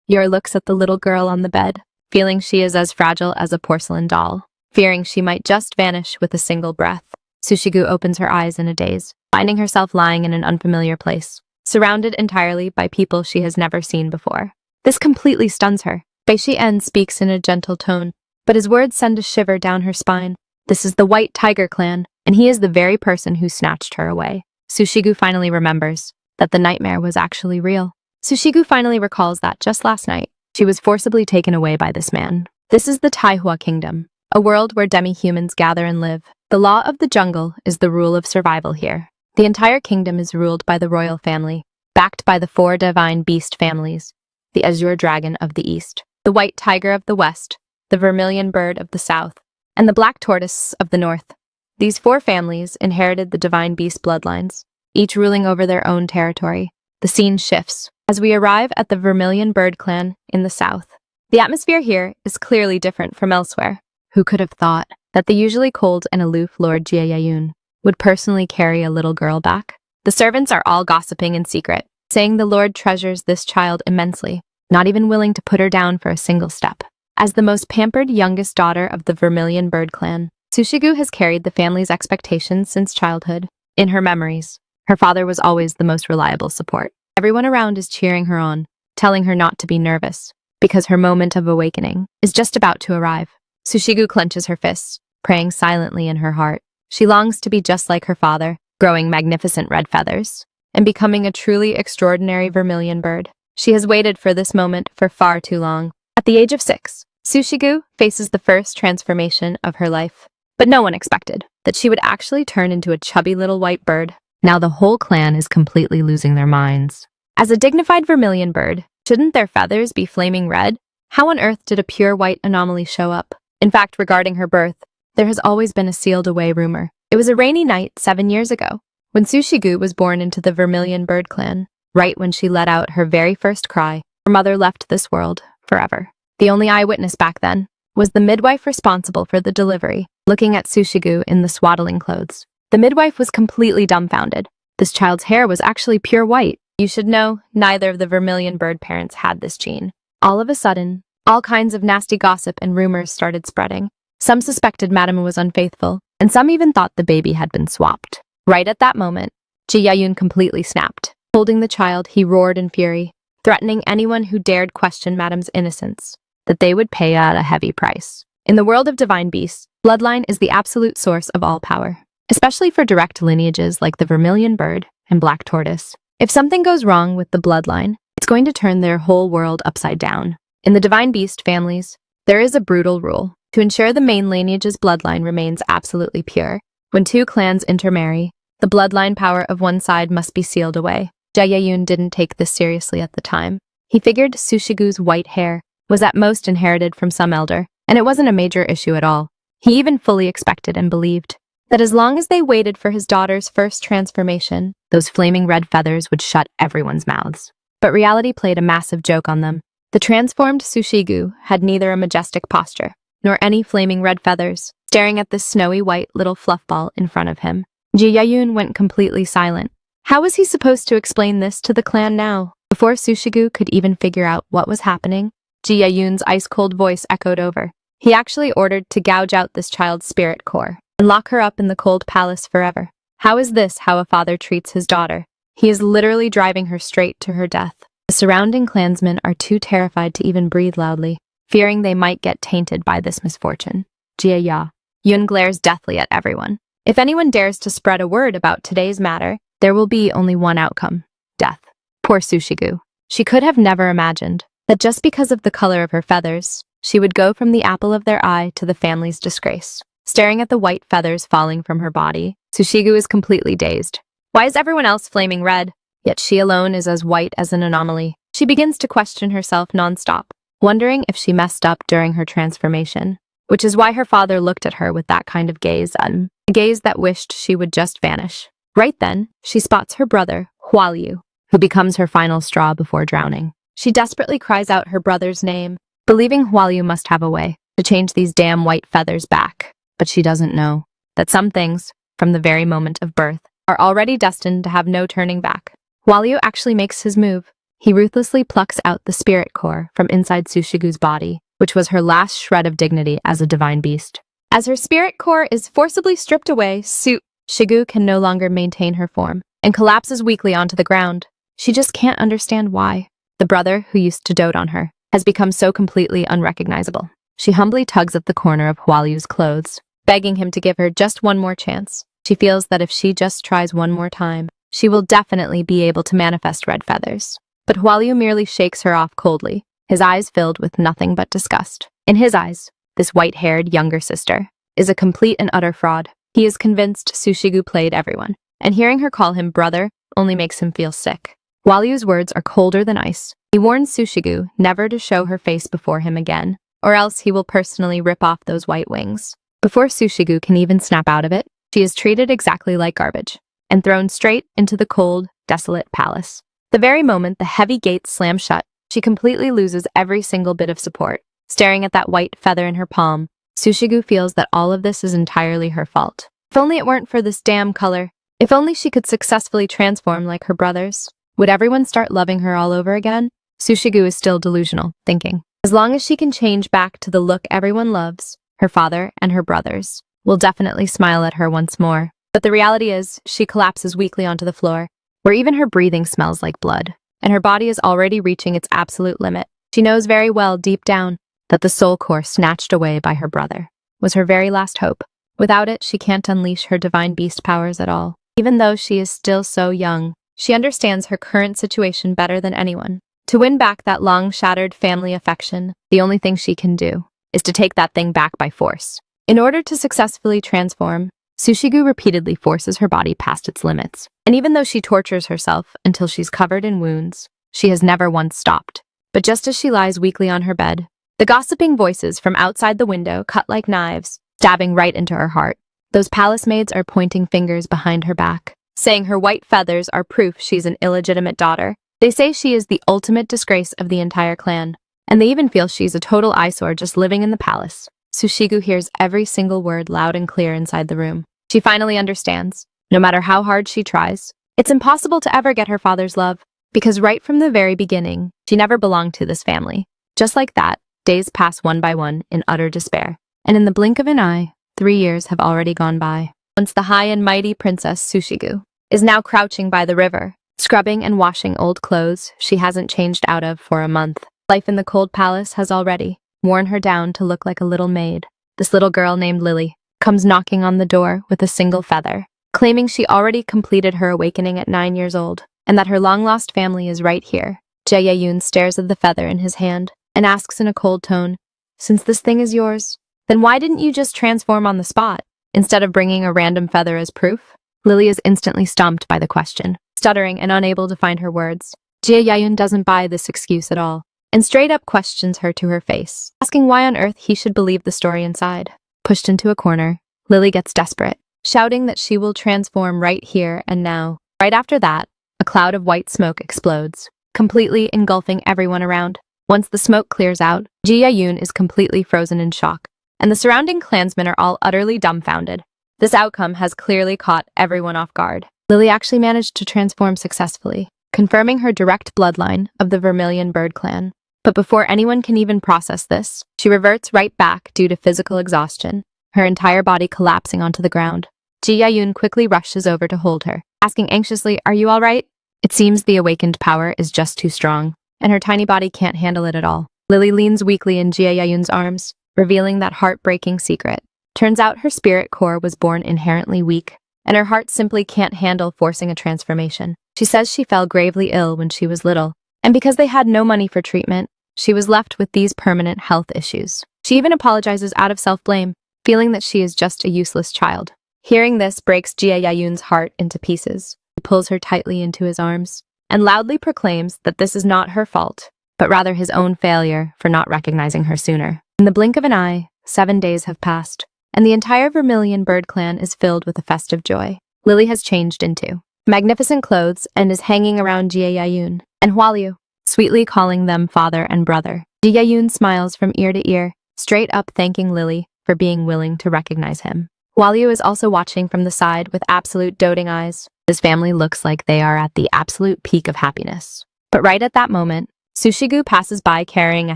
Yor looks at the little girl on the bed, feeling she is as fragile as a porcelain doll, fearing she might just vanish with a single breath. Sushigu opens her eyes in a daze, finding herself lying in an unfamiliar place, surrounded entirely by people she has never seen before. This completely stuns her. Bei-Shi-En speaks in a gentle tone, but his words send a shiver down her spine. This is the White Tiger clan, and he is the very person who snatched her away. Sushigu finally remembers that the nightmare was actually real. Sushigu finally recalls that just last night, she was forcibly taken away by this man. This is the Taihua Kingdom, a world where demi-humans gather and live. The law of the jungle is the rule of survival here. The entire kingdom is ruled by the royal family, backed by the 4 divine beast families, the azure dragon of the east, the white tiger of the west, the vermilion bird of the south, and the black tortoise of the north. These 4 families inherited the divine beast bloodlines, each ruling over their own territory. The scene shifts as we arrive at the vermilion bird clan in the south. The atmosphere here is clearly different from elsewhere. Who could have thought that the usually cold and aloof Lord Jiayun would personally carry a little girl back? The servants are all gossiping in secret, saying the Lord treasures this child immensely, not even willing to put her down for a single step. As the most pampered youngest daughter of the Vermilion Bird clan, Sushigu has carried the family's expectations since childhood. In her memories, her father was always the most reliable support. Everyone around is cheering her on, telling her not to be nervous, because her moment of awakening is just about to arrive. Sushigu clenches her fists, praying silently in her heart. She longs to be just like her father, growing magnificent red feathers, and becoming a truly extraordinary vermilion bird. She has waited for this moment for far too long. At the age of 6, Sushigu faces the first transformation of her life. But no one expected that she would actually turn into a chubby little white bird. Now the whole clan is completely losing their minds. As a dignified vermilion bird, shouldn't their feathers be flaming red? How on earth did a pure white anomaly show up? In fact, regarding her birth, there has always been a sealed-away rumor. It was a rainy night 7 years ago, when Sushigu was born into the Vermilion Bird clan. Right when she let out her very first cry, her mother left this world forever. The only eyewitness back then was the midwife responsible for the delivery, looking at Sushigu in the swaddling clothes. The midwife was completely dumbfounded. This child's hair was actually pure white. You should know, neither of the Vermilion Bird parents had this gene. All of a sudden, all kinds of nasty gossip and rumors started spreading. Some suspected Madame was unfaithful, and some even thought the baby had been swapped. Right at that moment, Ji-Yayun completely snapped. Holding the child, he roared in fury, threatening anyone who dared question Madame's innocence, that they would pay a heavy price. In the world of divine beasts, bloodline is the absolute source of all power, especially for direct lineages like the Vermilion Bird and Black Tortoise. If something goes wrong with the bloodline, it's going to turn their whole world upside down. In the divine beast families, there is a brutal rule to ensure the main lineage's bloodline remains absolutely pure. When 2 clans intermarry, the bloodline power of one side must be sealed away. Jae-Yun didn't take this seriously at the time. He figured Sushigu's white hair was at most inherited from some elder, and it wasn't a major issue at all. He even fully expected and believed that as long as they waited for his daughter's first transformation, those flaming red feathers would shut everyone's mouths. But reality played a massive joke on them. The transformed Sushigu had neither a majestic posture nor any flaming red feathers. Staring at this snowy white little fluffball in front of him, Ji-Yayun went completely silent. How was he supposed to explain this to the clan now? Before Sushigu could even figure out what was happening, Ji-Yayun's ice-cold voice echoed over. He actually ordered to gouge out this child's spirit core and lock her up in the cold palace forever. How is this how a father treats his daughter? He is literally driving her straight to her death. The surrounding clansmen are too terrified to even breathe loudly, fearing they might get tainted by this misfortune. Jia-Yun glares deathly at everyone. If anyone dares to spread a word about today's matter, there will be only one outcome: death. Poor Sushigu. She could have never imagined that just because of the color of her feathers, she would go from the apple of their eye to the family's disgrace. Staring at the white feathers falling from her body, Sushigu is completely dazed. Why is everyone else flaming red? Yet she alone is as white as an anomaly. She begins to question herself nonstop, wondering if she messed up during her transformation, which is why her father looked at her with that kind of gaze, a gaze that wished she would just vanish. Right then, she spots her brother, Hualiu, who becomes her final straw before drowning. She desperately cries out her brother's name, believing Hualiu must have a way to change these damn white feathers back. But she doesn't know that some things, from the very moment of birth, are already destined to have no turning back. Hualiu actually makes his move, he ruthlessly plucks out the spirit core from inside Sushigu's body, which was her last shred of dignity as a divine beast. As her spirit core is forcibly stripped away, Shigu can no longer maintain her form and collapses weakly onto the ground. She just can't understand why. The brother, who used to dote on her, has become so completely unrecognizable. She humbly tugs at the corner of Hualu's clothes, begging him to give her just one more chance. She feels that if she just tries one more time, she will definitely be able to manifest red feathers. But Hualu merely shakes her off coldly, his eyes filled with nothing but disgust. In his eyes, this white-haired younger sister is a complete and utter fraud. He is convinced Sushigu played everyone, and hearing her call him brother only makes him feel sick. Hualu's words are colder than ice. He warns Sushigu never to show her face before him again, or else he will personally rip off those white wings. Before Sushigu can even snap out of it, she is treated exactly like garbage and thrown straight into the cold, desolate palace. The very moment the heavy gates slam shut, she completely loses every single bit of support. Staring at that white feather in her palm, Sushigu feels that all of this is entirely her fault. If only it weren't for this damn color. If only she could successfully transform like her brothers. Would everyone start loving her all over again? Sushigu is still delusional, thinking, as long as she can change back to the look everyone loves, her father and her brothers will definitely smile at her once more. But the reality is, she collapses weakly onto the floor, where even her breathing smells like blood, and her body is already reaching its absolute limit. She knows very well, deep down, that the soul core snatched away by her brother was her very last hope. Without it, she can't unleash her divine beast powers at all. Even though she is still so young, she understands her current situation better than anyone. To win back that long-shattered family affection, the only thing she can do is to take that thing back by force. In order to successfully transform, Sushigu repeatedly forces her body past its limits. And even though she tortures herself until she's covered in wounds, she has never once stopped. But just as she lies weakly on her bed, the gossiping voices from outside the window cut like knives, stabbing right into her heart. Those palace maids are pointing fingers behind her back, saying her white feathers are proof she's an illegitimate daughter. They say she is the ultimate disgrace of the entire clan, and they even feel she's a total eyesore just living in the palace. Sushigu hears every single word loud and clear inside the room. She finally understands. No matter how hard she tries, it's impossible to ever get her father's love, because right from the very beginning, she never belonged to this family. Just like that, days pass one by one in utter despair. And in the blink of an eye, 3 years have already gone by. Once the high and mighty Princess Sushigu is now crouching by the river, scrubbing and washing old clothes she hasn't changed out of for a month. Life in the cold palace has already worn her down to look like a little maid. This little girl named Lily comes knocking on the door with a single feather, claiming she already completed her awakening at 9 years old, and that her long-lost family is right here. Jae-yun stares at the feather in his hand and asks in a cold tone, "Since this thing is yours, then why didn't you just transform on the spot, instead of bringing a random feather as proof?" Lily is instantly stumped by the question, stuttering and unable to find her words. Jae-yun doesn't buy this excuse at all, and straight up questions her to her face, asking why on earth he should believe the story inside. Pushed into a corner, Lily gets desperate, shouting that she will transform right here and now. Right after that, a cloud of white smoke explodes, completely engulfing everyone around. Once the smoke clears out, Jae-yun is completely frozen in shock, and the surrounding clansmen are all utterly dumbfounded. This outcome has clearly caught everyone off guard. Lily actually managed to transform successfully, confirming her direct bloodline of the Vermilion bird clan. But before anyone can even process this, she reverts right back due to physical exhaustion, her entire body collapsing onto the ground. Jae-yun quickly rushes over to hold her, asking anxiously, "Are you all right?" It seems the awakened power is just too strong, and her tiny body can't handle it at all. Lily leans weakly in Jae-yun's arms, revealing that heartbreaking secret. Turns out her spirit core was born inherently weak, and her heart simply can't handle forcing a transformation. She says she fell gravely ill when she was little, and because they had no money for treatment, she was left with these permanent health issues. She even apologizes out of self-blame, feeling that she is just a useless child. Hearing this breaks Jae-yun's heart into pieces. He pulls her tightly into his arms and loudly proclaims that this is not her fault, but rather his own failure for not recognizing her sooner. In the blink of an eye, 7 days have passed, and the entire Vermilion bird clan is filled with a festive joy. Lily has changed into magnificent clothes and is hanging around Jae-yun and Hualu, sweetly calling them father and brother. Jae-yun smiles from ear to ear, straight up thanking Lily for being willing to recognize him. Hualu is also watching from the side with absolute doting eyes. His family looks like they are at the absolute peak of happiness. But right at that moment, Sushigu passes by carrying a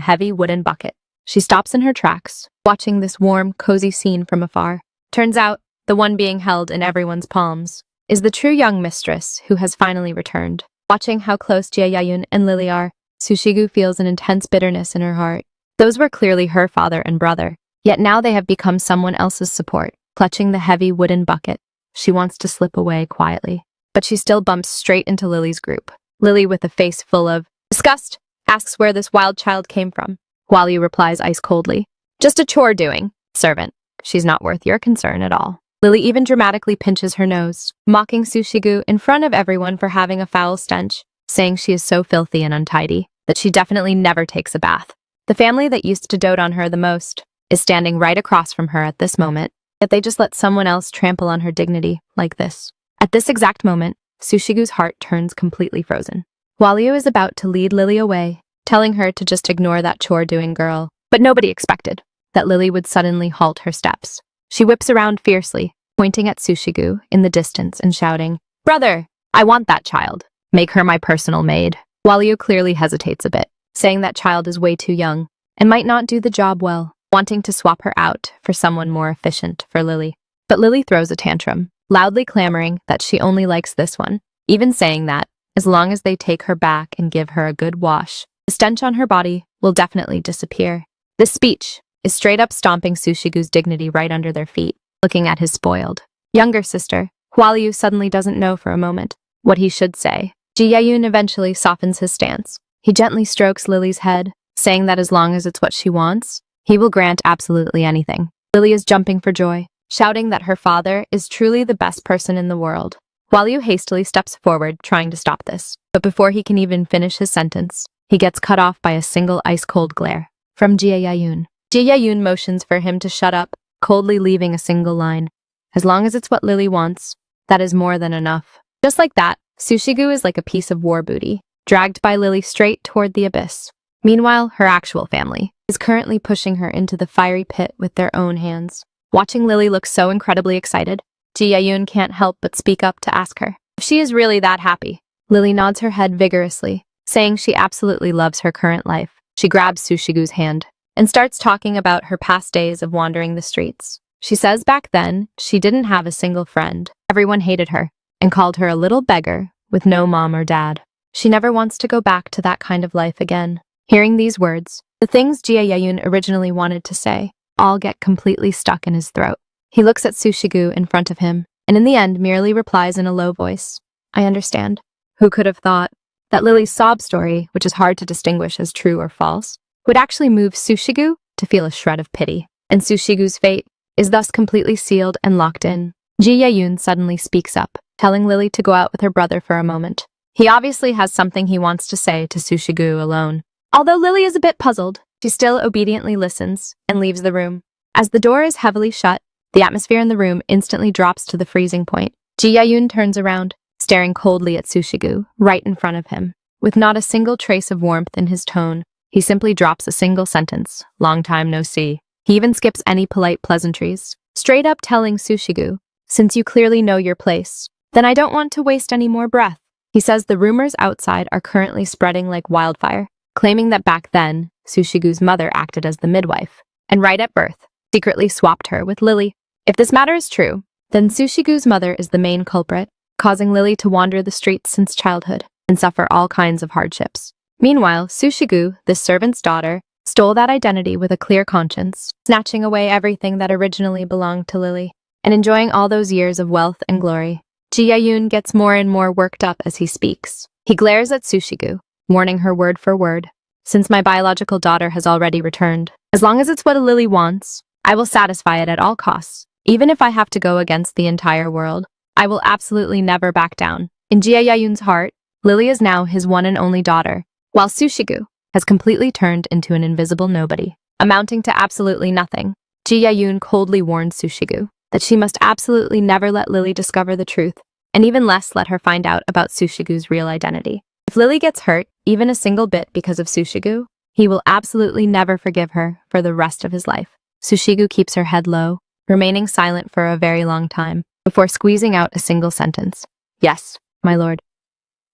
heavy wooden bucket. She stops in her tracks, watching this warm, cozy scene from afar. Turns out, the one being held in everyone's palms is the true young mistress who has finally returned. Watching how close Jae-yun and Lily are, Sushigu feels an intense bitterness in her heart. Those were clearly her father and brother, yet now they have become someone else's support. Clutching the heavy wooden bucket, she wants to slip away quietly, but she still bumps straight into Lily's group. Lily, with a face full of disgust, asks where this wild child came from. Hualyu replies ice-coldly, "Just a chore doing, servant. She's not worth your concern at all." Lily even dramatically pinches her nose, mocking Sushigu in front of everyone for having a foul stench, saying she is so filthy and untidy that she definitely never takes a bath. The family that used to dote on her the most is standing right across from her at this moment, yet they just let someone else trample on her dignity like this. At this exact moment, Sushigu's heart turns completely frozen. Hualyu is about to lead Lily away, telling her to just ignore that chore-doing girl, but nobody expected that Lily would suddenly halt her steps. She whips around fiercely, pointing at Sushigu in the distance and shouting, "Brother, I want that child. Make her my personal maid." Hualyu clearly hesitates a bit, saying that child is way too young and might not do the job well, wanting to swap her out for someone more efficient for Lily. But Lily throws a tantrum, loudly clamoring that she only likes this one, even saying that, as long as they take her back and give her a good wash, the stench on her body will definitely disappear. This speech is straight up stomping Sushigu's dignity right under their feet. Looking at his spoiled younger sister, Hualyu suddenly doesn't know for a moment what he should say. Ji-Yayun eventually softens his stance. He gently strokes Lily's head, saying that as long as it's what she wants, he will grant absolutely anything. Lily is jumping for joy, shouting that her father is truly the best person in the world. Hualyu hastily steps forward, trying to stop this. But before he can even finish his sentence, he gets cut off by a single ice-cold glare from Ji-Yayun. Ji-Yayun motions for him to shut up, coldly leaving a single line. As long as it's what Lily wants, that is more than enough. Just like that, Sushigu is like a piece of war booty, dragged by Lily straight toward the abyss. Meanwhile, her actual family is currently pushing her into the fiery pit with their own hands. Watching Lily look so incredibly excited, Ji-Yayun can't help but speak up to ask her if she is really that happy. Lily nods her head vigorously, saying she absolutely loves her current life. She grabs Sushigu's hand and starts talking about her past days of wandering the streets. She says back then, she didn't have a single friend. Everyone hated her and called her a little beggar with no mom or dad. She never wants to go back to that kind of life again. Hearing these words, the things Ji-Yayun originally wanted to say all get completely stuck in his throat. He looks at Sushigu in front of him, and in the end merely replies in a low voice, "I understand." Who could have thought that Lily's sob story, which is hard to distinguish as true or false, would actually move Sushigu to feel a shred of pity, and Sushigu's fate is thus completely sealed and locked in. Ji-Yayun suddenly speaks up, telling Lily to go out with her brother for a moment. He obviously has something he wants to say to Sushigu alone. Although Lily is a bit puzzled, she still obediently listens and leaves the room. As the door is heavily shut, the atmosphere in the room instantly drops to the freezing point. Ji-Yayun turns around, staring coldly at Sushigu, right in front of him. With not a single trace of warmth in his tone, he simply drops a single sentence, "Long time no see." He even skips any polite pleasantries, straight up telling Sushigu, "Since you clearly know your place, then I don't want to waste any more breath." He says the rumors outside are currently spreading like wildfire, claiming that back then, Sushigu's mother acted as the midwife, and right at birth, secretly swapped her with Lily. If this matter is true, then Sushigu's mother is the main culprit, causing Lily to wander the streets since childhood and suffer all kinds of hardships. Meanwhile, Sushigu, the servant's daughter, stole that identity with a clear conscience, snatching away everything that originally belonged to Lily, and enjoying all those years of wealth and glory. Ji-Yayun gets more and more worked up as he speaks. He glares at Sushigu, warning her word for word, "Since my biological daughter has already returned, as long as it's what Lily wants, I will satisfy it at all costs. Even if I have to go against the entire world, I will absolutely never back down." In Ji-Yayun's heart, Lily is now his one and only daughter, while Sushigu has completely turned into an invisible nobody, amounting to absolutely nothing. Ji-Yayun coldly warns Sushigu that she must absolutely never let Lily discover the truth, and even less let her find out about Sushigu's real identity. If Lily gets hurt, even a single bit because of Sushigu, he will absolutely never forgive her for the rest of his life. Sushigu keeps her head low, remaining silent for a very long time, before squeezing out a single sentence. "Yes, my lord."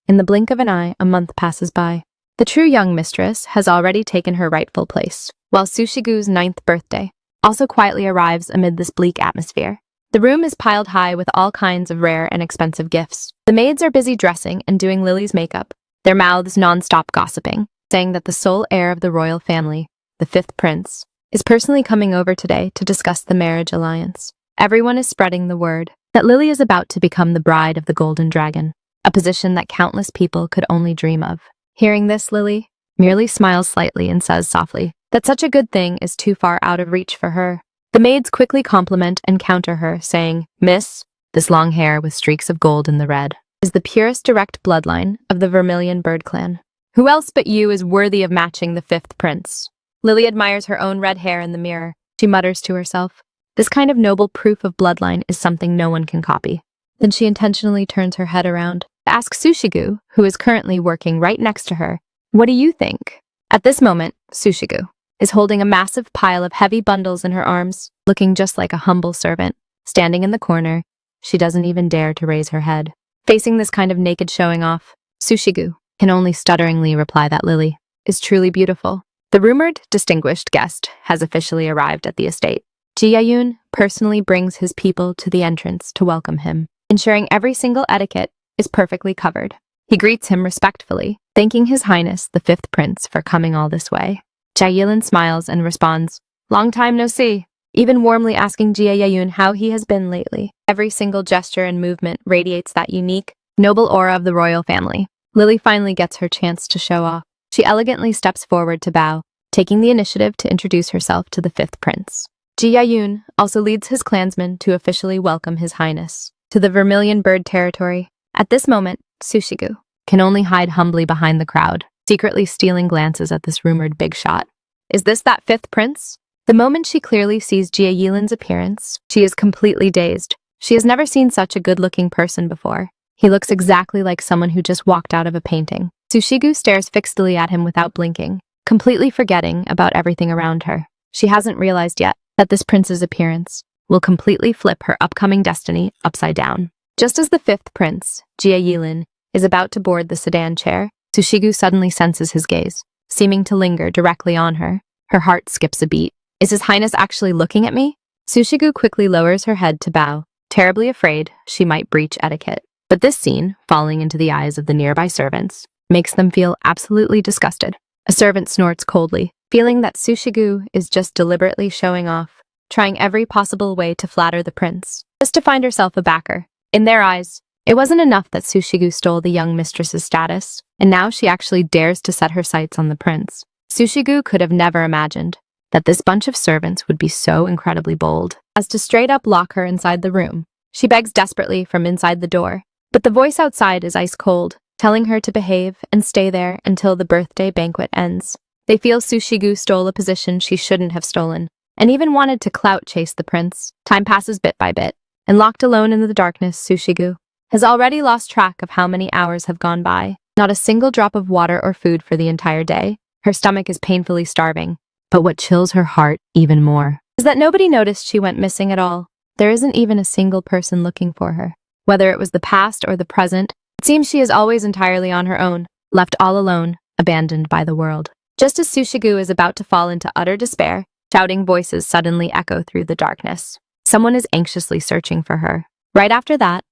In the blink of an eye, a month passes by. The true young mistress has already taken her rightful place, while Sushigu's 9th birthday also quietly arrives amid this bleak atmosphere. The room is piled high with all kinds of rare and expensive gifts. The maids are busy dressing and doing Lily's makeup, their mouths non-stop gossiping, saying that the sole heir of the royal family, the 5th prince, is personally coming over today to discuss the marriage alliance. Everyone is spreading the word that Lily is about to become the bride of the Golden Dragon, a position that countless people could only dream of. Hearing this, Lily merely smiles slightly and says softly that such a good thing is too far out of reach for her. The maids quickly compliment and counter her, saying, "Miss, this long hair with streaks of gold in the red is the purest direct bloodline of the Vermilion bird clan. Who else but you is worthy of matching the 5th prince?" Lily admires her own red hair in the mirror. She mutters to herself, "This kind of noble proof of bloodline is something no one can copy." Then she intentionally turns her head around to ask Sushigu, who is currently working right next to her, "What do you think?" At this moment, Sushigu is holding a massive pile of heavy bundles in her arms, looking just like a humble servant. Standing in the corner, she doesn't even dare to raise her head. Facing this kind of naked showing off, Sushigu can only stutteringly reply that Lily is truly beautiful. The rumored distinguished guest has officially arrived at the estate. Ji-Yayun personally brings his people to the entrance to welcome him, ensuring every single etiquette is perfectly covered. He greets him respectfully, thanking His Highness the 5th Prince for coming all this way. Ji-Yilin smiles and responds, "Long time no see," even warmly asking Ji-Yayun how he has been lately. Every single gesture and movement radiates that unique, noble aura of the royal family. Lily finally gets her chance to show off. She elegantly steps forward to bow, taking the initiative to introduce herself to the 5th prince. Ji-Yayun also leads his clansmen to officially welcome His Highness to the Vermilion bird territory. At this moment, Sushigu can only hide humbly behind the crowd, secretly stealing glances at this rumored big shot. Is this that 5th prince? The moment she clearly sees Ji-Yilin's appearance, she is completely dazed. She has never seen such a good-looking person before. He looks exactly like someone who just walked out of a painting. Sushigu stares fixedly at him without blinking, completely forgetting about everything around her. She hasn't realized yet that this prince's appearance will completely flip her upcoming destiny upside down. Just as the 5th prince, Ji-Yilin, is about to board the sedan chair, Sushigu suddenly senses his gaze, seeming to linger directly on her. Her heart skips a beat. Is His Highness actually looking at me? Sushigu quickly lowers her head to bow, terribly afraid she might breach etiquette. But this scene, falling into the eyes of the nearby servants, makes them feel absolutely disgusted. A servant snorts coldly, feeling that Sushigu is just deliberately showing off, trying every possible way to flatter the prince, just to find herself a backer. In their eyes, it wasn't enough that Sushigu stole the young mistress's status, and now she actually dares to set her sights on the prince. Sushigu could have never imagined that this bunch of servants would be so incredibly bold as to straight up lock her inside the room. She begs desperately from inside the door, but the voice outside is ice cold, telling her to behave and stay there until the birthday banquet ends. They feel Sushigu stole a position she shouldn't have stolen, and even wanted to clout chase the prince. Time passes bit by bit, and locked alone in the darkness, Sushigu has already lost track of how many hours have gone by. Not a single drop of water or food for the entire day. Her stomach is painfully starving. But what chills her heart even more is that nobody noticed she went missing at all. There isn't even a single person looking for her. Whether it was the past or the present, it seems she is always entirely on her own, left all alone, abandoned by the world. Just as Sushigu is about to fall into utter despair, shouting voices suddenly echo through the darkness. Someone is anxiously searching for her. Right after that,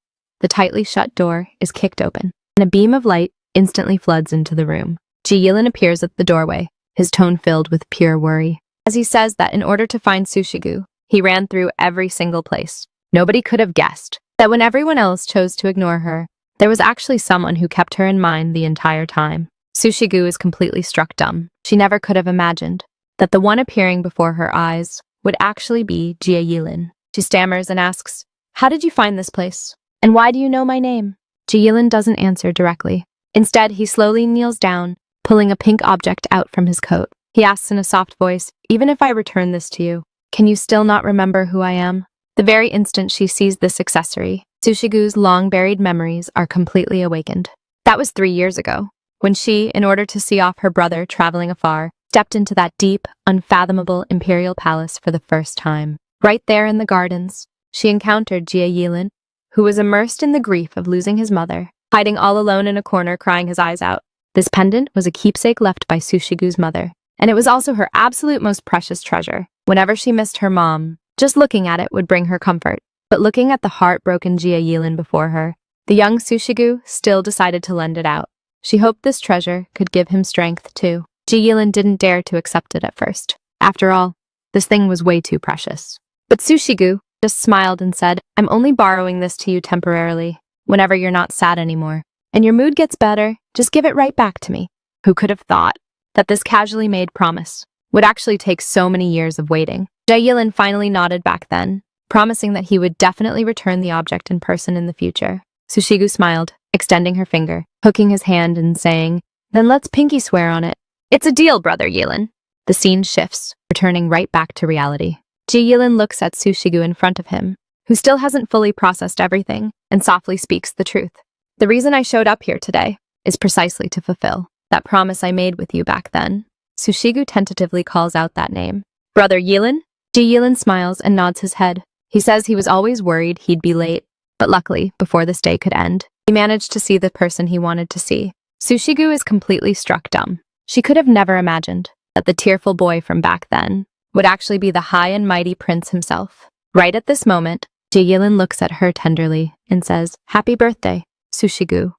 the tightly shut door is kicked open, and a beam of light instantly floods into the room. Ji-Yilin appears at the doorway, his tone filled with pure worry, as he says that in order to find Sushigu, he ran through every single place. Nobody could have guessed that when everyone else chose to ignore her, there was actually someone who kept her in mind the entire time. Sushigu is completely struck dumb. She never could have imagined that the one appearing before her eyes would actually be Ji-Yilin. She stammers and asks, "How did you find this place? And why do you know my name?" Ji-Yilin doesn't answer directly. Instead, he slowly kneels down, pulling a pink object out from his coat. He asks in a soft voice, "Even if I return this to you, can you still not remember who I am?" The very instant she sees this accessory, Sushigu's long-buried memories are completely awakened. That was 3 years ago, when she, in order to see off her brother traveling afar, stepped into that deep, unfathomable imperial palace for the first time. Right there in the gardens, she encountered Ji-Yilin, who was immersed in the grief of losing his mother hiding all alone in a corner, crying his eyes out. This pendant was a keepsake left by Sushigu's mother, and it was also her absolute most precious treasure. Whenever she missed her mom, just looking at it would bring her comfort. But looking at the heartbroken Yahello before her, the young Sushigu still decided to lend it out. She hoped this treasure could give him strength too. Yahello didn't dare to accept it at first. After all, this thing was way too precious. But Sushigu just smiled and said, "I'm only borrowing this to you temporarily. Whenever you're not sad anymore, and your mood gets better, just give it right back to me." Who could have thought that this casually made promise would actually take so many years of waiting? Yahello finally nodded back then, promising that he would definitely return the object in person in the future. Sushigu smiled, extending her finger, hooking his hand and saying, "Then let's pinky swear on it." "It's a deal, brother Yahello." The scene shifts, returning right back to reality. Yahello looks at Sushigu in front of him, who still hasn't fully processed everything, and softly speaks the truth. "The reason I showed up here today is precisely to fulfill that promise I made with you back then." Sushigu tentatively calls out that name. "Brother Yahello?" Yahello smiles and nods his head. He says he was always worried he'd be late, but luckily, before this day could end, he managed to see the person he wanted to see. Sushigu is completely struck dumb. She could have never imagined that the tearful boy from back then would actually be the high and mighty prince himself. Right at this moment, Yahello looks at her tenderly and says, "Happy birthday, Sushigu."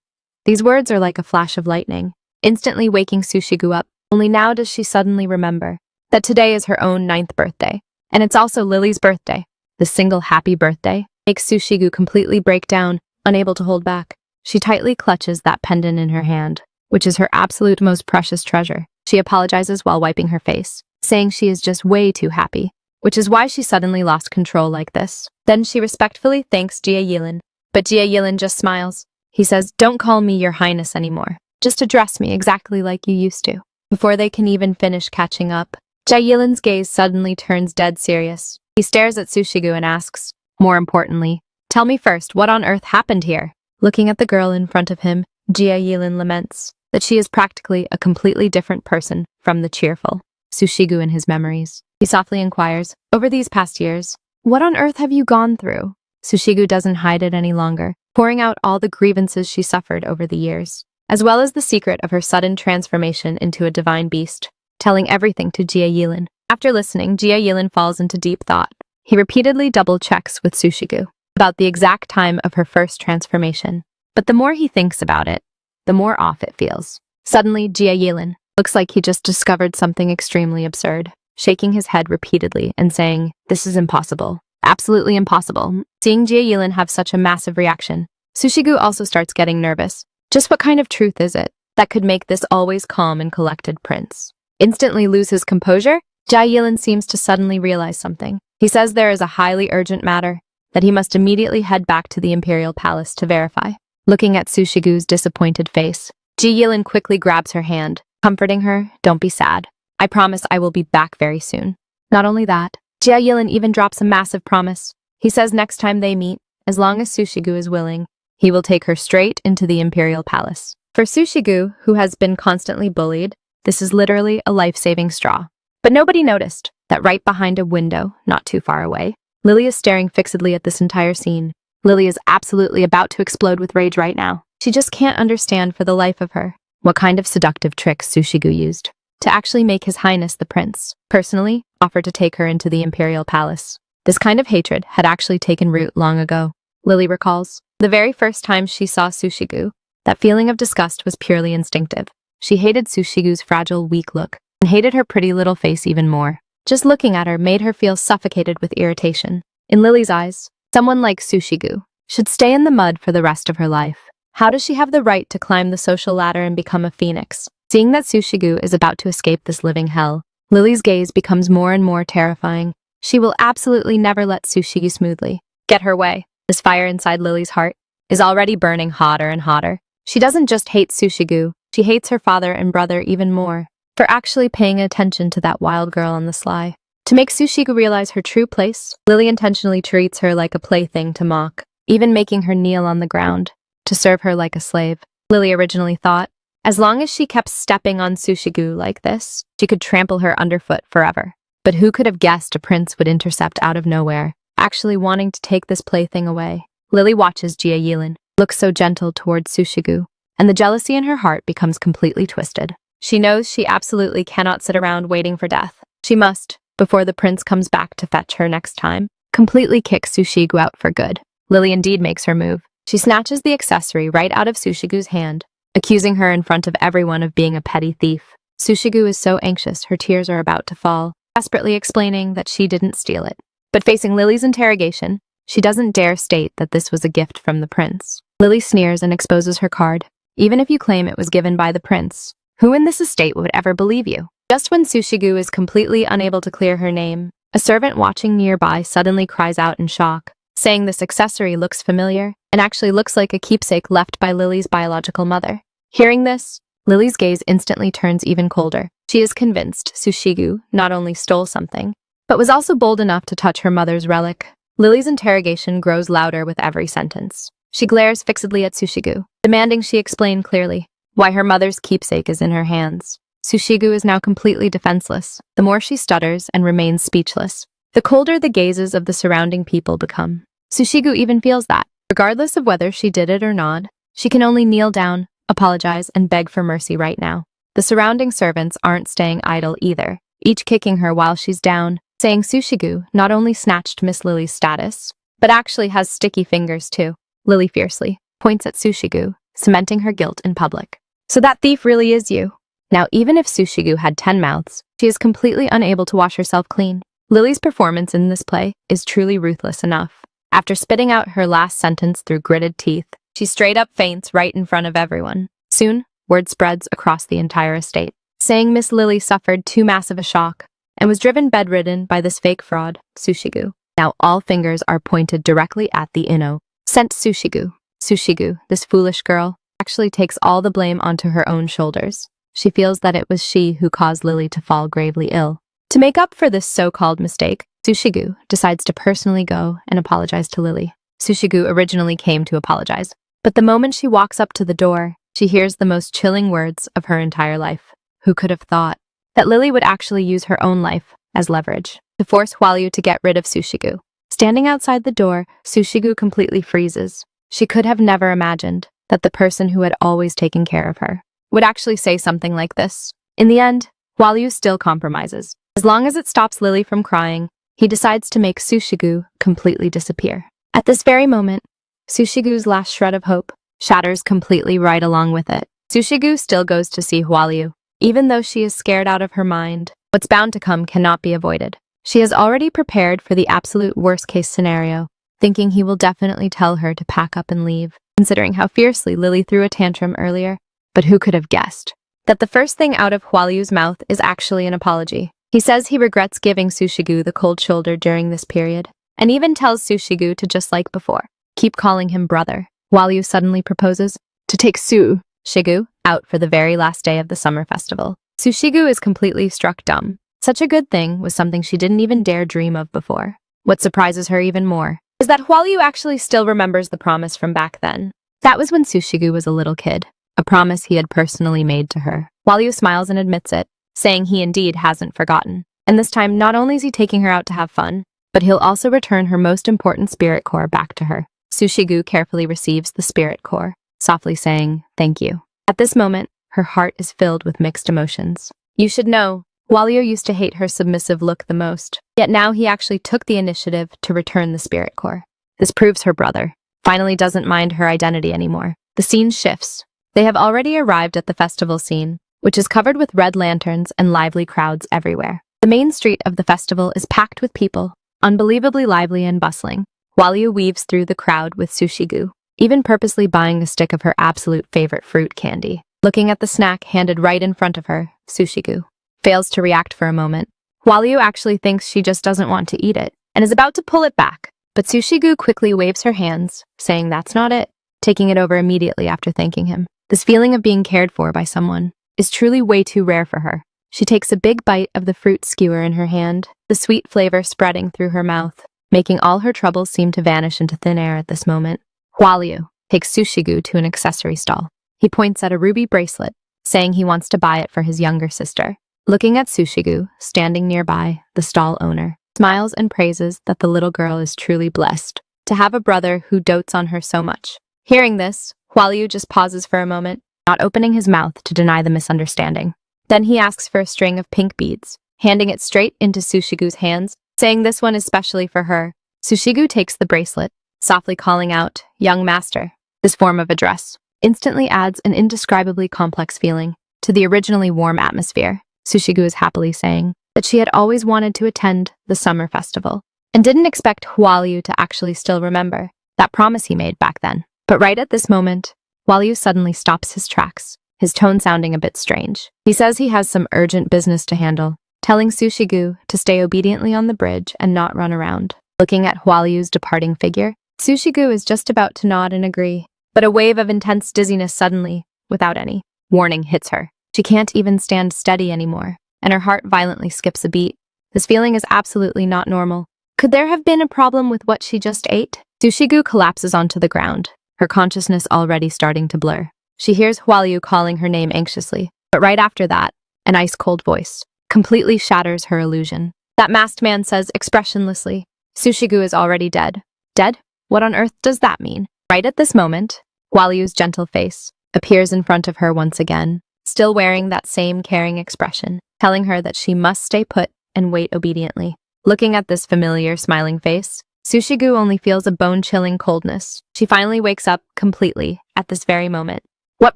These words are like a flash of lightning, instantly waking Sushigu up. Only now does she suddenly remember that today is her own 9th birthday, and it's also Lily's birthday. The single happy birthday makes Sushigu completely break down, unable to hold back. She tightly clutches that pendant in her hand, which is her absolute most precious treasure. She apologizes while wiping her face, saying she is just way too happy, which is why she suddenly lost control like this. Then she respectfully thanks Yahello, but Yahello just smiles. He says, "Don't call me your highness anymore. Just address me exactly like you used to." Before they can even finish catching up, Yahello's gaze suddenly turns dead serious. He stares at Sushigu and asks, more importantly, "Tell me first, what on earth happened here?" Looking at the girl in front of him, Yahello laments that she is practically a completely different person from the cheerful Sushigu in his memories. He softly inquires, "Over these past years, what on earth have you gone through?" Sushigu doesn't hide it any longer, pouring out all the grievances she suffered over the years, as well as the secret of her sudden transformation into a divine beast, telling everything to Yahello. After listening, Yahello falls into deep thought. He repeatedly double-checks with Sushigu about the exact time of her first transformation, but the more he thinks about it, the more off it feels. Suddenly, Yahello looks like he just discovered something extremely absurd, shaking his head repeatedly and saying, "This is impossible. Absolutely impossible." Seeing Yahello have such a massive reaction, Sushigu also starts getting nervous. Just what kind of truth is it that could make this always calm and collected prince instantly lose his composure? Yahello seems to suddenly realize something. He says there is a highly urgent matter, that he must immediately head back to the imperial palace to verify. Looking at Sushigu's disappointed face, Yahello quickly grabs her hand, comforting her, "Don't be sad. I promise I will be back very soon." Not only that, Yahello even drops a massive promise. He says next time they meet, as long as Sushigu is willing, he will take her straight into the imperial palace. For Sushigu, who has been constantly bullied, this is literally a life-saving straw. But nobody noticed that right behind a window, not too far away, Lily is staring fixedly at this entire scene. Lily is absolutely about to explode with rage right now. She just can't understand for the life of her what kind of seductive tricks Sushigu used to actually make His Highness the Prince personally offer to take her into the imperial palace. This kind of hatred had actually taken root long ago. Lily recalls the very first time she saw Sushigu, that feeling of disgust was purely instinctive. She hated Sushigu's fragile, weak look, and hated her pretty little face even more. Just looking at her made her feel suffocated with irritation. In Lily's eyes, someone like Sushigu should stay in the mud for the rest of her life. How does she have the right to climb the social ladder and become a phoenix? Seeing that Sushigu is about to escape this living hell, Lily's gaze becomes more and more terrifying. She will absolutely never let Sushigu smoothly get her way. This fire inside Lily's heart is already burning hotter and hotter. She doesn't just hate Sushigu, she hates her father and brother even more for actually paying attention to that wild girl on the sly. To make Sushigu realize her true place, Lily intentionally treats her like a plaything to mock, even making her kneel on the ground to serve her like a slave. Lily originally thought, as long as she kept stepping on Sushigu like this, she could trample her underfoot forever. But who could have guessed a prince would intercept out of nowhere, actually wanting to take this plaything away? Lily watches Yahello looks so gentle towards Sushigu, and the jealousy in her heart becomes completely twisted. She knows she absolutely cannot sit around waiting for death. She must, before the prince comes back to fetch her next time, completely kick Sushigu out for good. Lily indeed makes her move. She snatches the accessory right out of Sushigu's hand, accusing her in front of everyone of being a petty thief. Sushigu is so anxious her tears are about to fall, desperately explaining that she didn't steal it. But facing Lily's interrogation, she doesn't dare state that this was a gift from the prince. Lily sneers and exposes her card. Even if you claim it was given by the prince, who in this estate would ever believe you? Just when Sushigu is completely unable to clear her name, a servant watching nearby suddenly cries out in shock, saying this accessory looks familiar and actually looks like a keepsake left by Lily's biological mother. Hearing this, Lily's gaze instantly turns even colder. She is convinced Sushigu not only stole something, but was also bold enough to touch her mother's relic. Lily's interrogation grows louder with every sentence. She glares fixedly at Sushigu, demanding she explain clearly why her mother's keepsake is in her hands. Sushigu is now completely defenseless. The more she stutters and remains speechless, the colder the gazes of the surrounding people become. Sushigu even feels that, regardless of whether she did it or not, she can only kneel down, apologize, and beg for mercy right now. The surrounding servants aren't staying idle either, each kicking her while she's down, saying Sushigu not only snatched Miss Lily's status, but actually has sticky fingers too. Lily fiercely points at Sushigu, cementing her guilt in public. So that thief really is you. Now, even if Sushigu had 10 mouths, she is completely unable to wash herself clean. Lily's performance in this play is truly ruthless enough. After spitting out her last sentence through gritted teeth, she straight up faints right in front of everyone. Soon, word spreads across the entire estate, saying Miss Lily suffered too massive a shock and was driven bedridden by this fake fraud, Sushigu. Now all fingers are pointed directly at the Inno, sent Sushigu. Sushigu, this foolish girl, actually takes all the blame onto her own shoulders. She feels that it was she who caused Lily to fall gravely ill. To make up for this so-called mistake, Sushigu decides to personally go and apologize to Lily. Sushigu originally came to apologize, but the moment she walks up to the door, she hears the most chilling words of her entire life. Who could have thought that Lily would actually use her own life as leverage to force Hwalyu to get rid of Sushigu? Standing outside the door, Sushigu completely freezes. She could have never imagined that the person who had always taken care of her would actually say something like this. In the end, Hwalyu still compromises. As long as it stops Lily from crying, he decides to make Sushigu completely disappear. At this very moment, Sushigu's last shred of hope shatters completely right along with it. Sushigu still goes to see Hwalyu. Even though she is scared out of her mind, what's bound to come cannot be avoided. She has already prepared for the absolute worst-case scenario, thinking he will definitely tell her to pack up and leave, considering how fiercely Lily threw a tantrum earlier. But who could have guessed that the first thing out of Hwalyu's mouth is actually an apology? He says he regrets giving Sushigu the cold shoulder during this period, and even tells Sushigu to, just like before, keep calling him brother. Hwalyu suddenly proposes to take Sushigu out for the very last day of the summer festival. Sushigu is completely struck dumb. Such a good thing was something she didn't even dare dream of before. What surprises her even more is that Hwalyu actually still remembers the promise from back then. That was when Sushigu was a little kid, a promise he had personally made to her. Hwalyu smiles and admits it, saying he indeed hasn't forgotten. And this time, not only is he taking her out to have fun, but he'll also return her most important spirit core back to her. Sushigu carefully receives the spirit core, softly saying, "Thank you." At this moment, her heart is filled with mixed emotions. You should know, Hwalyu used to hate her submissive look the most, yet now he actually took the initiative to return the spirit core. This proves her brother finally doesn't mind her identity anymore. The scene shifts. They have already arrived at the festival scene, which is covered with red lanterns and lively crowds everywhere. The main street of the festival is packed with people, unbelievably lively and bustling. Hwalyu weaves through the crowd with Sushigu, even purposely buying a stick of her absolute favorite fruit candy. Looking at the snack handed right in front of her, Sushigu fails to react for a moment. Hwalyu actually thinks she just doesn't want to eat it, and is about to pull it back, but Sushigu quickly waves her hands, saying that's not it, taking it over immediately after thanking him. This feeling of being cared for by someone is truly way too rare for her. She takes a big bite of the fruit skewer in her hand, the sweet flavor spreading through her mouth, making all her troubles seem to vanish into thin air at this moment. Hwalyu takes Sushigu to an accessory stall. He points at a ruby bracelet, saying he wants to buy it for his younger sister. Looking at Sushigu, standing nearby, the stall owner smiles and praises that the little girl is truly blessed to have a brother who dotes on her so much. Hearing this, Hualyu just pauses for a moment, not opening his mouth to deny the misunderstanding. Then he asks for a string of pink beads, handing it straight into Sushigu's hands, saying this one is specially for her. Sushigu takes the bracelet, softly calling out, "Young master." This form of address instantly adds an indescribably complex feeling to the originally warm atmosphere. Sushigu is happily saying that she had always wanted to attend the summer festival and didn't expect Hualyu to actually still remember that promise he made back then. But right at this moment, Hualyu suddenly stops his tracks, his tone sounding a bit strange. He says he has some urgent business to handle, telling Sushigu to stay obediently on the bridge and not run around. Looking at Hualyu's departing figure, Sushigu is just about to nod and agree, but a wave of intense dizziness suddenly, without any warning, hits her. She can't even stand steady anymore, and her heart violently skips a beat. This feeling is absolutely not normal. Could there have been a problem with what she just ate? Sushigu collapses onto the ground, her consciousness already starting to blur. She hears Hualyu calling her name anxiously, but right after that, an ice-cold voice completely shatters her illusion. That masked man says expressionlessly, "Sushigu is already dead." Dead? What on earth does that mean? Right at this moment, Hualyu's gentle face appears in front of her once again, still wearing that same caring expression, telling her that she must stay put and wait obediently. Looking at this familiar, smiling face, Sushigu only feels a bone-chilling coldness. She finally wakes up completely at this very moment. What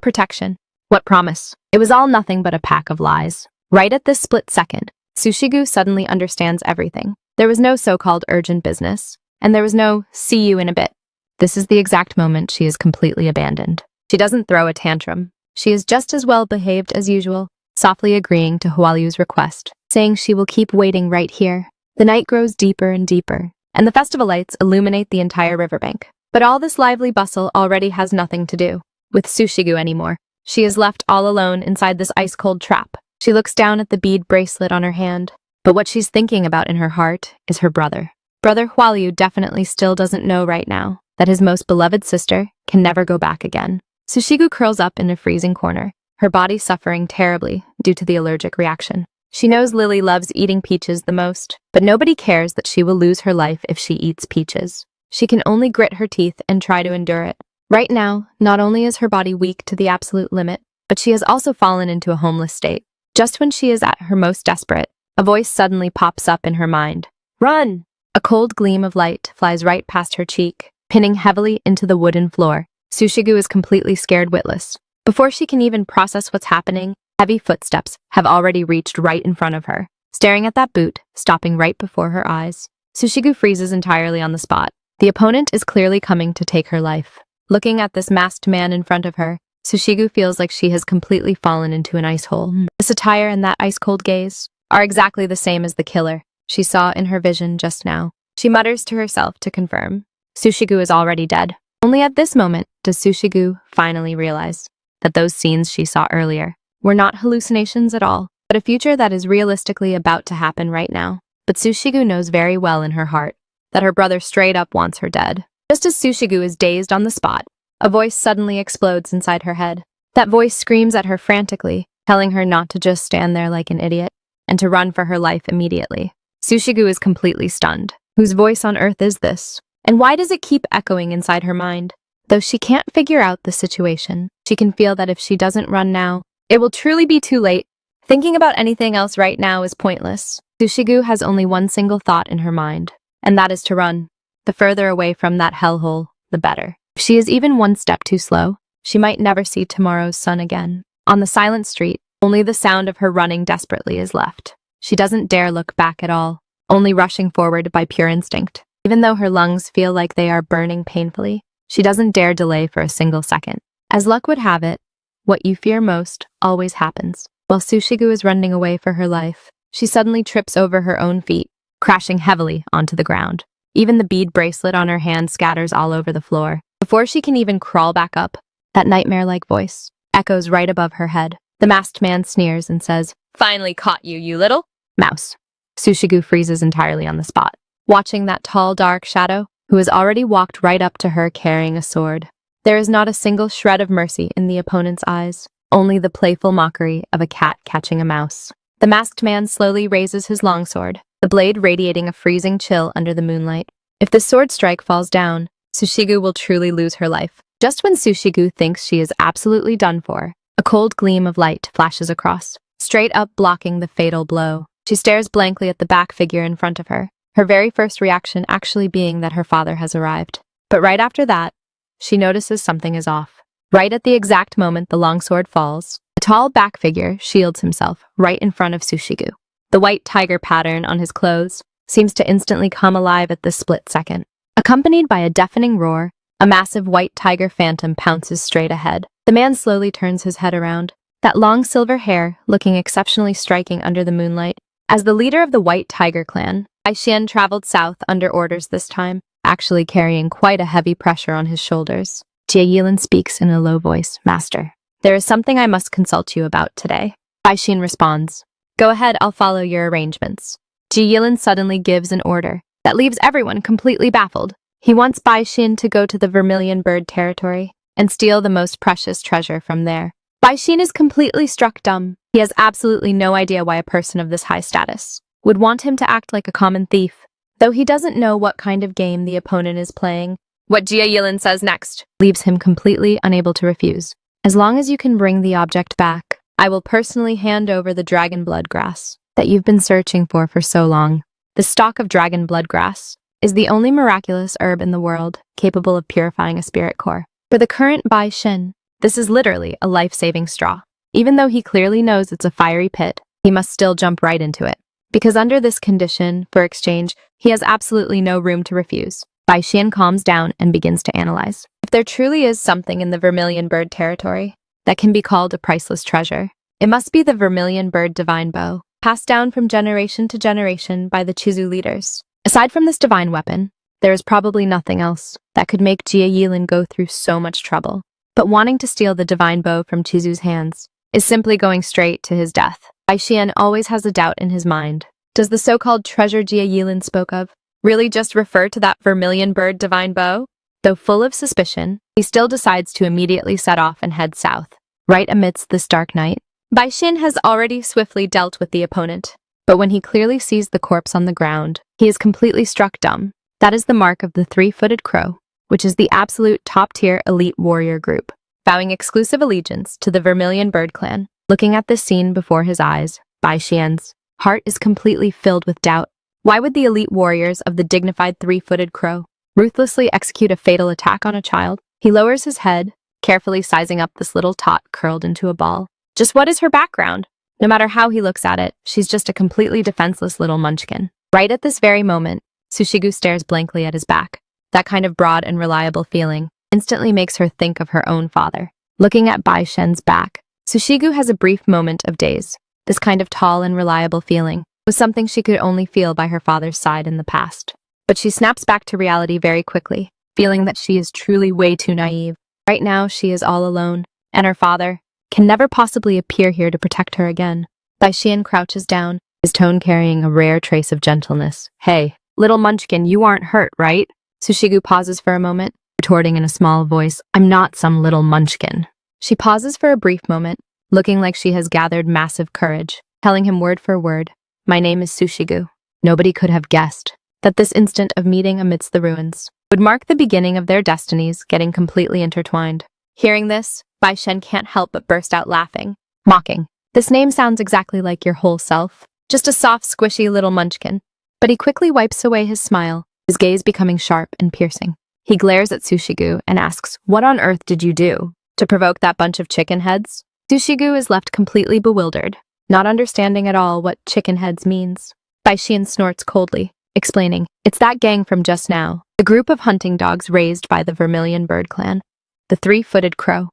protection? What promise? It was all nothing but a pack of lies. Right at this split second, Sushigu suddenly understands everything. There was no so-called urgent business, and there was no "see you in a bit." This is the exact moment she is completely abandoned. She doesn't throw a tantrum. She is just as well behaved as usual, softly agreeing to Hualyu's request, saying she will keep waiting right here. The night grows deeper and deeper, and the festival lights illuminate the entire riverbank. But all this lively bustle already has nothing to do with Sushigu anymore. She is left all alone inside this ice-cold trap. She looks down at the bead bracelet on her hand, but what she's thinking about in her heart is her brother. Brother Hualyu definitely still doesn't know right now that his most beloved sister can never go back again. Sushigu curls up in a freezing corner, her body suffering terribly due to the allergic reaction. She knows Lily loves eating peaches the most, but nobody cares that she will lose her life if she eats peaches. She can only grit her teeth and try to endure it. Right now, not only is her body weak to the absolute limit, but she has also fallen into a homeless state. Just when she is at her most desperate, a voice suddenly pops up in her mind. "Run!" A cold gleam of light flies right past her cheek, pinning heavily into the wooden floor. Sushigu is completely scared witless. Before she can even process what's happening, heavy footsteps have already reached right in front of her, staring at that boot, stopping right before her eyes. Sushigu freezes entirely on the spot. The opponent is clearly coming to take her life. Looking at this masked man in front of her, Sushigu feels like she has completely fallen into an ice hole. This attire and that ice-cold gaze are exactly the same as the killer she saw in her vision just now. She mutters to herself to confirm. Sushigu is already dead. Only at this moment does Sushigu finally realize that those scenes she saw earlier were not hallucinations at all, but a future that is realistically about to happen right now. But Sushigu knows very well in her heart that her brother straight up wants her dead. Just as Sushigu is dazed on the spot, a voice suddenly explodes inside her head. That voice screams at her frantically, telling her not to just stand there like an idiot, and to run for her life immediately. Sushigu is completely stunned. Whose voice on earth is this? And why does it keep echoing inside her mind? Though she can't figure out the situation, she can feel that if she doesn't run now, it will truly be too late. Thinking about anything else right now is pointless. Sushigu has only one single thought in her mind, and that is to run. The further away from that hellhole, the better. If she is even one step too slow, she might never see tomorrow's sun again. On the silent street, only the sound of her running desperately is left. She doesn't dare look back at all, only rushing forward by pure instinct. Even though her lungs feel like they are burning painfully, she doesn't dare delay for a single second. As luck would have it, what you fear most always happens. While Sushigu is running away for her life, she suddenly trips over her own feet, crashing heavily onto the ground. Even the bead bracelet on her hand scatters all over the floor. Before she can even crawl back up, that nightmare-like voice echoes right above her head. The masked man sneers and says, "Finally caught you, you little mouse." Sushigu freezes entirely on the spot, watching that tall, dark shadow who has already walked right up to her carrying a sword. There is not a single shred of mercy in the opponent's eyes, only the playful mockery of a cat catching a mouse. The masked man slowly raises his longsword, the blade radiating a freezing chill under the moonlight. If the sword strike falls down, Sushigu will truly lose her life. Just when Sushigu thinks she is absolutely done for, a cold gleam of light flashes across, straight up blocking the fatal blow. She stares blankly at the back figure in front of her, her very first reaction actually being that her father has arrived. But right after that, she notices something is off. Right at the exact moment the longsword falls, a tall back figure shields himself right in front of Sushigu. The white tiger pattern on his clothes seems to instantly come alive at this split second. Accompanied by a deafening roar, a massive white tiger phantom pounces straight ahead. The man slowly turns his head around, that long silver hair looking exceptionally striking under the moonlight. As the leader of the White Tiger clan, Bai traveled south under orders this time, actually carrying quite a heavy pressure on his shoulders. Yahello speaks in a low voice, "Master, there is something I must consult you about today." Bai responds, "Go ahead, I'll follow your arrangements." Yahello suddenly gives an order that leaves everyone completely baffled. He wants Bai to go to the Vermilion Bird territory and steal the most precious treasure from there. Bai is completely struck dumb. He has absolutely no idea why a person of this high status would want him to act like a common thief, though he doesn't know what kind of game the opponent is playing. What Yahello says next leaves him completely unable to refuse. "As long as you can bring the object back, I will personally hand over the dragon blood grass that you've been searching for so long." The stalk of dragon blood grass is the only miraculous herb in the world capable of purifying a spirit core. For the current Bai Xin, this is literally a life-saving straw. Even though he clearly knows it's a fiery pit, he must still jump right into it. Because under this condition, for exchange, he has absolutely no room to refuse. Bai Xin calms down and begins to analyze. If there truly is something in the Vermilion Bird territory that can be called a priceless treasure, it must be the Vermilion Bird divine bow, passed down from generation to generation by the Chizu leaders. Aside from this divine weapon, there is probably nothing else that could make Yahello go through so much trouble. But wanting to steal the divine bow from Chizu's hands is simply going straight to his death. Bai always has a doubt in his mind. Does the so-called treasure Yahello spoke of really just refer to that Vermilion Bird divine bow? Though full of suspicion, he still decides to immediately set off and head south. Right amidst this dark night, Bai has already swiftly dealt with the opponent. But when he clearly sees the corpse on the ground, he is completely struck dumb. That is the mark of the three-footed crow, which is the absolute top-tier elite warrior group, vowing exclusive allegiance to the Vermilion Bird clan. Looking at this scene before his eyes, Bai Xian's heart is completely filled with doubt. Why would the elite warriors of the dignified three-footed crow ruthlessly execute a fatal attack on a child? He lowers his head, carefully sizing up this little tot curled into a ball. Just what is her background? No matter how he looks at it, she's just a completely defenseless little munchkin. Right at this very moment, Sushigu stares blankly at his back. That kind of broad and reliable feeling instantly makes her think of her own father. Looking at Bai Shen's back, Sushigu has a brief moment of daze. This kind of tall and reliable feeling was something she could only feel by her father's side in the past. But she snaps back to reality very quickly, feeling that she is truly way too naive. Right now, she is all alone, and her father can never possibly appear here to protect her again. Bai Xian crouches down, his tone carrying a rare trace of gentleness. "Hey, little munchkin, you aren't hurt, right?" Sushigu pauses for a moment, retorting in a small voice, "I'm not some little munchkin." She pauses for a brief moment, looking like she has gathered massive courage, telling him word for word, "My name is Sushigu." Nobody could have guessed that this instant of meeting amidst the ruins would mark the beginning of their destinies getting completely intertwined. Hearing this, Bai Shen can't help but burst out laughing, mocking. "This name sounds exactly like your whole self. Just a soft, squishy little munchkin." But he quickly wipes away his smile, his gaze becoming sharp and piercing. He glares at Sushigu and asks, "What on earth did you do to provoke that bunch of chicken heads?" Sushigu is left completely bewildered, not understanding at all what chicken heads means. Bai Xian snorts coldly, explaining, "It's that gang from just now, the group of hunting dogs raised by the Vermilion Bird clan, the three-footed crow."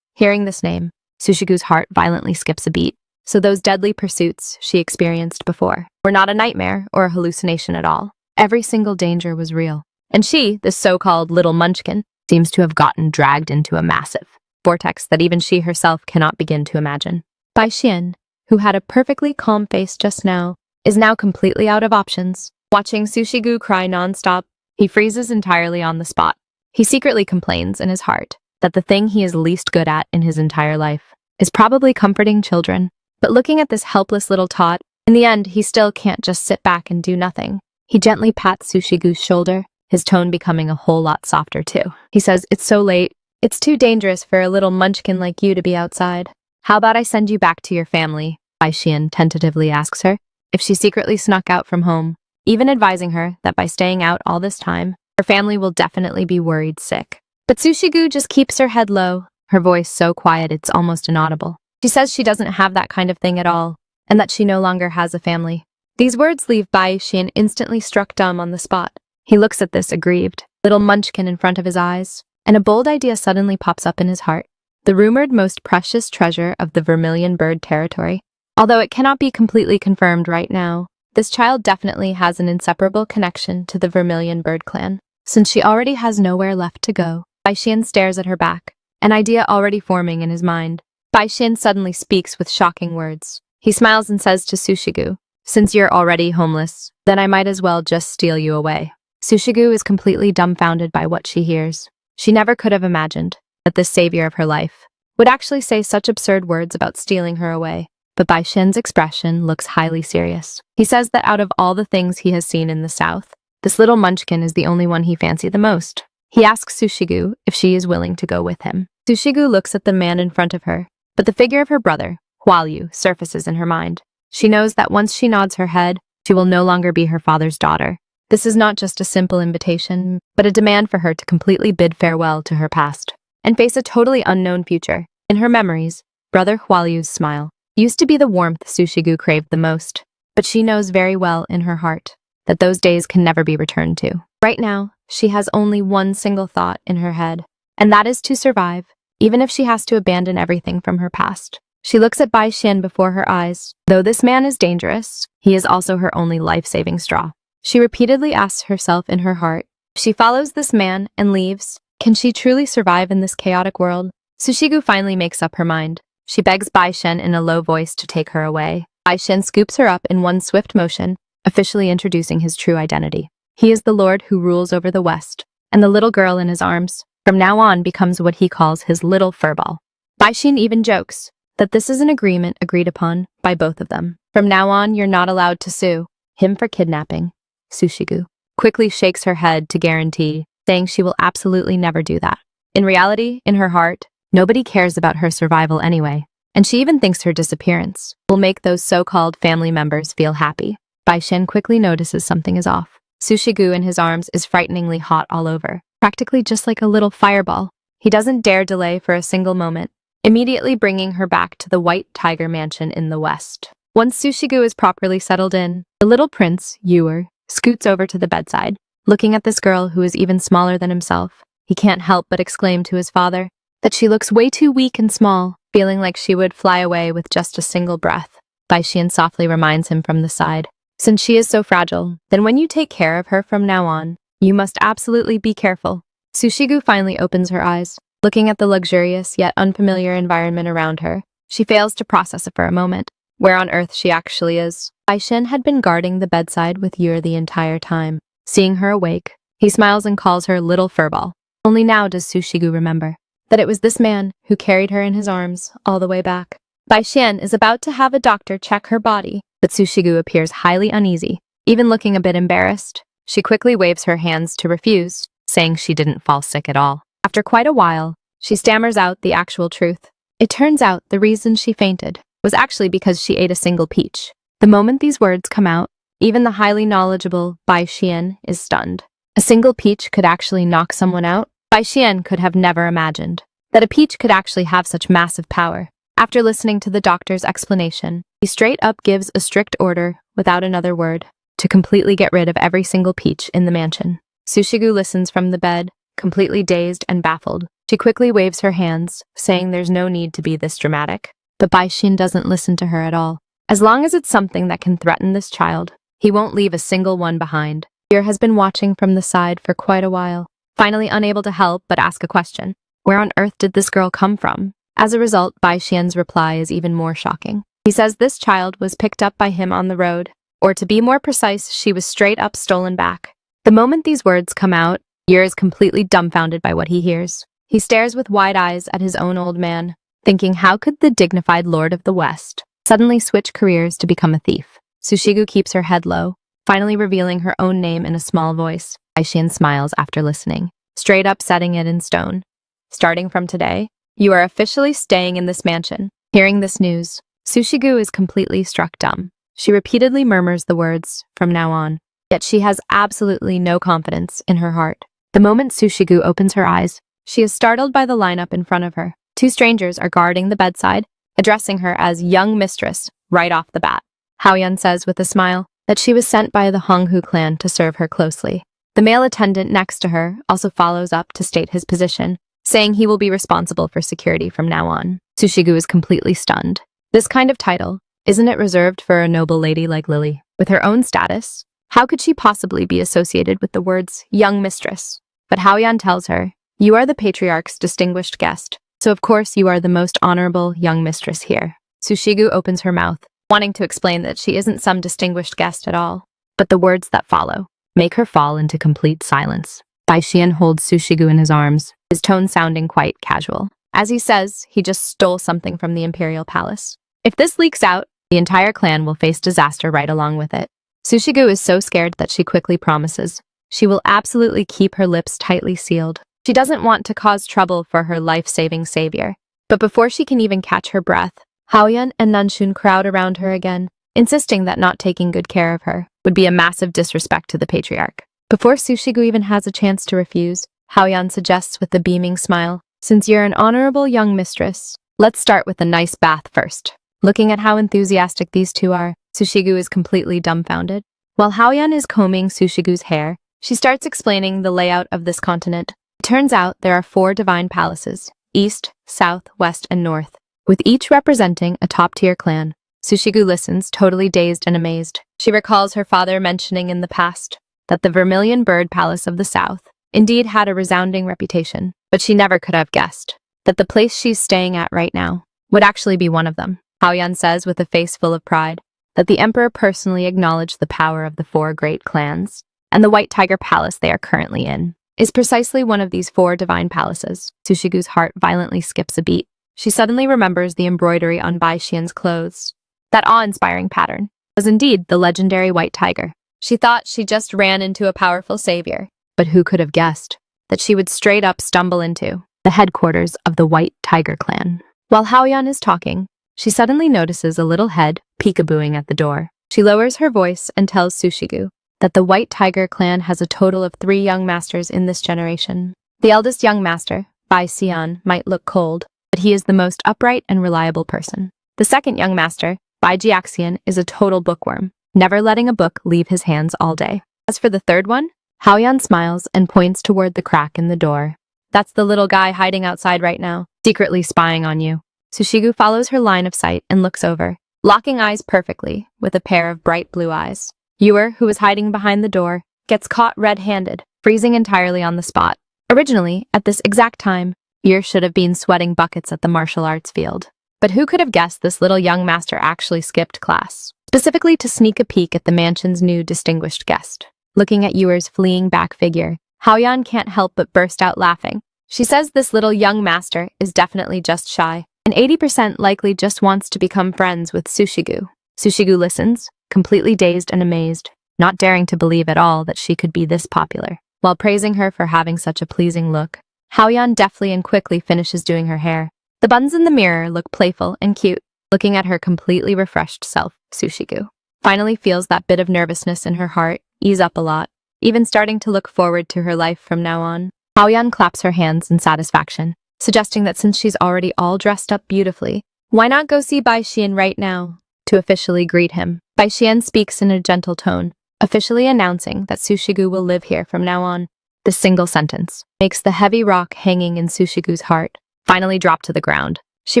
Hearing this name, Sushigu's heart violently skips a beat. So those deadly pursuits she experienced before were not a nightmare or a hallucination at all. Every single danger was real. And she, this so-called little munchkin, seems to have gotten dragged into a massive vortex that even she herself cannot begin to imagine. Bai Xian, who had a perfectly calm face just now, is now completely out of options. Watching Sushigu cry nonstop, he freezes entirely on the spot. He secretly complains in his heart that the thing he is least good at in his entire life is probably comforting children. But looking at this helpless little tot, in the end, he still can't just sit back and do nothing. He gently pats Sushigu's shoulder, his tone becoming a whole lot softer too. He says, "It's so late. It's too dangerous for a little munchkin like you to be outside. How about I send you back to your family?" Bai Xian tentatively asks her if she secretly snuck out from home, even advising her that by staying out all this time, her family will definitely be worried sick. But Sushigu just keeps her head low, her voice so quiet it's almost inaudible. She says she doesn't have that kind of thing at all, and that she no longer has a family. These words leave Bai Xian instantly struck dumb on the spot. He looks at this aggrieved little munchkin in front of his eyes, and a bold idea suddenly pops up in his heart. The rumored most precious treasure of the vermilion bird territory. Although it cannot be completely confirmed right now, this child definitely has an inseparable connection to the vermilion bird clan. Since she already has nowhere left to go, Bai Xian stares at her back, an idea already forming in his mind. Bai Xian suddenly speaks with shocking words. He smiles and says to Sushigu, "Since you're already homeless, then I might as well just steal you away." Sushigu is completely dumbfounded by what she hears. She never could have imagined that this savior of her life would actually say such absurd words about stealing her away. But Bai Xian's expression looks highly serious. He says that out of all the things he has seen in the south, this little munchkin is the only one he fancied the most. He asks Sushigu if she is willing to go with him. Sushigu looks at the man in front of her, but the figure of her brother, Hualyu, surfaces in her mind. She knows that once she nods her head, she will no longer be her father's daughter. This is not just a simple invitation, but a demand for her to completely bid farewell to her past and face a totally unknown future. In her memories, brother Hualyu's smile used to be the warmth Sushigu craved the most, but she knows very well in her heart that those days can never be returned to. Right now, she has only one single thought in her head, and that is to survive, even if she has to abandon everything from her past. She looks at Bai Xian before her eyes. Though this man is dangerous, he is also her only life-saving straw. She repeatedly asks herself in her heart, if she follows this man and leaves, can she truly survive in this chaotic world? Sushigu finally makes up her mind. She begs Bai Xian in a low voice to take her away. Bai Xian scoops her up in one swift motion, officially introducing his true identity. He is the lord who rules over the West, and the little girl in his arms, from now on, becomes what he calls his little furball. Bai Xian even jokes that this is an agreement agreed upon by both of them. From now on, you're not allowed to sue him for kidnapping. Sushigu quickly shakes her head to guarantee, saying she will absolutely never do that. In reality, in her heart, nobody cares about her survival anyway, and she even thinks her disappearance will make those so-called family members feel happy. Bai Xian quickly notices something is off. Sushigu in his arms is frighteningly hot all over, practically just like a little fireball. He doesn't dare delay for a single moment, immediately bringing her back to the White Tiger Mansion in the west. Once Sushigu is properly settled in, the little prince, Yuer, scoots over to the bedside. Looking at this girl who is even smaller than himself, he can't help but exclaim to his father that she looks way too weak and small, feeling like she would fly away with just a single breath. Bai Xian softly reminds him from the side, since she is so fragile, then when you take care of her from now on, you must absolutely be careful. Sushigu finally opens her eyes. Looking at the luxurious yet unfamiliar environment around her, she fails to process it for a moment. Where on earth she actually is. Bai Xian had been guarding the bedside with Yuer the entire time. Seeing her awake, he smiles and calls her little furball. Only now does Sushigu remember that it was this man who carried her in his arms all the way back. Bai Xian is about to have a doctor check her body, but Sushigu appears highly uneasy, even looking a bit embarrassed. She quickly waves her hands to refuse, saying she didn't fall sick at all. After quite a while, she stammers out the actual truth. It turns out the reason she fainted was actually because she ate a single peach. The moment these words come out, even the highly knowledgeable Bai Xian is stunned. A single peach could actually knock someone out? Bai Xian could have never imagined that a peach could actually have such massive power. After listening to the doctor's explanation, he straight up gives a strict order, without another word, to completely get rid of every single peach in the mansion. Sushigu listens from the bed, completely dazed and baffled. She quickly waves her hands, saying there's no need to be this dramatic. But Bai Xian doesn't listen to her at all. As long as it's something that can threaten this child, he won't leave a single one behind. Yuer has been watching from the side for quite a while, finally unable to help but ask a question. Where on earth did this girl come from? As a result, Bai Xian's reply is even more shocking. He says this child was picked up by him on the road, or to be more precise, she was straight up stolen back. The moment these words come out, Yuer is completely dumbfounded by what he hears. He stares with wide eyes at his own old man, thinking how could the dignified lord of the West suddenly switch careers to become a thief? Sushigu keeps her head low, finally revealing her own name in a small voice. Baishian smiles after listening, straight up setting it in stone. Starting from today, you are officially staying in this mansion. Hearing this news, Sushigu is completely struck dumb. She repeatedly murmurs the words, from now on, yet she has absolutely no confidence in her heart. The moment Sushigu opens her eyes, she is startled by the lineup in front of her. Two strangers are guarding the bedside, addressing her as young mistress right off the bat. Haoyun says with a smile that she was sent by the Honghu clan to serve her closely. The male attendant next to her also follows up to state his position, saying he will be responsible for security from now on. Sushigu is completely stunned. This kind of title, isn't it reserved for a noble lady like Lily? With her own status, how could she possibly be associated with the words young mistress? But Haoyun tells her, you are the patriarch's distinguished guest, so of course you are the most honorable young mistress here. Sushigu opens her mouth, wanting to explain that she isn't some distinguished guest at all. But the words that follow make her fall into complete silence. Baishian holds Sushigu in his arms, his tone sounding quite casual. As he says, he just stole something from the imperial palace. If this leaks out, the entire clan will face disaster right along with it. Sushigu is so scared that she quickly promises she will absolutely keep her lips tightly sealed. She doesn't want to cause trouble for her life-saving savior. But before she can even catch her breath, Haoyun and Nanshun crowd around her again, insisting that not taking good care of her would be a massive disrespect to the patriarch. Before Sushigu even has a chance to refuse, Haoyun suggests with a beaming smile, since you're an honorable young mistress, let's start with a nice bath first. Looking at how enthusiastic these two are, Sushigu is completely dumbfounded. While Haoyun is combing Sushigu's hair, she starts explaining the layout of this continent. It turns out there are 4 divine palaces, east, south, west, and north, with each representing a top-tier clan. Sushigu listens, totally dazed and amazed. She recalls her father mentioning in the past that the Vermilion Bird Palace of the South indeed had a resounding reputation, but she never could have guessed that the place she's staying at right now would actually be one of them. Haoyun says with a face full of pride that the emperor personally acknowledged the power of the 4 great clans, and the White Tiger Palace they are currently in is precisely one of these 4 divine palaces. Sushigu's heart violently skips a beat. She suddenly remembers the embroidery on Baishian's clothes. That awe-inspiring pattern was indeed the legendary White Tiger. She thought she just ran into a powerful savior, but who could have guessed that she would straight up stumble into the headquarters of the White Tiger clan. While Haoyun is talking, she suddenly notices a little head peekabooing at the door. She lowers her voice and tells Sushigu that the White Tiger clan has a total of 3 young masters in this generation. The eldest young master, Bai Xian, might look cold, but he is the most upright and reliable person. The second young master, Bai Jiaxian, is a total bookworm, never letting a book leave his hands all day. As for the third one, Haoyun smiles and points toward the crack in the door. That's the little guy hiding outside right now, secretly spying on you. Sushigu follows her line of sight and looks over, locking eyes perfectly with a pair of bright blue eyes. Ewer, who is hiding behind the door, gets caught red-handed, freezing entirely on the spot. Originally, at this exact time, Ewer should have been sweating buckets at the martial arts field. But who could have guessed this little young master actually skipped class, specifically to sneak a peek at the mansion's new distinguished guest? Looking at Ewer's fleeing back figure, Haoyun can't help but burst out laughing. She says this little young master is definitely just shy, and 80% likely just wants to become friends with Sushigu. Sushigu listens, completely dazed and amazed, not daring to believe at all that she could be this popular. While praising her for having such a pleasing look, Haoyun deftly and quickly finishes doing her hair. The buns in the mirror look playful and cute. Looking at her completely refreshed self, Sushigu finally feels that bit of nervousness in her heart ease up a lot, even starting to look forward to her life from now on. Haoyun claps her hands in satisfaction, suggesting that since she's already all dressed up beautifully, why not go see Bai Xian right now to officially greet him. Bai Xian speaks in a gentle tone, officially announcing that Sushigu will live here from now on. This single sentence makes the heavy rock hanging in Sushigu's heart finally drop to the ground. She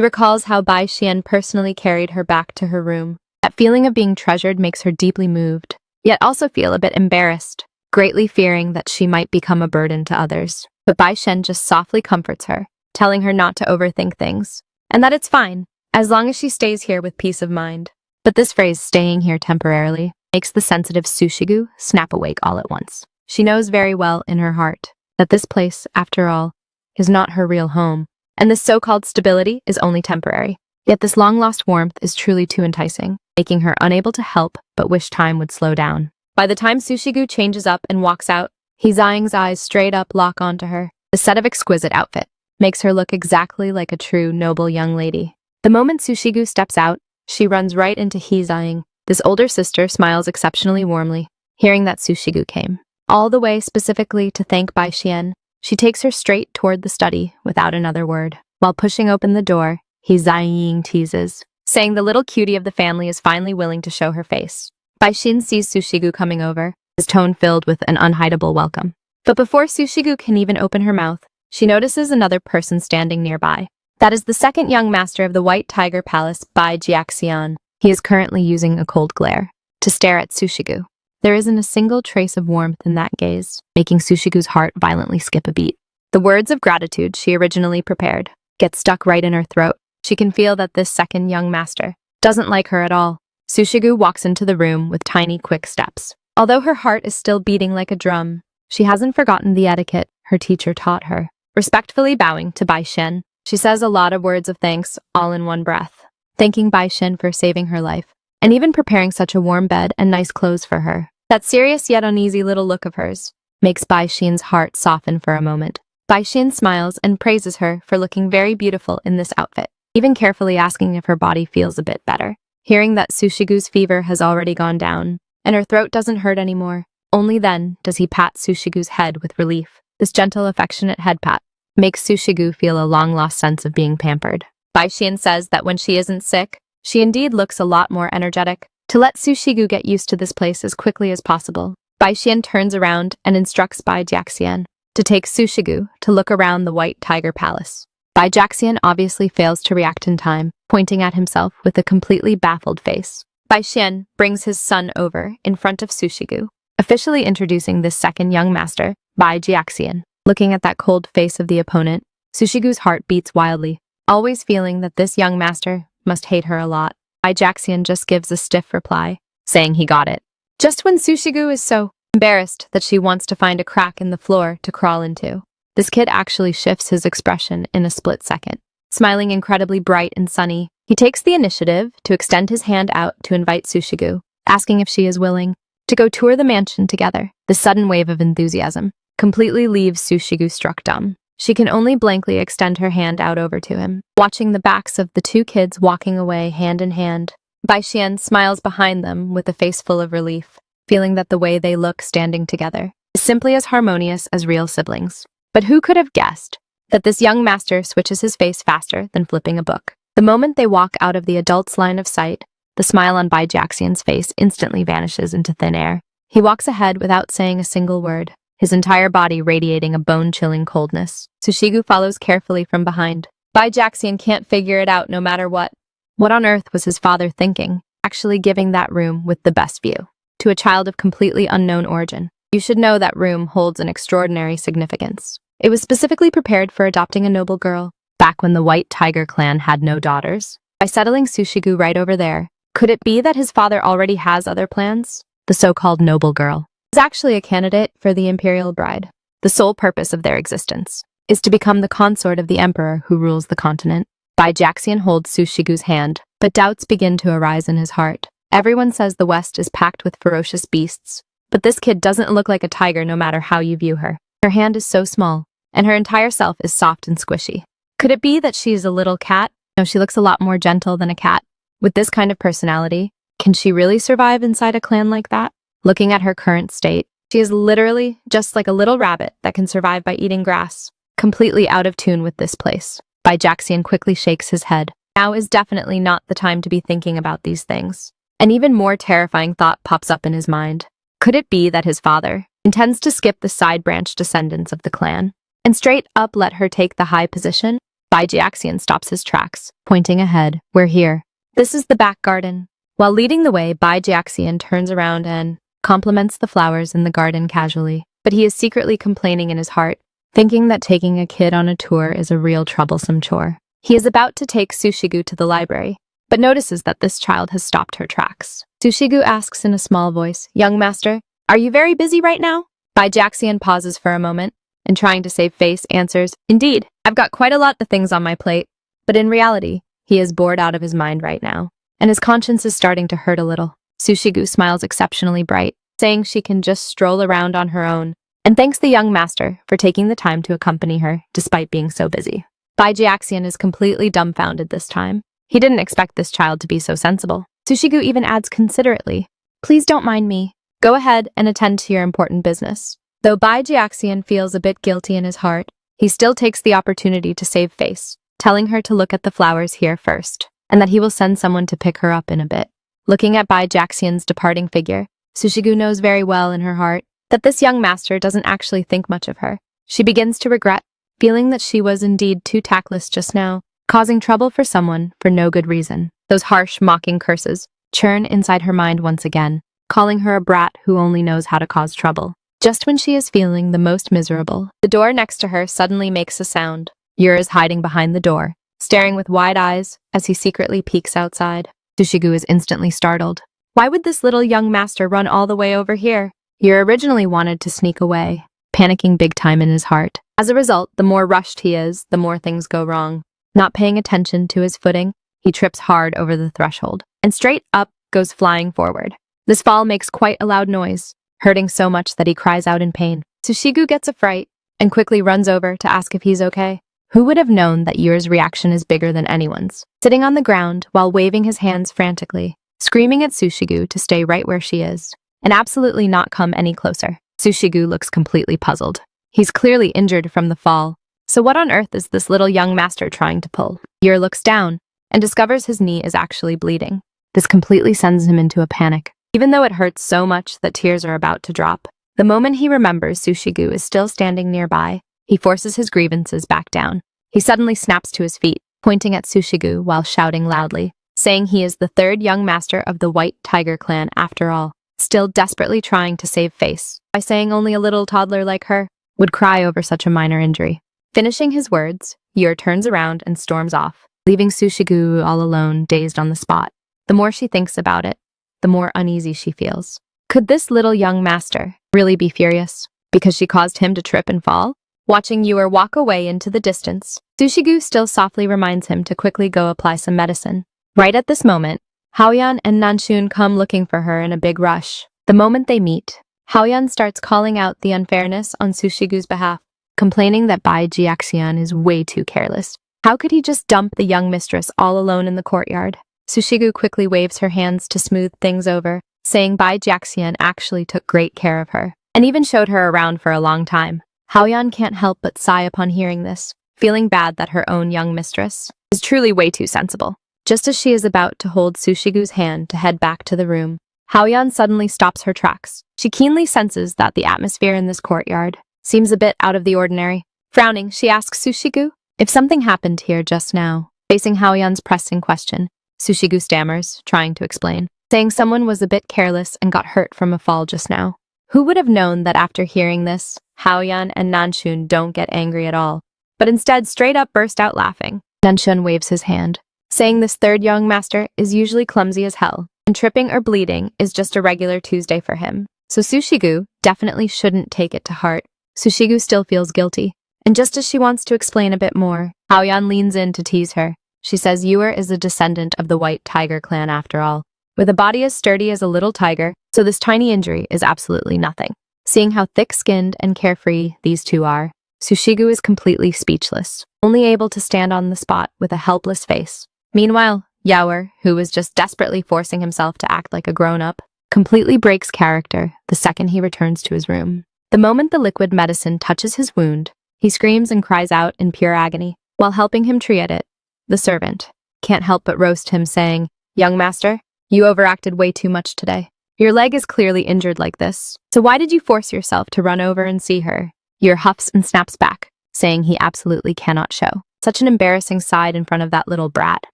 recalls how Bai Xian personally carried her back to her room. That feeling of being treasured makes her deeply moved, yet also feel a bit embarrassed, greatly fearing that she might become a burden to others. But Bai Xian just softly comforts her, telling her not to overthink things, and that it's fine, as long as she stays here with peace of mind. But this phrase, staying here temporarily, makes the sensitive Sushigu snap awake all at once. She knows very well in her heart that this place, after all, is not her real home, and this so-called stability is only temporary. Yet this long-lost warmth is truly too enticing, making her unable to help but wish time would slow down. By the time Sushigu changes up and walks out, Zhang's eyes straight up lock onto her. The set of exquisite outfit makes her look exactly like a true noble young lady. The moment Sushigu steps out, she runs right into Zhang. This older sister smiles exceptionally warmly, hearing that Sushigu came all the way specifically to thank Bai Xian. She takes her straight toward the study without another word. While pushing open the door, Zhang teases, saying the little cutie of the family is finally willing to show her face. Bai Xian sees Sushigu coming over, his tone filled with an unhideable welcome. But before Sushigu can even open her mouth, she notices another person standing nearby. That is the second young master of the White Tiger Palace, Bai Jiaxian. He is currently using a cold glare to stare at Sushigu. There isn't a single trace of warmth in that gaze, making Sushigu's heart violently skip a beat. The words of gratitude she originally prepared get stuck right in her throat. She can feel that this second young master doesn't like her at all. Sushigu walks into the room with tiny, quick steps. Although her heart is still beating like a drum, she hasn't forgotten the etiquette her teacher taught her. Respectfully bowing to Bai Xian, she says a lot of words of thanks all in one breath, thanking Bai Xian for saving her life, and even preparing such a warm bed and nice clothes for her. That serious yet uneasy little look of hers makes Bai Xian's heart soften for a moment. Bai Xian smiles and praises her for looking very beautiful in this outfit, even carefully asking if her body feels a bit better. Hearing that Sushigu's fever has already gone down, and her throat doesn't hurt anymore, only then does he pat Sushigu's head with relief. This gentle, affectionate head pat makes Sushigu feel a long-lost sense of being pampered. Bai Xian says that when she isn't sick, she indeed looks a lot more energetic. To let Sushigu get used to this place as quickly as possible, Bai Xian turns around and instructs Bai Jiaxian to take Sushigu to look around the White Tiger Palace. Bai Jiaxian obviously fails to react in time, pointing at himself with a completely baffled face. Bai Xian brings his son over in front of Sushigu, officially introducing this second young master, Bai Jiaxian. Looking at that cold face of the opponent, Sushigu's heart beats wildly, always feeling that this young master must hate her a lot. Bai Jiaxian just gives a stiff reply, saying he got it. Just when Sushigu is so embarrassed that she wants to find a crack in the floor to crawl into, this kid actually shifts his expression in a split second. Smiling incredibly bright and sunny, he takes the initiative to extend his hand out to invite Sushigu, asking if she is willing to go tour the mansion together. The sudden wave of enthusiasm completely leaves Sushigu struck dumb. She can only blankly extend her hand out over to him, watching the backs of the two kids walking away hand in hand. Bai Xian smiles behind them with a face full of relief, feeling that the way they look standing together is simply as harmonious as real siblings. But who could have guessed that this young master switches his face faster than flipping a book? The moment they walk out of the adult's line of sight, the smile on Bai Jiaxian's face instantly vanishes into thin air. He walks ahead without saying a single word, his entire body radiating a bone-chilling coldness. Sushigu follows carefully from behind. Bai Jiaxian can't figure it out no matter what. What on earth was his father thinking, actually giving that room with the best view to a child of completely unknown origin? You should know that room holds an extraordinary significance. It was specifically prepared for adopting a noble girl, back when the White Tiger clan had no daughters. By settling Sushigu right over there, could it be that his father already has other plans? The so-called noble girl is actually a candidate for the imperial bride. The sole purpose of their existence is to become the consort of the emperor who rules the continent. Bai Jiaxian holds Sushigu's hand, but doubts begin to arise in his heart. Everyone says the West is packed with ferocious beasts, but this kid doesn't look like a tiger no matter how you view her. Her hand is so small, and her entire self is soft and squishy. Could it be that she is a little cat? No, she looks a lot more gentle than a cat. With this kind of personality, can she really survive inside a clan like that? Looking at her current state, she is literally just like a little rabbit that can survive by eating grass, completely out of tune with this place. Bai Jiaxian quickly shakes his head. Now is definitely not the time to be thinking about these things. An even more terrifying thought pops up in his mind. Could it be that his father intends to skip the side branch descendants of the clan and straight up let her take the high position? Bai Jiaxian stops his tracks, pointing ahead. We're here. This is the back garden. While leading the way, Bai Jiaxian turns around and compliments the flowers in the garden casually, but he is secretly complaining in his heart, thinking that taking a kid on a tour is a real troublesome chore. He is about to take Sushigu to the library, but notices that this child has stopped her tracks. Sushigu asks in a small voice, "Young master, are you very busy right now?" Bai Jiaxian pauses for a moment, and trying to save face, answers, "Indeed, I've got quite a lot of things on my plate." But in reality, he is bored out of his mind right now, and his conscience is starting to hurt a little. Sushigu smiles exceptionally bright, saying she can just stroll around on her own, and thanks the young master for taking the time to accompany her despite being so busy. Bai Jiaxian is completely dumbfounded this time. He didn't expect this child to be so sensible. Sushigu even adds considerately, "Please don't mind me. Go ahead and attend to your important business." Though Bai Jiaxian feels a bit guilty in his heart, he still takes the opportunity to save face, telling her to look at the flowers here first, and that he will send someone to pick her up in a bit. Looking at Bai Jiaxian's departing figure, Sushigu knows very well in her heart that this young master doesn't actually think much of her. She begins to regret, feeling that she was indeed too tactless just now, causing trouble for someone for no good reason. Those harsh, mocking curses churn inside her mind once again, calling her a brat who only knows how to cause trouble. Just when she is feeling the most miserable, the door next to her suddenly makes a sound. Yer is hiding behind the door, staring with wide eyes as he secretly peeks outside. Sushigu is instantly startled. Why would this little young master run all the way over here? Yer originally wanted to sneak away, panicking big time in his heart. As a result, the more rushed he is, the more things go wrong. Not paying attention to his footing, he trips hard over the threshold, and straight up goes flying forward. This fall makes quite a loud noise, hurting so much that he cries out in pain. Sushigu gets a fright and quickly runs over to ask if he's okay. Who would have known that Yur's reaction is bigger than anyone's? Sitting on the ground while waving his hands frantically, screaming at Sushigu to stay right where she is, and absolutely not come any closer. Sushigu looks completely puzzled. He's clearly injured from the fall, so what on earth is this little young master trying to pull? Yer looks down and discovers his knee is actually bleeding. This completely sends him into a panic, even though it hurts so much that tears are about to drop. The moment he remembers Sushigu is still standing nearby, he forces his grievances back down. He suddenly snaps to his feet, pointing at Sushigu while shouting loudly, saying he is the third young master of the White Tiger clan after all, still desperately trying to save face by saying only a little toddler like her would cry over such a minor injury. Finishing his words, Yer turns around and storms off, leaving Sushigu all alone, dazed on the spot. The more she thinks about it, the more uneasy she feels. Could this little young master really be furious because she caused him to trip and fall? Watching Yer walk away into the distance, Sushigu still softly reminds him to quickly go apply some medicine. Right at this moment, Haoyan and Nanshun come looking for her in a big rush. The moment they meet, Haoyan starts calling out the unfairness on Sushigu's behalf, complaining that Bai Jiaxian is way too careless. How could he just dump the young mistress all alone in the courtyard? Sushigu quickly waves her hands to smooth things over, saying Bai Jiaxian actually took great care of her, and even showed her around for a long time. Haoyan can't help but sigh upon hearing this, feeling bad that her own young mistress is truly way too sensible. Just as she is about to hold Sushigu's hand to head back to the room, Haoyan suddenly stops her tracks. She keenly senses that the atmosphere in this courtyard seems a bit out of the ordinary. Frowning, she asks Sushigu if something happened here just now. Facing Haoyan's pressing question, Sushigu stammers, trying to explain, saying someone was a bit careless and got hurt from a fall just now. Who would have known that after hearing this, Haoyan and Nanshun don't get angry at all, but instead straight up burst out laughing. Nanshun waves his hand, saying this third young master is usually clumsy as hell, and tripping or bleeding is just a regular Tuesday for him. So Sushigu definitely shouldn't take it to heart. Sushigu still feels guilty, and just as she wants to explain a bit more, Haoyan leans in to tease her. She says Yer is a descendant of the White Tiger clan after all, with a body as sturdy as a little tiger, so this tiny injury is absolutely nothing. Seeing how thick-skinned and carefree these two are, Sushigu is completely speechless, only able to stand on the spot with a helpless face. Meanwhile, Yer, who was just desperately forcing himself to act like a grown-up, completely breaks character the second he returns to his room. The moment the liquid medicine touches his wound, he screams and cries out in pure agony. While helping him treat it, the servant can't help but roast him, saying, "Young master, you overacted way too much today. Your leg is clearly injured like this, so why did you force yourself to run over and see her?" Yer huffs and snaps back, saying he absolutely cannot show such an embarrassing side in front of that little brat.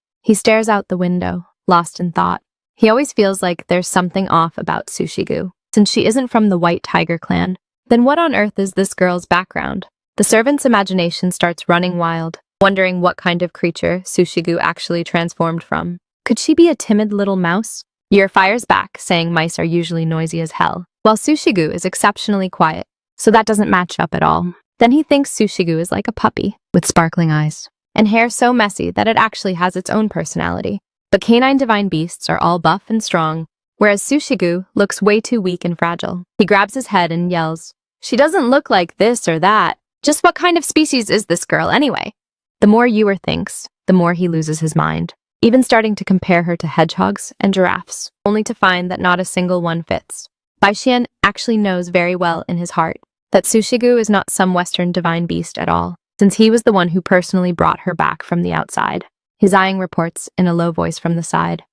He stares out the window, lost in thought. He always feels like there's something off about Sushigu. Since she isn't from the White Tiger clan, then what on earth is this girl's background? The servant's imagination starts running wild, wondering what kind of creature Sushigu actually transformed from. Could she be a timid little mouse? Yer fires back, saying mice are usually noisy as hell, while Sushigu is exceptionally quiet, so that doesn't match up at all. Then he thinks Sushigu is like a puppy, with sparkling eyes, and hair so messy that it actually has its own personality. But canine divine beasts are all buff and strong, whereas Sushigu looks way too weak and fragile. He grabs his head and yells, She doesn't look like this or that. Just what kind of species is this girl anyway? The more Ewer thinks, the more he loses his mind, even starting to compare her to hedgehogs and giraffes, only to find that not a single one fits. Baishian actually knows very well in his heart that Sushigu is not some Western divine beast at all, since he was the one who personally brought her back from the outside. His eyeing reports in a low voice from the side.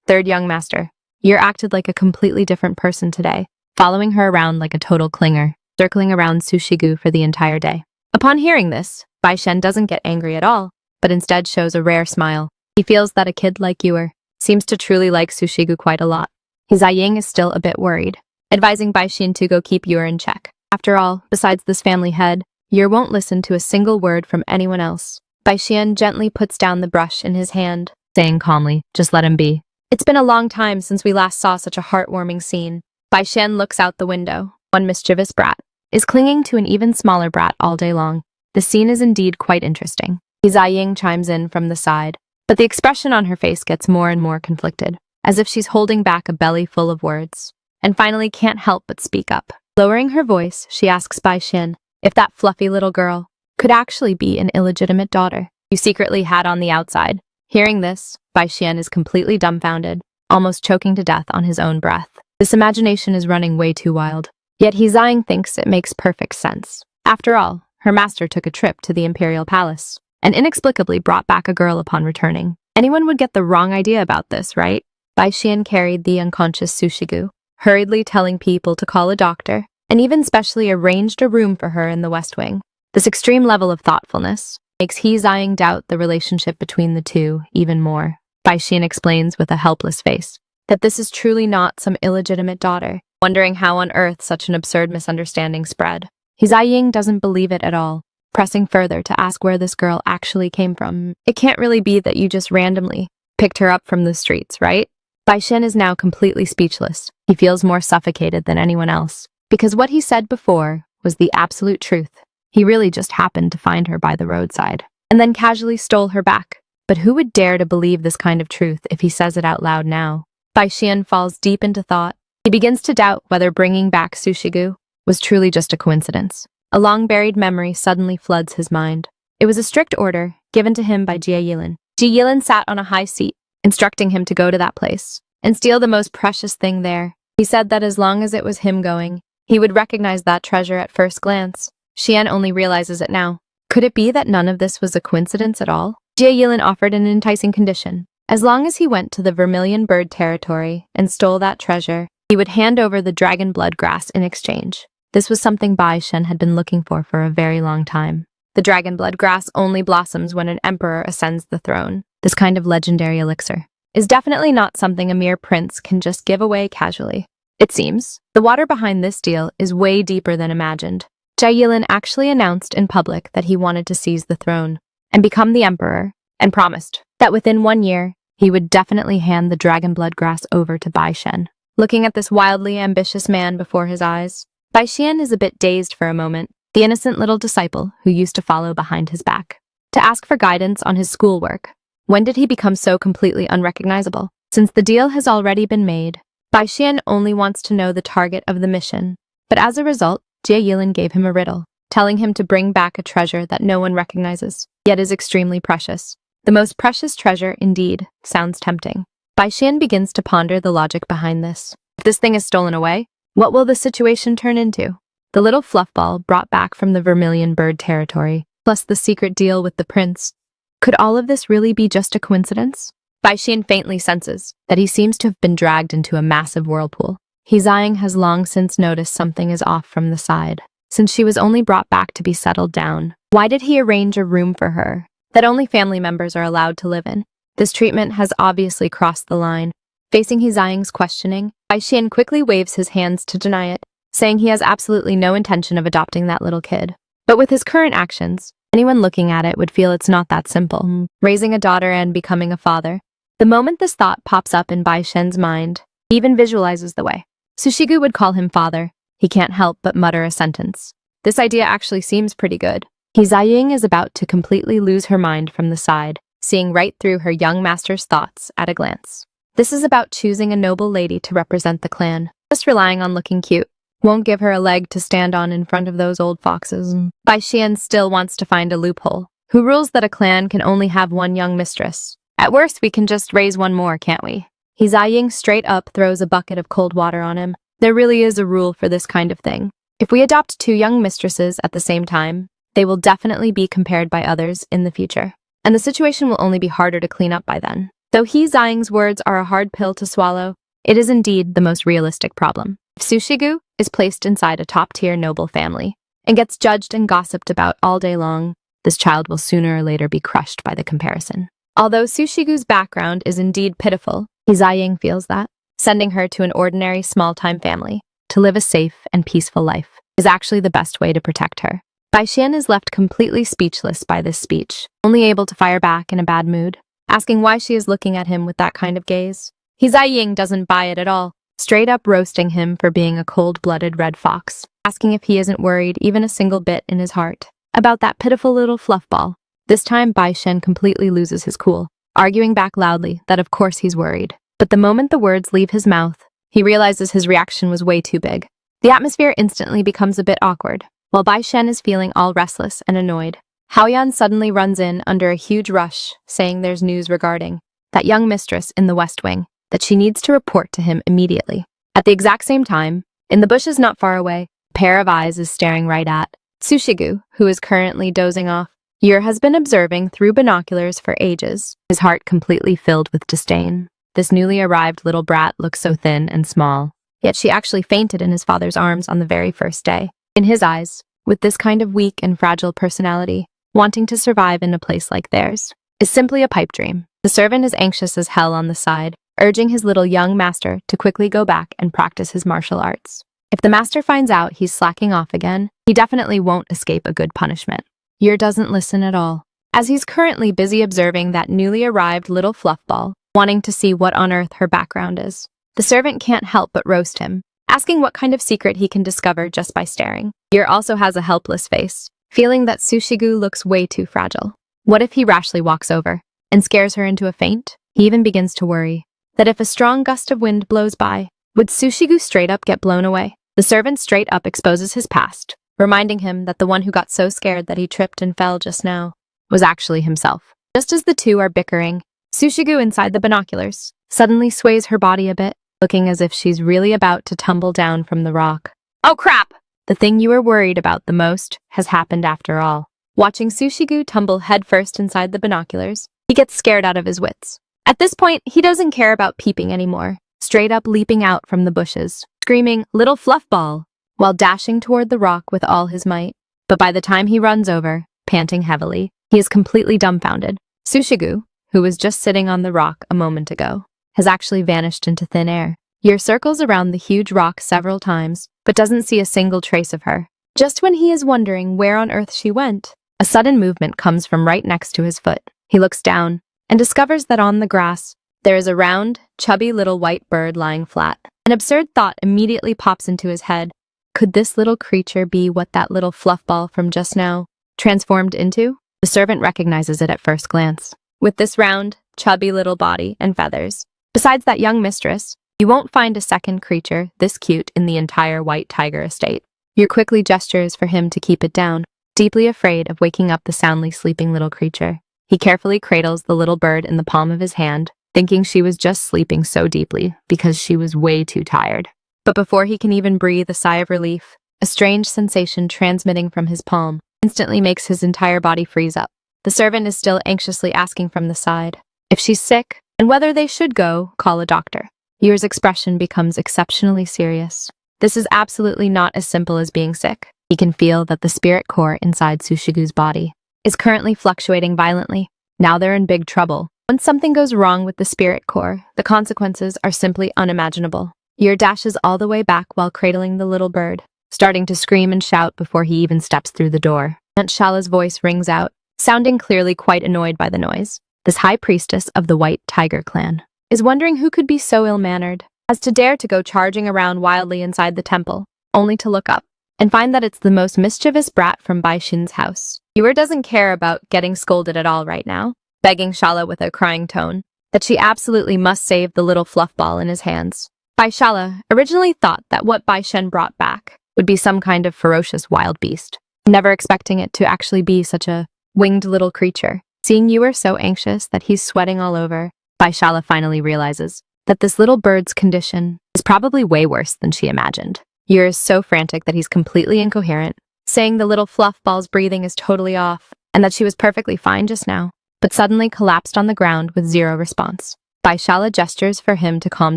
Third young master, you're acted like a completely different person today, following her around like a total clinger, circling around Sushigu for the entire day. Upon hearing this, Baishen doesn't get angry at all, but instead shows a rare smile. He feels that a kid like Ewer seems to truly like Sushigu quite a lot. His Ying is still a bit worried, advising Baishin to go keep Ewer in check. After all, besides this family head, Yer won't listen to a single word from anyone else. Baishian gently puts down the brush in his hand, saying calmly, just let him be. It's been a long time since we last saw such a heartwarming scene. Baishian looks out the window. One mischievous brat is clinging to an even smaller brat all day long. The scene is indeed quite interesting. His Ying chimes in from the side, but the expression on her face gets more and more conflicted, as if she's holding back a belly full of words, and finally can't help but speak up. Lowering her voice, she asks Baishin if that fluffy little girl could actually be an illegitimate daughter you secretly had on the outside. Hearing this, Baishin is completely dumbfounded, almost choking to death on his own breath. This imagination is running way too wild. Yet Hizang thinks it makes perfect sense. After all, her master took a trip to the imperial palace and inexplicably brought back a girl upon returning. Anyone would get the wrong idea about this, right? Baishin carried the unconscious Sushigu, hurriedly telling people to call a doctor, and even specially arranged a room for her in the West Wing. This extreme level of thoughtfulness makes Hizang doubt the relationship between the two even more. Baishin explains with a helpless face that this is truly not some illegitimate daughter, wondering how on earth such an absurd misunderstanding spread. Hizaying doesn't believe it at all, pressing further to ask where this girl actually came from. It can't really be that you just randomly picked her up from the streets, right? Baishin is now completely speechless. He feels more suffocated than anyone else, because what he said before was the absolute truth. He really just happened to find her by the roadside, and then casually stole her back. But who would dare to believe this kind of truth if he says it out loud now? Baishin falls deep into thought. He begins to doubt whether bringing back Sushigu was truly just a coincidence. A long-buried memory suddenly floods his mind. It was a strict order given to him by Jie Yilin. Jie Yilin sat on a high seat, instructing him to go to that place and steal the most precious thing there. He said that as long as it was him going, he would recognize that treasure at first glance. Xian only realizes it now. Could it be that none of this was a coincidence at all? Jie Yilin offered an enticing condition. As long as he went to the vermilion bird territory and stole that treasure, he would hand over the dragon blood grass in exchange. This was something Bai Shen had been looking for a very long time. The dragon blood grass only blossoms when an emperor ascends the throne. This kind of legendary elixir is definitely not something a mere prince can just give away casually. It seems the water behind this deal is way deeper than imagined. Jie Yilin actually announced in public that he wanted to seize the throne and become the emperor, and promised that within 1 year, he would definitely hand the dragon blood grass over to Bai Shen. Looking at this wildly ambitious man before his eyes, Bai Shen is a bit dazed for a moment, the innocent little disciple who used to follow behind his back to ask for guidance on his schoolwork. When did he become so completely unrecognizable? Since the deal has already been made, Bai Shen only wants to know the target of the mission, but as a result, Jie Yilin gave him a riddle, telling him to bring back a treasure that no one recognizes, yet is extremely precious. The most precious treasure, indeed, sounds tempting. Bai Shen begins to ponder the logic behind this. If this thing is stolen away, what will the situation turn into? The little fluff ball brought back from the vermilion bird territory, plus the secret deal with the prince. Could all of this really be just a coincidence? Bai Shen faintly senses that he seems to have been dragged into a massive whirlpool. Hizang has long since noticed something is off from the side. Since she was only brought back to be settled down, why did he arrange a room for her that only family members are allowed to live in? This treatment has obviously crossed the line. Facing Hizang's questioning, Bai Shen quickly waves his hands to deny it, saying he has absolutely no intention of adopting that little kid. But with his current actions, anyone looking at it would feel it's not that simple. Raising a daughter and becoming a father. The moment this thought pops up in Bai Shen's mind, he even visualizes the way Sushigu would call him father. He can't help but mutter a sentence. This idea actually seems pretty good. Hizaying is about to completely lose her mind from the side, seeing right through her young master's thoughts at a glance. This is about choosing a noble lady to represent the clan, just relying on looking cute. Won't give her a leg to stand on in front of those old foxes. Bai Xian still wants to find a loophole. Who rules that a clan can only have one young mistress? At worst, we can just raise one more, can't we? Zai straight up throws a bucket of cold water on him. There really is a rule for this kind of thing. If we adopt two young mistresses at the same time, they will definitely be compared by others in the future. And the situation will only be harder to clean up by then. Though Zai's words are a hard pill to swallow, it is indeed the most realistic problem. If Sushigu is placed inside a top-tier noble family and gets judged and gossiped about all day long, this child will sooner or later be crushed by the comparison. Although Sushigu's background is indeed pitiful, Zai feels that sending her to an ordinary small-time family to live a safe and peaceful life is actually the best way to protect her. Bai Xian is left completely speechless by this speech, only able to fire back in a bad mood, asking why she is looking at him with that kind of gaze. Zai doesn't buy it at all, straight up roasting him for being a cold-blooded red fox, asking if he isn't worried even a single bit in his heart about that pitiful little fluffball. This time, Bai Xian completely loses his cool, arguing back loudly that of course he's worried. But the moment the words leave his mouth, he realizes his reaction was way too big. The atmosphere instantly becomes a bit awkward. While Bai Xian is feeling all restless and annoyed, Haoyan suddenly runs in under a huge rush, saying there's news regarding that young mistress in the West Wing, that she needs to report to him immediately. At the exact same time, in the bushes not far away, a pair of eyes is staring right at Sushigu, who is currently dozing off. Yer has been observing through binoculars for ages, his heart completely filled with disdain. This newly arrived little brat looks so thin and small, yet she actually fainted in his father's arms on the very first day. In his eyes, with this kind of weak and fragile personality, wanting to survive in a place like theirs is simply a pipe dream. The servant is anxious as hell on the side, urging his little young master to quickly go back and practice his martial arts. If the master finds out he's slacking off again, he definitely won't escape a good punishment. Yer doesn't listen at all, as he's currently busy observing that newly arrived little fluffball, wanting to see what on earth her background is. The servant can't help but roast him, asking what kind of secret he can discover just by staring. Yer also has a helpless face, feeling that Sushigu looks way too fragile. What if he rashly walks over and scares her into a faint? He even begins to worry that if a strong gust of wind blows by, would Sushigu straight up get blown away? The servant straight up exposes his past, reminding him that the one who got so scared that he tripped and fell just now was actually himself. Just as the two are bickering, Sushigu inside the binoculars suddenly sways her body a bit, looking as if she's really about to tumble down from the rock. Oh crap! The thing you were worried about the most has happened after all. Watching Sushigu tumble headfirst inside the binoculars, he gets scared out of his wits. At this point, he doesn't care about peeping anymore, straight up leaping out from the bushes, screaming, "Little fluffball!" while dashing toward the rock with all his might. But by the time he runs over, panting heavily, he is completely dumbfounded. Sushigu, who was just sitting on the rock a moment ago, has actually vanished into thin air. Yer circles around the huge rock several times, but doesn't see a single trace of her. Just when he is wondering where on earth she went, a sudden movement comes from right next to his foot. He looks down and discovers that on the grass, there is a round, chubby little white bird lying flat. An absurd thought immediately pops into his head. Could this little creature be what that little fluffball from just now transformed into? The servant recognizes it at first glance. With this round, chubby little body and feathers, besides that young mistress, you won't find a second creature this cute in the entire White Tiger estate. Yer quickly gestures for him to keep it down, deeply afraid of waking up the soundly sleeping little creature. He carefully cradles the little bird in the palm of his hand, thinking she was just sleeping so deeply because she was way too tired. But before he can even breathe a sigh of relief, a strange sensation transmitting from his palm instantly makes his entire body freeze up. The servant is still anxiously asking from the side if she's sick and whether they should go call a doctor. Yer's expression becomes exceptionally serious. This is absolutely not as simple as being sick. He can feel that the spirit core inside Sushigu's body is currently fluctuating violently. Now they're in big trouble. When something goes wrong with the spirit core, the consequences are simply unimaginable. Yer dashes all the way back while cradling the little bird, starting to scream and shout before he even steps through the door. Aunt Shala's voice rings out, sounding clearly quite annoyed by the noise. This high priestess of the White Tiger clan is wondering who could be so ill-mannered as to dare to go charging around wildly inside the temple, only to look up and find that it's the most mischievous brat from Bai Xin's house. Yer doesn't care about getting scolded at all right now, begging Shala with a crying tone that she absolutely must save the little fluffball in his hands. Baishala originally thought that what Baishen brought back would be some kind of ferocious wild beast, never expecting it to actually be such a winged little creature. Seeing Yu so anxious that he's sweating all over, Baishala finally realizes that this little bird's condition is probably way worse than she imagined. Yu is so frantic that he's completely incoherent, saying the little fluff ball's breathing is totally off and that she was perfectly fine just now, but suddenly collapsed on the ground with zero response. Baishala gestures for him to calm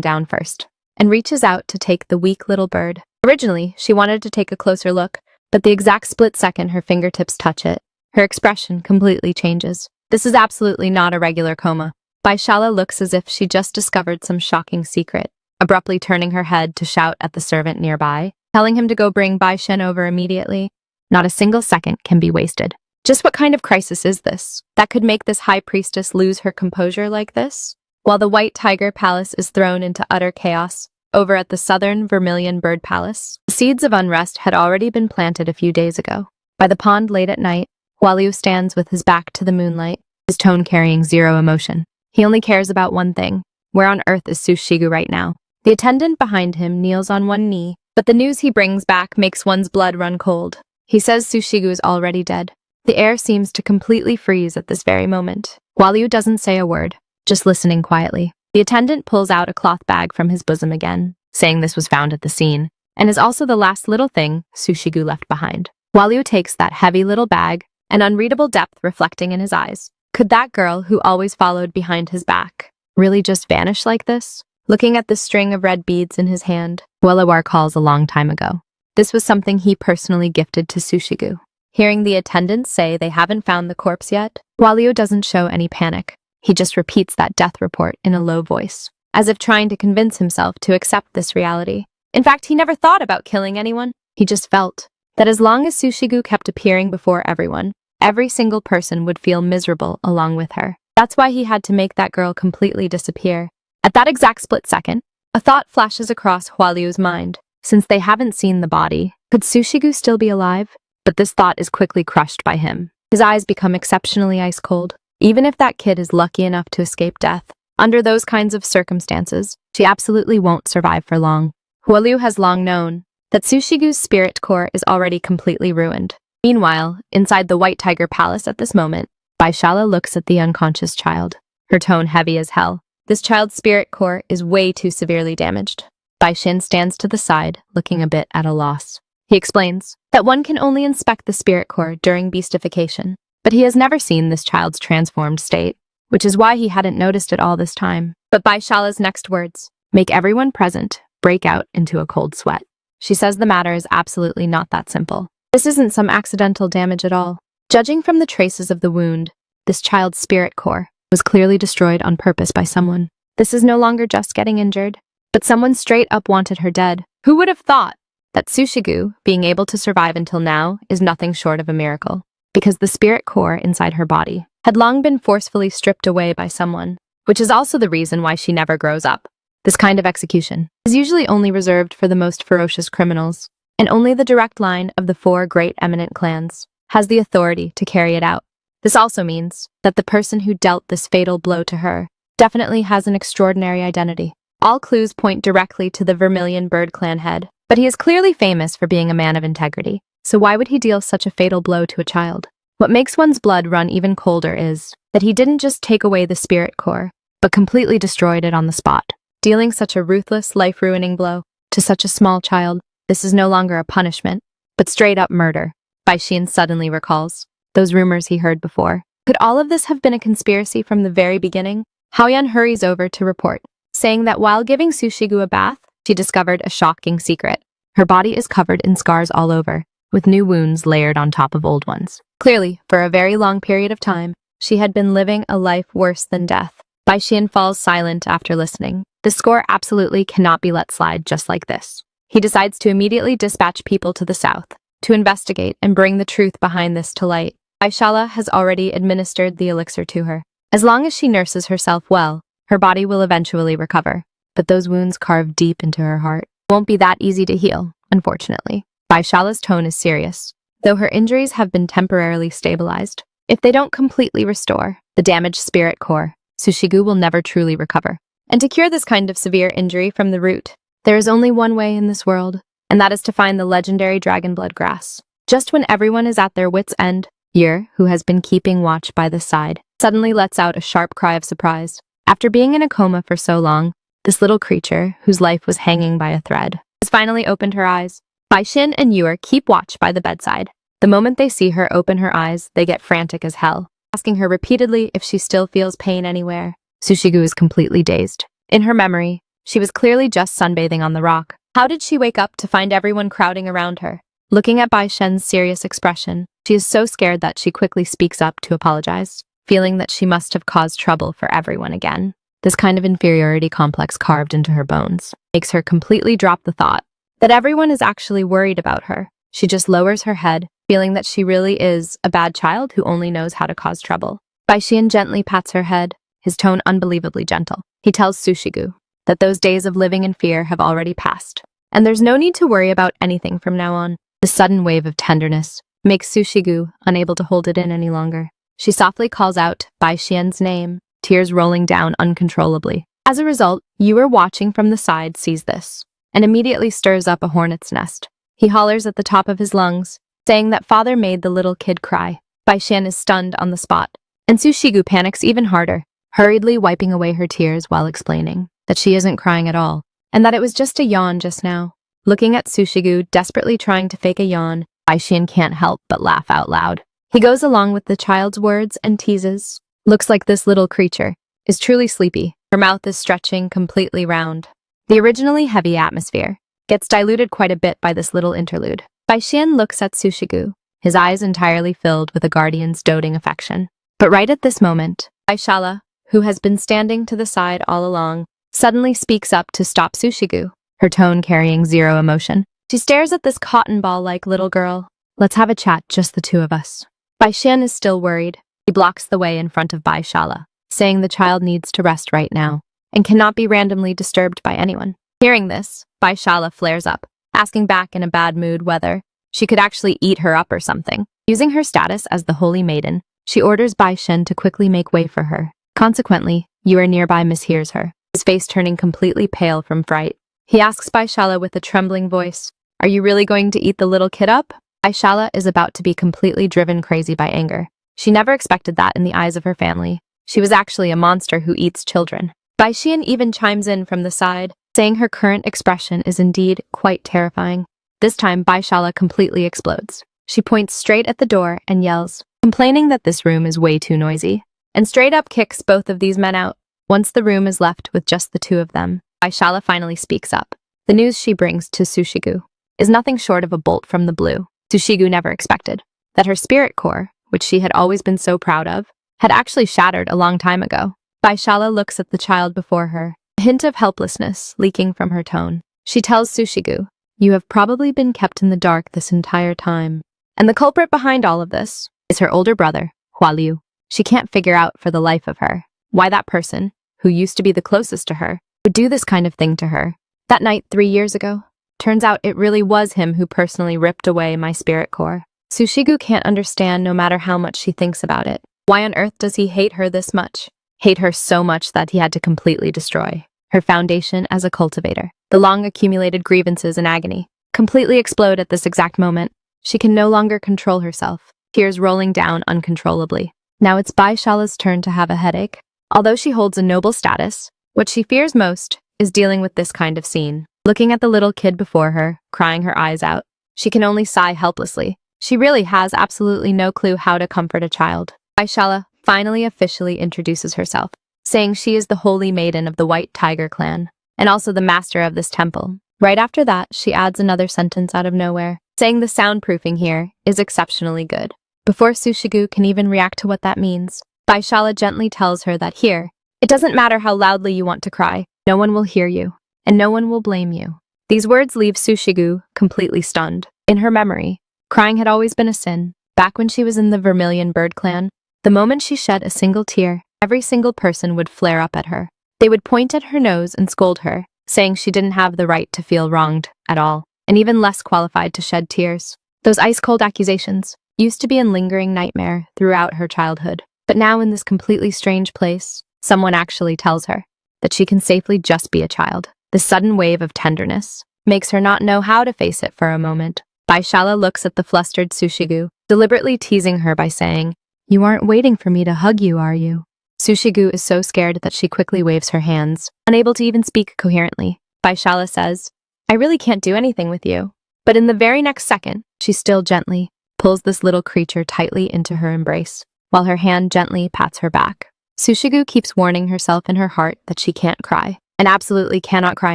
down first and reaches out to take the weak little bird. Originally, she wanted to take a closer look, but the exact split second her fingertips touch it, her expression completely changes. This is absolutely not a regular coma. Baishala looks as if she just discovered some shocking secret, abruptly turning her head to shout at the servant nearby, telling him to go bring Baishen over immediately. Not a single second can be wasted. Just what kind of crisis is this that could make this high priestess lose her composure like this? While the White Tiger Palace is thrown into utter chaos, over at the southern Vermilion Bird Palace, the seeds of unrest had already been planted a few days ago. By the pond late at night, Hualiu stands with his back to the moonlight, his tone carrying zero emotion. He only cares about one thing. Where on earth is Sushigu right now? The attendant behind him kneels on one knee, but the news he brings back makes one's blood run cold. He says Sushigu is already dead. The air seems to completely freeze at this very moment. Hualiu doesn't say a word, just listening quietly. The attendant pulls out a cloth bag from his bosom again, saying this was found at the scene, and is also the last little thing Sushigu left behind. Hualiu takes that heavy little bag, an unreadable depth reflecting in his eyes. Could that girl who always followed behind his back really just vanish like this? Looking at the string of red beads in his hand, Hualiu recalls a long time ago. This was something he personally gifted to Sushigu. Hearing the attendants say they haven't found the corpse yet, Hualiu doesn't show any panic. He just repeats that death report in a low voice, as if trying to convince himself to accept this reality. In fact, he never thought about killing anyone. He just felt that as long as Sushigu kept appearing before everyone, every single person would feel miserable along with her. That's why he had to make that girl completely disappear. At that exact split second, a thought flashes across Hualiu's mind. Since they haven't seen the body, could Sushigu still be alive? But this thought is quickly crushed by him. His eyes become exceptionally ice cold. Even if that kid is lucky enough to escape death, under those kinds of circumstances, she absolutely won't survive for long. Hualiu has long known that Sushigu's spirit core is already completely ruined. Meanwhile, inside the White Tiger Palace at this moment, Baishala looks at the unconscious child, her tone heavy as hell. This child's spirit core is way too severely damaged. Baishin stands to the side, looking a bit at a loss. He explains that one can only inspect the spirit core during beastification, but he has never seen this child's transformed state, which is why he hadn't noticed it all this time. But Baishala's next words make everyone present break out into a cold sweat. She says the matter is absolutely not that simple. This isn't some accidental damage at all. Judging from the traces of the wound, this child's spirit core was clearly destroyed on purpose by someone. This is no longer just getting injured, but someone straight up wanted her dead. Who would have thought that Sushigu, being able to survive until now, is nothing short of a miracle? Because the spirit core inside her body had long been forcefully stripped away by someone, which is also the reason why she never grows up. This kind of execution is usually only reserved for the most ferocious criminals, and only the direct line of the 4 great eminent clans has the authority to carry it out. This also means that the person who dealt this fatal blow to her definitely has an extraordinary identity. All clues point directly to the Vermilion Bird Clan head, but he is clearly famous for being a man of integrity, so why would he deal such a fatal blow to a child? What makes one's blood run even colder is that he didn't just take away the spirit core, but completely destroyed it on the spot. Dealing such a ruthless, life-ruining blow to such a small child, this is no longer a punishment, but straight-up murder. Baishin suddenly recalls those rumors he heard before. Could all of this have been a conspiracy from the very beginning? Haoyan hurries over to report, saying that while giving Sushigu a bath, she discovered a shocking secret. Her body is covered in scars all over, with new wounds layered on top of old ones. Clearly, for a very long period of time, she had been living a life worse than death. Baishin falls silent after listening. The score absolutely cannot be let slide just like this. He decides to immediately dispatch people to the south to investigate and bring the truth behind this to light. Baishala has already administered the elixir to her. As long as she nurses herself well, her body will eventually recover. But those wounds carved deep into her heart won't be that easy to heal, unfortunately. Baishala's tone is serious. Though her injuries have been temporarily stabilized, if they don't completely restore the damaged spirit core, Sushigu will never truly recover. And to cure this kind of severe injury from the root, There is only one way in this world, and that is to find the legendary dragon blood grass. Just when everyone is at their wits' end, Yer, who has been keeping watch by the side, suddenly lets out a sharp cry of surprise. After being in a coma for so long, this little creature, whose life was hanging by a thread, has finally opened her eyes. Baishin and Yer keep watch by the bedside. The moment they see her open her eyes, they get frantic as hell, asking her repeatedly if she still feels pain anywhere. Sushigu is completely dazed. In her memory, she was clearly just sunbathing on the rock. How did she wake up to find everyone crowding around her? Looking at Bai Shen's serious expression, she is so scared that she quickly speaks up to apologize, feeling that she must have caused trouble for everyone again. This kind of inferiority complex carved into her bones makes her completely drop the thought that everyone is actually worried about her. She just lowers her head, feeling that she really is a bad child who only knows how to cause trouble. Bai Xian gently pats her head, his tone unbelievably gentle. He tells Sushigu that those days of living in fear have already passed, and there's no need to worry about anything from now on. The sudden wave of tenderness makes Sushigu unable to hold it in any longer. She softly calls out Bai Xian's name, tears rolling down uncontrollably. As a result, Yer watching from the side sees this, and immediately stirs up a hornet's nest. He hollers at the top of his lungs, saying that father made the little kid cry. Bai Xian is stunned on the spot, and Sushigu panics even harder, hurriedly wiping away her tears while explaining that she isn't crying at all, and that it was just a yawn just now. Looking at Sushigu desperately trying to fake a yawn, Bai Xian can't help but laugh out loud. He goes along with the child's words and teases. Looks like this little creature is truly sleepy. Her mouth is stretching completely round. The originally heavy atmosphere gets diluted quite a bit by this little interlude. Bai Xian looks at Sushigu, his eyes entirely filled with a guardian's doting affection. But right at this moment, Baishala, who has been standing to the side all along, suddenly speaks up to stop Sushigu, her tone carrying zero emotion. She stares at this cotton ball-like little girl. Let's have a chat, just the two of us. Bai Xian is still worried. He blocks the way in front of Baishala, saying the child needs to rest right now and cannot be randomly disturbed by anyone. Hearing this, Baishala flares up, asking back in a bad mood whether she could actually eat her up or something. Using her status as the holy maiden, she orders Bai Shen to quickly make way for her. Consequently, Yer nearby mishears her, his face turning completely pale from fright. He asks Baishala with a trembling voice, "Are you really going to eat the little kid up?" Baishala is about to be completely driven crazy by anger. She never expected that in the eyes of her family. She was actually a monster who eats children. Bai Xian even chimes in from the side, saying her current expression is indeed quite terrifying. This time, Baishala completely explodes. She points straight at the door and yells, complaining that this room is way too noisy, and straight up kicks both of these men out. Once the room is left with just the two of them, Baishala finally speaks up. The news she brings to Sushigu is nothing short of a bolt from the blue. Sushigu never expected that her spirit core, which she had always been so proud of, had actually shattered a long time ago. Baishala looks at the child before her, a hint of helplessness leaking from her tone. She tells Sushigu, "You have probably been kept in the dark this entire time. And the culprit behind all of this is her older brother, Hualiu. She can't figure out for the life of her why that person, who used to be the closest to her, would do this kind of thing to her. That night 3 years ago, turns out it really was him who personally ripped away my spirit core." Sushigu can't understand no matter how much she thinks about it. Why on earth does he hate her this much? Hate her so much that he had to completely destroy her foundation as a cultivator. The long accumulated grievances and agony completely explode at this exact moment. She can no longer control herself, tears rolling down uncontrollably. Now it's Baishala's turn to have a headache. Although she holds a noble status, what she fears most is dealing with this kind of scene. Looking at the little kid before her, crying her eyes out, she can only sigh helplessly. She really has absolutely no clue how to comfort a child. Baishala finally officially introduces herself, saying she is the holy maiden of the White Tiger clan, and also the master of this temple. Right after that, she adds another sentence out of nowhere, saying the soundproofing here is exceptionally good. Before Sushigu can even react to what that means, Baishala gently tells her that here, it doesn't matter how loudly you want to cry, no one will hear you, and no one will blame you. These words leave Sushigu completely stunned. In her memory, crying had always been a sin. Back when she was in the Vermilion bird clan, the moment she shed a single tear, every single person would flare up at her. They would point at her nose and scold her, saying she didn't have the right to feel wronged at all, and even less qualified to shed tears. Those ice-cold accusations used to be a lingering nightmare throughout her childhood. But now in this completely strange place, someone actually tells her that she can safely just be a child. The sudden wave of tenderness makes her not know how to face it for a moment. Baishala looks at the flustered Sushigu, deliberately teasing her by saying, "You aren't waiting for me to hug you, are you?" Sushigu is so scared that she quickly waves her hands, unable to even speak coherently. Baishala says, "I really can't do anything with you." But in the very next second, she still gently pulls this little creature tightly into her embrace, while her hand gently pats her back. Sushigu keeps warning herself in her heart that she can't cry, and absolutely cannot cry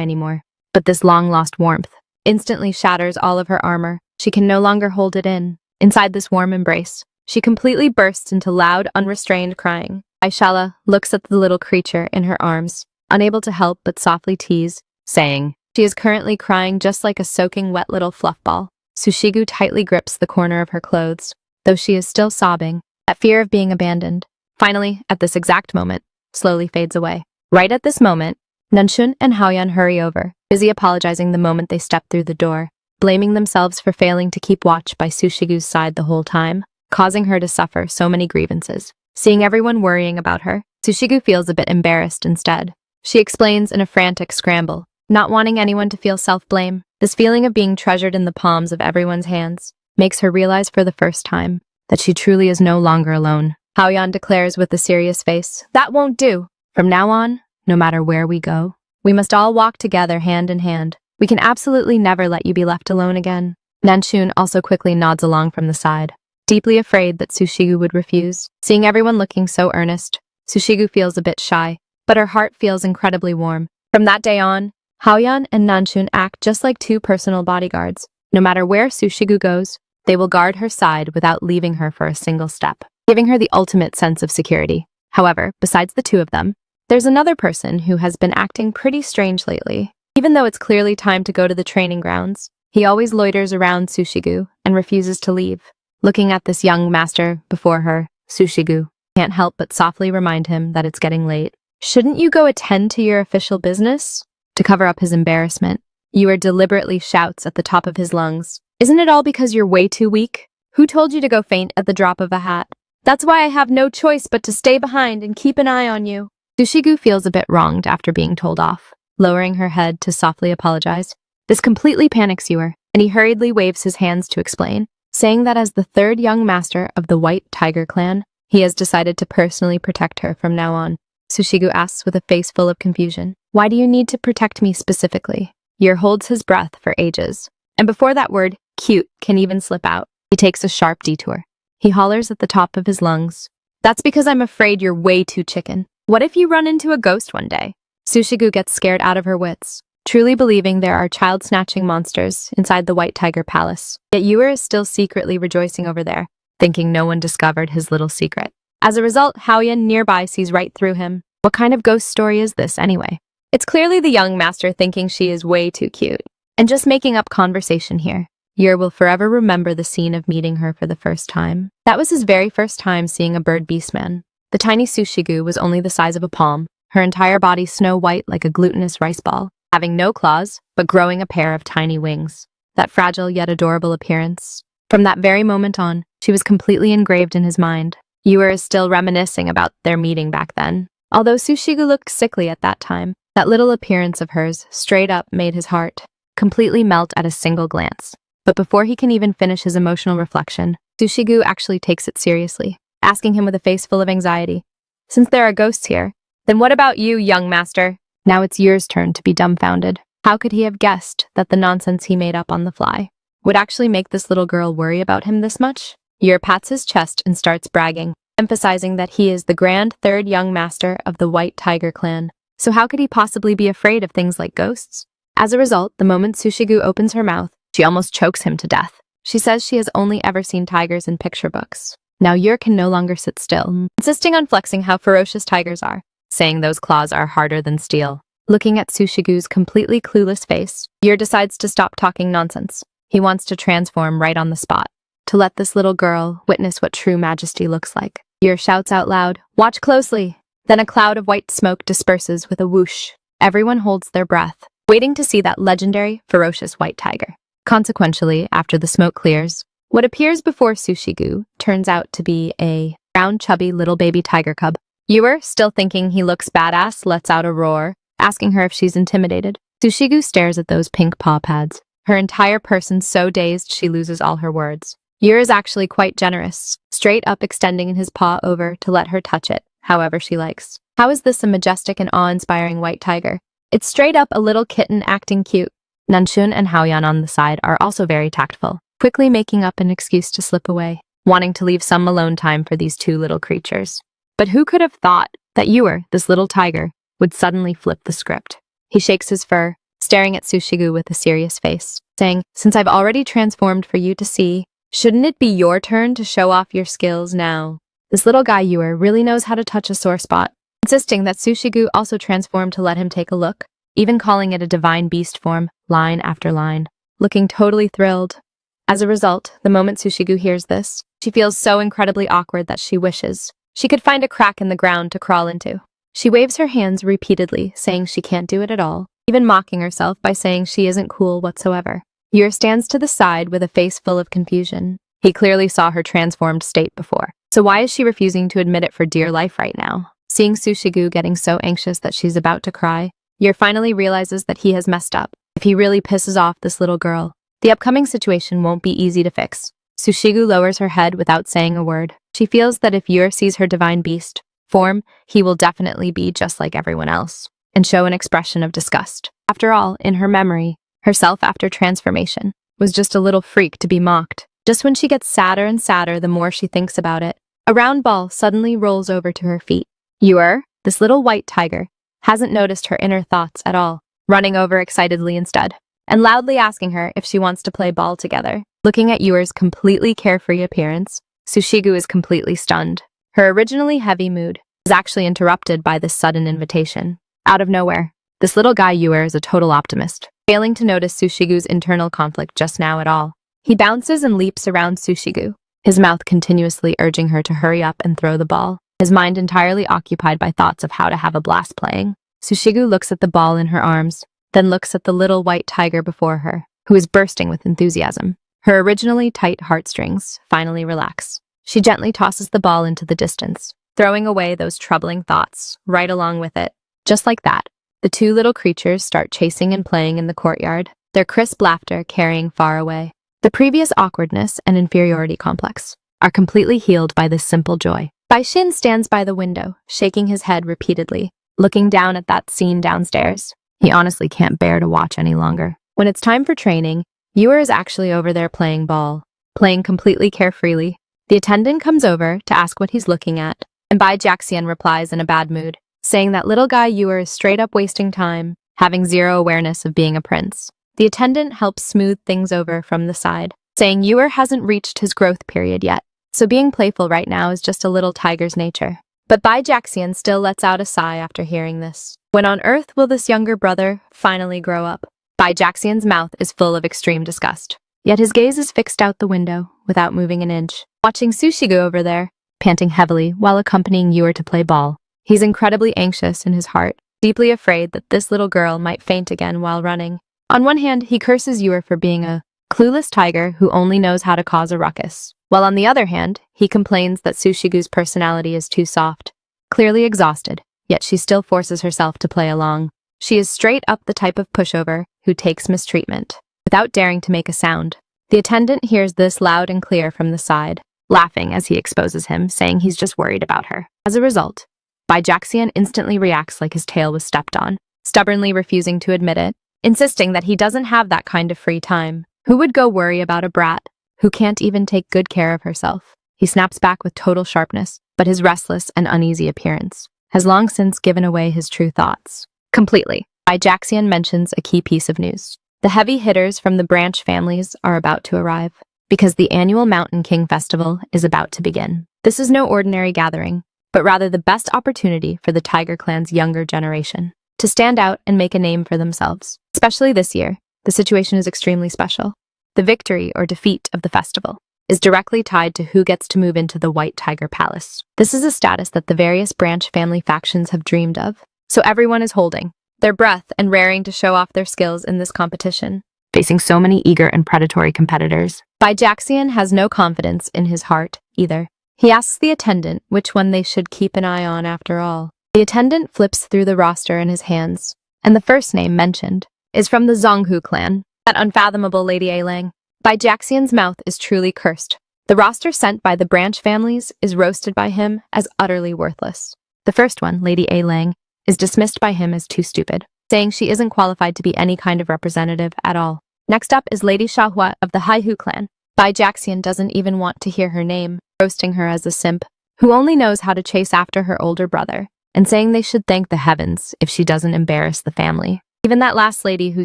anymore. But this long-lost warmth instantly shatters all of her armor. She can no longer hold it in. Inside this warm embrace, she completely bursts into loud, unrestrained crying. Aishala looks at the little creature in her arms, unable to help but softly tease, saying, she is currently crying just like a soaking wet little fluff ball. Sushigu tightly grips the corner of her clothes, though she is still sobbing, at fear of being abandoned. Finally, at this exact moment, slowly fades away. Right at this moment, Nanshun and Haoyan hurry over, busy apologizing the moment they step through the door, blaming themselves for failing to keep watch by Sushigu's side the whole time, causing her to suffer so many grievances. Seeing everyone worrying about her, Sushigu feels a bit embarrassed instead. She explains in a frantic scramble, not wanting anyone to feel self-blame. This feeling of being treasured in the palms of everyone's hands makes her realize for the first time that she truly is no longer alone. Haoyan declares with a serious face, "That won't do. From now on, no matter where we go, we must all walk together hand in hand. We can absolutely never let you be left alone again." Nanshun also quickly nods along from the side, deeply afraid that Sushigu would refuse. Seeing everyone looking so earnest, Sushigu feels a bit shy, but her heart feels incredibly warm. From that day on, Haoyan and Nanshun act just like two personal bodyguards. No matter where Sushigu goes, they will guard her side without leaving her for a single step, giving her the ultimate sense of security. However, besides the two of them, there's another person who has been acting pretty strange lately. Even though it's clearly time to go to the training grounds, he always loiters around Sushigu and refuses to leave. Looking at this young master before her, Sushigu can't help but softly remind him that it's getting late. "Shouldn't you go attend to your official business?" To cover up his embarrassment, Yor deliberately shouts at the top of his lungs, "Isn't it all because you're way too weak? Who told you to go faint at the drop of a hat? That's why I have no choice but to stay behind and keep an eye on you." Sushigu feels a bit wronged after being told off, lowering her head to softly apologize. This completely panics Yor, and he hurriedly waves his hands to explain, saying that as the third young master of the White Tiger clan, he has decided to personally protect her from now on. Sushigu asks with a face full of confusion, "Why do you need to protect me specifically?" Yor holds his breath for ages, and before that word, cute, can even slip out, he takes a sharp detour. He hollers at the top of his lungs, "That's because I'm afraid you're way too chicken. What if you run into a ghost one day?" Sushigu gets scared out of her wits, truly believing there are child-snatching monsters inside the White Tiger Palace. Yet Yor is still secretly rejoicing over there, thinking no one discovered his little secret. As a result, Haoyan nearby sees right through him. What kind of ghost story is this, anyway? It's clearly the young master thinking she is way too cute, and just making up conversation here. Yor will forever remember the scene of meeting her for the first time. That was his very first time seeing a bird beastman. The tiny Sushigu was only the size of a palm, her entire body snow-white like a glutinous rice ball, having no claws, but growing a pair of tiny wings. That fragile yet adorable appearance. From that very moment on, she was completely engraved in his mind. Yor is still reminiscing about their meeting back then. Although Sushigu looked sickly at that time, that little appearance of hers straight up made his heart completely melt at a single glance. But before he can even finish his emotional reflection, Sushigu actually takes it seriously, asking him with a face full of anxiety, "Since there are ghosts here, then what about you, young master?" Now it's Yor's turn to be dumbfounded. How could he have guessed that the nonsense he made up on the fly would actually make this little girl worry about him this much? Yor pats his chest and starts bragging, emphasizing that he is the grand third young master of the White Tiger clan. So how could he possibly be afraid of things like ghosts? As a result, the moment Sushigu opens her mouth, she almost chokes him to death. She says she has only ever seen tigers in picture books. Now Yor can no longer sit still, insisting on flexing how ferocious tigers are, saying those claws are harder than steel. Looking at Sushigu's completely clueless face, Yor decides to stop talking nonsense. He wants to transform right on the spot, to let this little girl witness what true majesty looks like. Yor shouts out loud, "Watch closely!" Then a cloud of white smoke disperses with a whoosh. Everyone holds their breath, waiting to see that legendary, ferocious white tiger. Consequentially, after the smoke clears, what appears before Sushigu turns out to be a brown, chubby little baby tiger cub. Yor, still thinking he looks badass, lets out a roar, asking her if she's intimidated. Sushigu stares at those pink paw pads, her entire person so dazed she loses all her words. Yer is actually quite generous, straight up extending his paw over to let her touch it, however she likes. How is this a majestic and awe-inspiring white tiger? It's straight up a little kitten acting cute. Nanshun and Haoyan on the side are also very tactful, quickly making up an excuse to slip away, wanting to leave some alone time for these two little creatures. But who could have thought that Yer, this little tiger, would suddenly flip the script? He shakes his fur, staring at Sushigu with a serious face, saying, "Since I've already transformed for you to see, shouldn't it be your turn to show off your skills now?" This little guy Yer really knows how to touch a sore spot, insisting that Sushigu also transform to let him take a look, even calling it a divine beast form, line after line, looking totally thrilled. As a result, the moment Sushigu hears this, she feels so incredibly awkward that she wishes she could find a crack in the ground to crawl into. She waves her hands repeatedly, saying she can't do it at all, even mocking herself by saying she isn't cool whatsoever. Yer stands to the side with a face full of confusion. He clearly saw her transformed state before, so why is she refusing to admit it for dear life right now? Seeing Sushigu getting so anxious that she's about to cry, Yer finally realizes that he has messed up. If he really pisses off this little girl, the upcoming situation won't be easy to fix. Sushigu lowers her head without saying a word. She feels that if Yer sees her divine beast form, he will definitely be just like everyone else, and show an expression of disgust. After all, in her memory, herself after transformation was just a little freak to be mocked. Just when she gets sadder and sadder the more she thinks about it, a round ball suddenly rolls over to her feet. Yer, this little white tiger, hasn't noticed her inner thoughts at all, running over excitedly instead, and loudly asking her if she wants to play ball together. Looking at Yer's completely carefree appearance, Sushigu is completely stunned. Her originally heavy mood is actually interrupted by this sudden invitation. Out of nowhere, this little guy Yer is a total optimist, failing to notice Sushigu's internal conflict just now at all. He bounces and leaps around Sushigu, his mouth continuously urging her to hurry up and throw the ball, his mind entirely occupied by thoughts of how to have a blast playing. Sushigu looks at the ball in her arms, then looks at the little white tiger before her, who is bursting with enthusiasm. Her originally tight heartstrings finally relax. She gently tosses the ball into the distance, throwing away those troubling thoughts right along with it. Just like that, the two little creatures start chasing and playing in the courtyard, their crisp laughter carrying far away. The previous awkwardness and inferiority complex are completely healed by this simple joy. Bai Xin stands by the window, shaking his head repeatedly, looking down at that scene downstairs. He honestly can't bear to watch any longer. When it's time for training, Yer is actually over there playing ball, playing completely carefreely. The attendant comes over to ask what he's looking at, and Bai Jiaxian replies in a bad mood, saying that little guy Yer is straight up wasting time, having zero awareness of being a prince. The attendant helps smooth things over from the side, saying Yer hasn't reached his growth period yet, so being playful right now is just a little tiger's nature. But Bai Jiaxian still lets out a sigh after hearing this. When on earth will this younger brother finally grow up? Bai Jiaxian's mouth is full of extreme disgust, yet his gaze is fixed out the window without moving an inch, watching Sushigu over there, panting heavily while accompanying Yer to play ball. He's incredibly anxious in his heart, deeply afraid that this little girl might faint again while running. On one hand, he curses Yer for being a clueless tiger who only knows how to cause a ruckus, while on the other hand, he complains that Sushigu's personality is too soft. Clearly exhausted, yet she still forces herself to play along. She is straight up the type of pushover who takes mistreatment, without daring to make a sound. The attendant hears this loud and clear from the side, laughing as he exposes him, saying he's just worried about her. As a result, Bai Jiaxian instantly reacts like his tail was stepped on, stubbornly refusing to admit it, insisting that he doesn't have that kind of free time. Who would go worry about a brat who can't even take good care of herself? He snaps back with total sharpness, but his restless and uneasy appearance has long since given away his true thoughts. Completely. Bai Jiaxian mentions a key piece of news. The heavy hitters from the branch families are about to arrive, because the annual Mountain King Festival is about to begin. This is no ordinary gathering, but rather the best opportunity for the Tiger Clan's younger generation to stand out and make a name for themselves. Especially this year, the situation is extremely special. The victory or defeat of the festival is directly tied to who gets to move into the White Tiger Palace. This is a status that the various branch family factions have dreamed of, so everyone is holding their breath and raring to show off their skills in this competition. Facing so many eager and predatory competitors, Bai Jiaxian has no confidence in his heart either. He asks the attendant which one they should keep an eye on after all. The attendant flips through the roster in his hands, and the first name mentioned is from the Zonghu clan, that unfathomable Lady Alang. Bai Jaxian's mouth is truly cursed. The roster sent by the branch families is roasted by him as utterly worthless. The first one, Lady Alang, is dismissed by him as too stupid, saying she isn't qualified to be any kind of representative at all. Next up is Lady Xiaohua of the Haihu clan. Bai Jaxian doesn't even want to hear her name, roasting her as a simp, who only knows how to chase after her older brother, and saying they should thank the heavens if she doesn't embarrass the family. Even that last lady who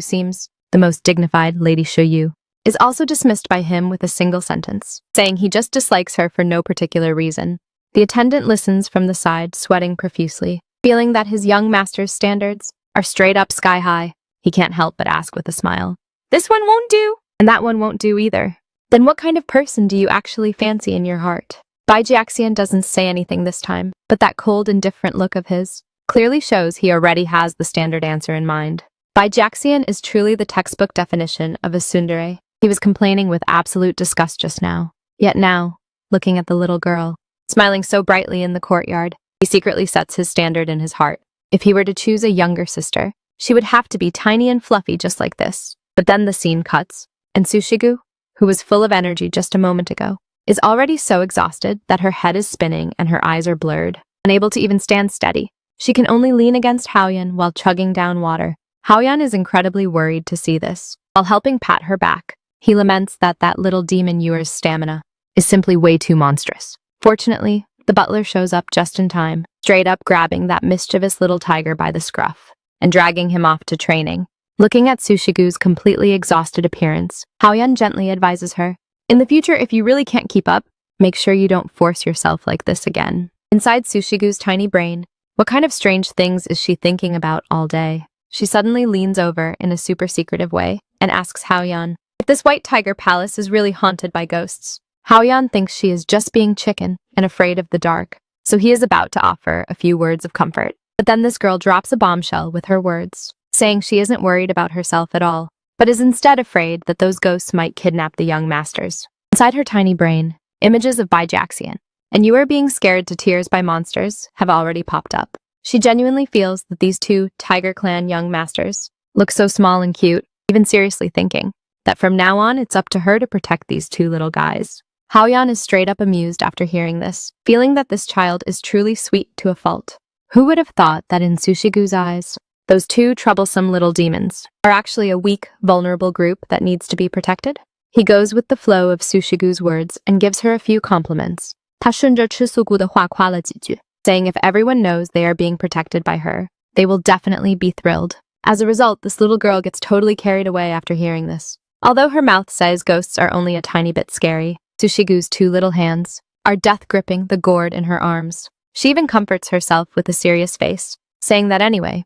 seems the most dignified, Lady Shuyu, is also dismissed by him with a single sentence, saying he just dislikes her for no particular reason. The attendant listens from the side, sweating profusely, feeling that his young master's standards are straight up sky high. He can't help but ask with a smile, "This one won't do, and that one won't do either. Then what kind of person do you actually fancy in your heart?" Bai Jiaxian doesn't say anything this time, but that cold, indifferent look of his clearly shows he already has the standard answer in mind. Bai Jiaxian is truly the textbook definition of a tsundere. He was complaining with absolute disgust just now. Yet now, looking at the little girl, smiling so brightly in the courtyard, he secretly sets his standard in his heart. If he were to choose a younger sister, she would have to be tiny and fluffy just like this. But then the scene cuts, and Sushigu, who was full of energy just a moment ago, is already so exhausted that her head is spinning and her eyes are blurred, unable to even stand steady. She can only lean against Haoyan while chugging down water. Haoyan is incredibly worried to see this. While helping pat her back, he laments that that little demon Yuer's stamina is simply way too monstrous. Fortunately, the butler shows up just in time, straight up grabbing that mischievous little tiger by the scruff and dragging him off to training. Looking at Sushigu's completely exhausted appearance, Haoyan gently advises her, "In the future, if you really can't keep up, make sure you don't force yourself like this again." Inside Sushigu's tiny brain, what kind of strange things is she thinking about all day? She suddenly leans over in a super secretive way and asks Haoyan if this white tiger palace is really haunted by ghosts. Haoyan thinks she is just being chicken and afraid of the dark, so he is about to offer a few words of comfort. But then this girl drops a bombshell with her words, saying she isn't worried about herself at all, but is instead afraid that those ghosts might kidnap the young masters. Inside her tiny brain, images of Bai Jaxian and Yuer being scared to tears by monsters have already popped up. She genuinely feels that these two Tiger Clan young masters look so small and cute, even seriously thinking that from now on it's up to her to protect these two little guys. Haoyan is straight up amused after hearing this, feeling that this child is truly sweet to a fault. Who would have thought that in Sushigu's eyes, those two troublesome little demons are actually a weak, vulnerable group that needs to be protected? He goes with the flow of Sushigu's words and gives her a few compliments. 他顺着吃素姑的话夸了几句, saying if everyone knows they are being protected by her, they will definitely be thrilled. As a result, this little girl gets totally carried away after hearing this. Although her mouth says ghosts are only a tiny bit scary, Sushigu's two little hands are death-gripping the gourd in her arms. She even comforts herself with a serious face, saying that anyway,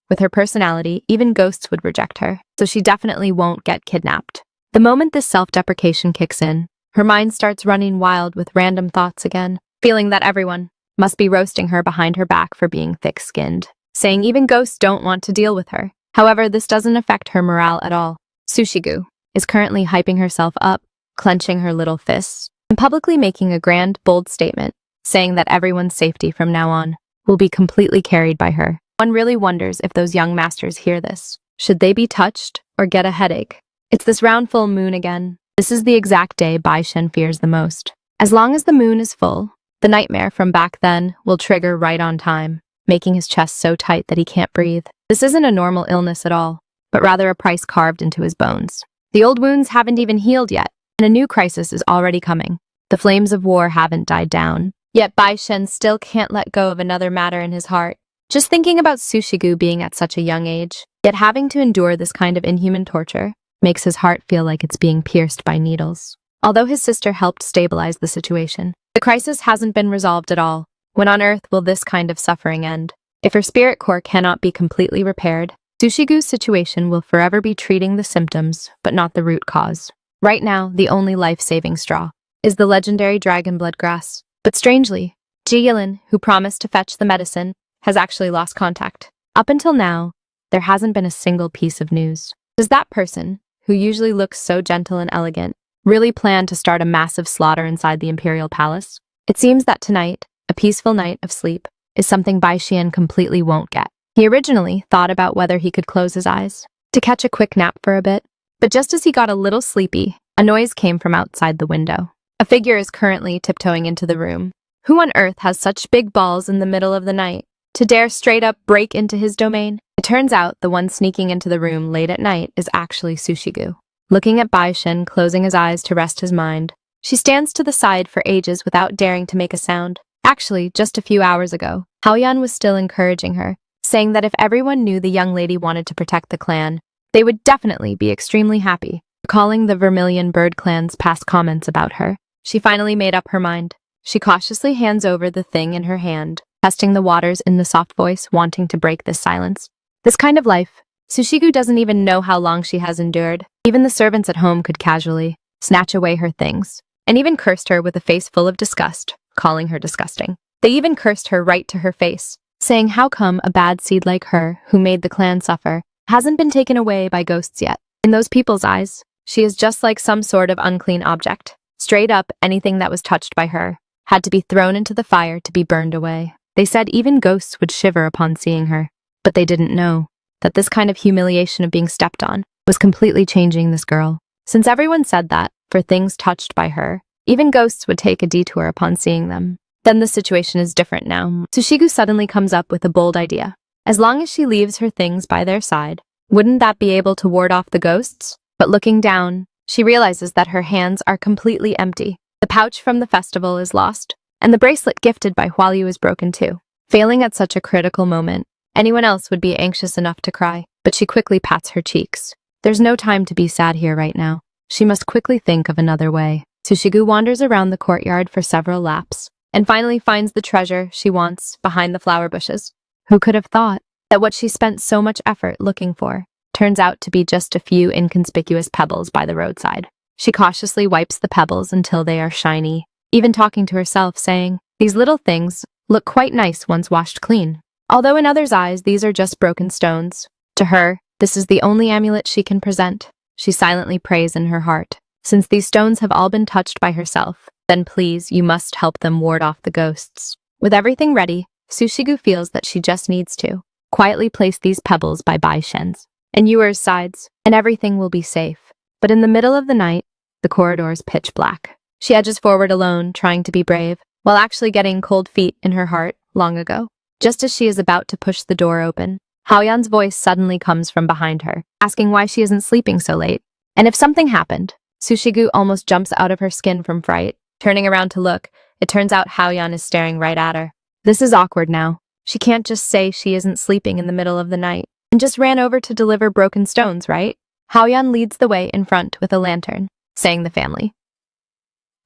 with her personality, even ghosts would reject her, so she definitely won't get kidnapped. The moment this self-deprecation kicks in, her mind starts running wild with random thoughts again, feeling that everyone must be roasting her behind her back for being thick-skinned, saying even ghosts don't want to deal with her. However, this doesn't affect her morale at all. Sushigu is currently hyping herself up, clenching her little fists, and publicly making a grand, bold statement, saying that everyone's safety from now on will be completely carried by her. One really wonders if those young masters hear this. Should they be touched or get a headache? It's this round full moon again. This is the exact day Bai Shen fears the most. As long as the moon is full, the nightmare from back then will trigger right on time, making his chest so tight that he can't breathe. This isn't a normal illness at all, but rather a price carved into his bones. The old wounds haven't even healed yet, and a new crisis is already coming. The flames of war haven't died down. Yet Bai Shen still can't let go of another matter in his heart. Just thinking about Sushigu being at such a young age, yet having to endure this kind of inhuman torture, makes his heart feel like it's being pierced by needles. Although his sister helped stabilize the situation, the crisis hasn't been resolved at all. When on Earth will this kind of suffering end? If her spirit core cannot be completely repaired, Sushigu's situation will forever be treating the symptoms, but not the root cause. Right now, the only life-saving straw is the legendary dragon blood grass. But strangely, Jiyilin, who promised to fetch the medicine, has actually lost contact. Up until now, there hasn't been a single piece of news. Does that person, who usually looks so gentle and elegant, really plan to start a massive slaughter inside the Imperial Palace? It seems that tonight, a peaceful night of sleep, is something Bai Xian completely won't get. He originally thought about whether he could close his eyes, to catch a quick nap for a bit. But just as he got a little sleepy, a noise came from outside the window. A figure is currently tiptoeing into the room. Who on earth has such big balls in the middle of the night to dare straight up break into his domain? It turns out the one sneaking into the room late at night is actually Sushigu. Looking at Baishin, closing his eyes to rest his mind, she stands to the side for ages without daring to make a sound. Actually, just a few hours ago, Haoyan was still encouraging her, saying that if everyone knew the young lady wanted to protect the clan, they would definitely be extremely happy. Recalling the Vermilion Bird clan's past comments about her, she finally made up her mind. She cautiously hands over the thing in her hand, testing the waters in the soft voice, wanting to break this silence. This kind of life, Sushigu doesn't even know how long she has endured. Even the servants at home could casually snatch away her things, and even cursed her with a face full of disgust, calling her disgusting. They even cursed her right to her face, saying how come a bad seed like her, who made the clan suffer, hasn't been taken away by ghosts yet. In those people's eyes, she is just like some sort of unclean object. Straight up, anything that was touched by her had to be thrown into the fire to be burned away. They said even ghosts would shiver upon seeing her, but they didn't know that this kind of humiliation of being stepped on was completely changing this girl. Since everyone said that, for things touched by her, even ghosts would take a detour upon seeing them. Then the situation is different now. Sushigu suddenly comes up with a bold idea. As long as she leaves her things by their side, wouldn't that be able to ward off the ghosts? But looking down, she realizes that her hands are completely empty. The pouch from the festival is lost, and the bracelet gifted by Hualyu is broken too. Failing at such a critical moment, anyone else would be anxious enough to cry, but she quickly pats her cheeks. There's no time to be sad here right now. She must quickly think of another way. Sushigu wanders around the courtyard for several laps, and finally finds the treasure she wants behind the flower bushes. Who could have thought that what she spent so much effort looking for turns out to be just a few inconspicuous pebbles by the roadside? She cautiously wipes the pebbles until they are shiny, even talking to herself, saying, "These little things look quite nice once washed clean." Although in others' eyes, these are just broken stones. To her, this is the only amulet she can present. She silently prays in her heart. Since these stones have all been touched by herself, then please, you must help them ward off the ghosts. With everything ready, Sushigu feels that she just needs to quietly place these pebbles by Baishen's and Yuer's sides, and everything will be safe. But in the middle of the night, the corridor is pitch black. She edges forward alone, trying to be brave, while actually getting cold feet in her heart long ago. Just as she is about to push the door open, Haoyan's voice suddenly comes from behind her, asking why she isn't sleeping so late, and if something happened. Sushigu almost jumps out of her skin from fright. Turning around to look, it turns out Haoyan is staring right at her. This is awkward now. She can't just say she isn't sleeping in the middle of the night, and just ran over to deliver broken stones, right? Haoyan leads the way in front with a lantern, saying the family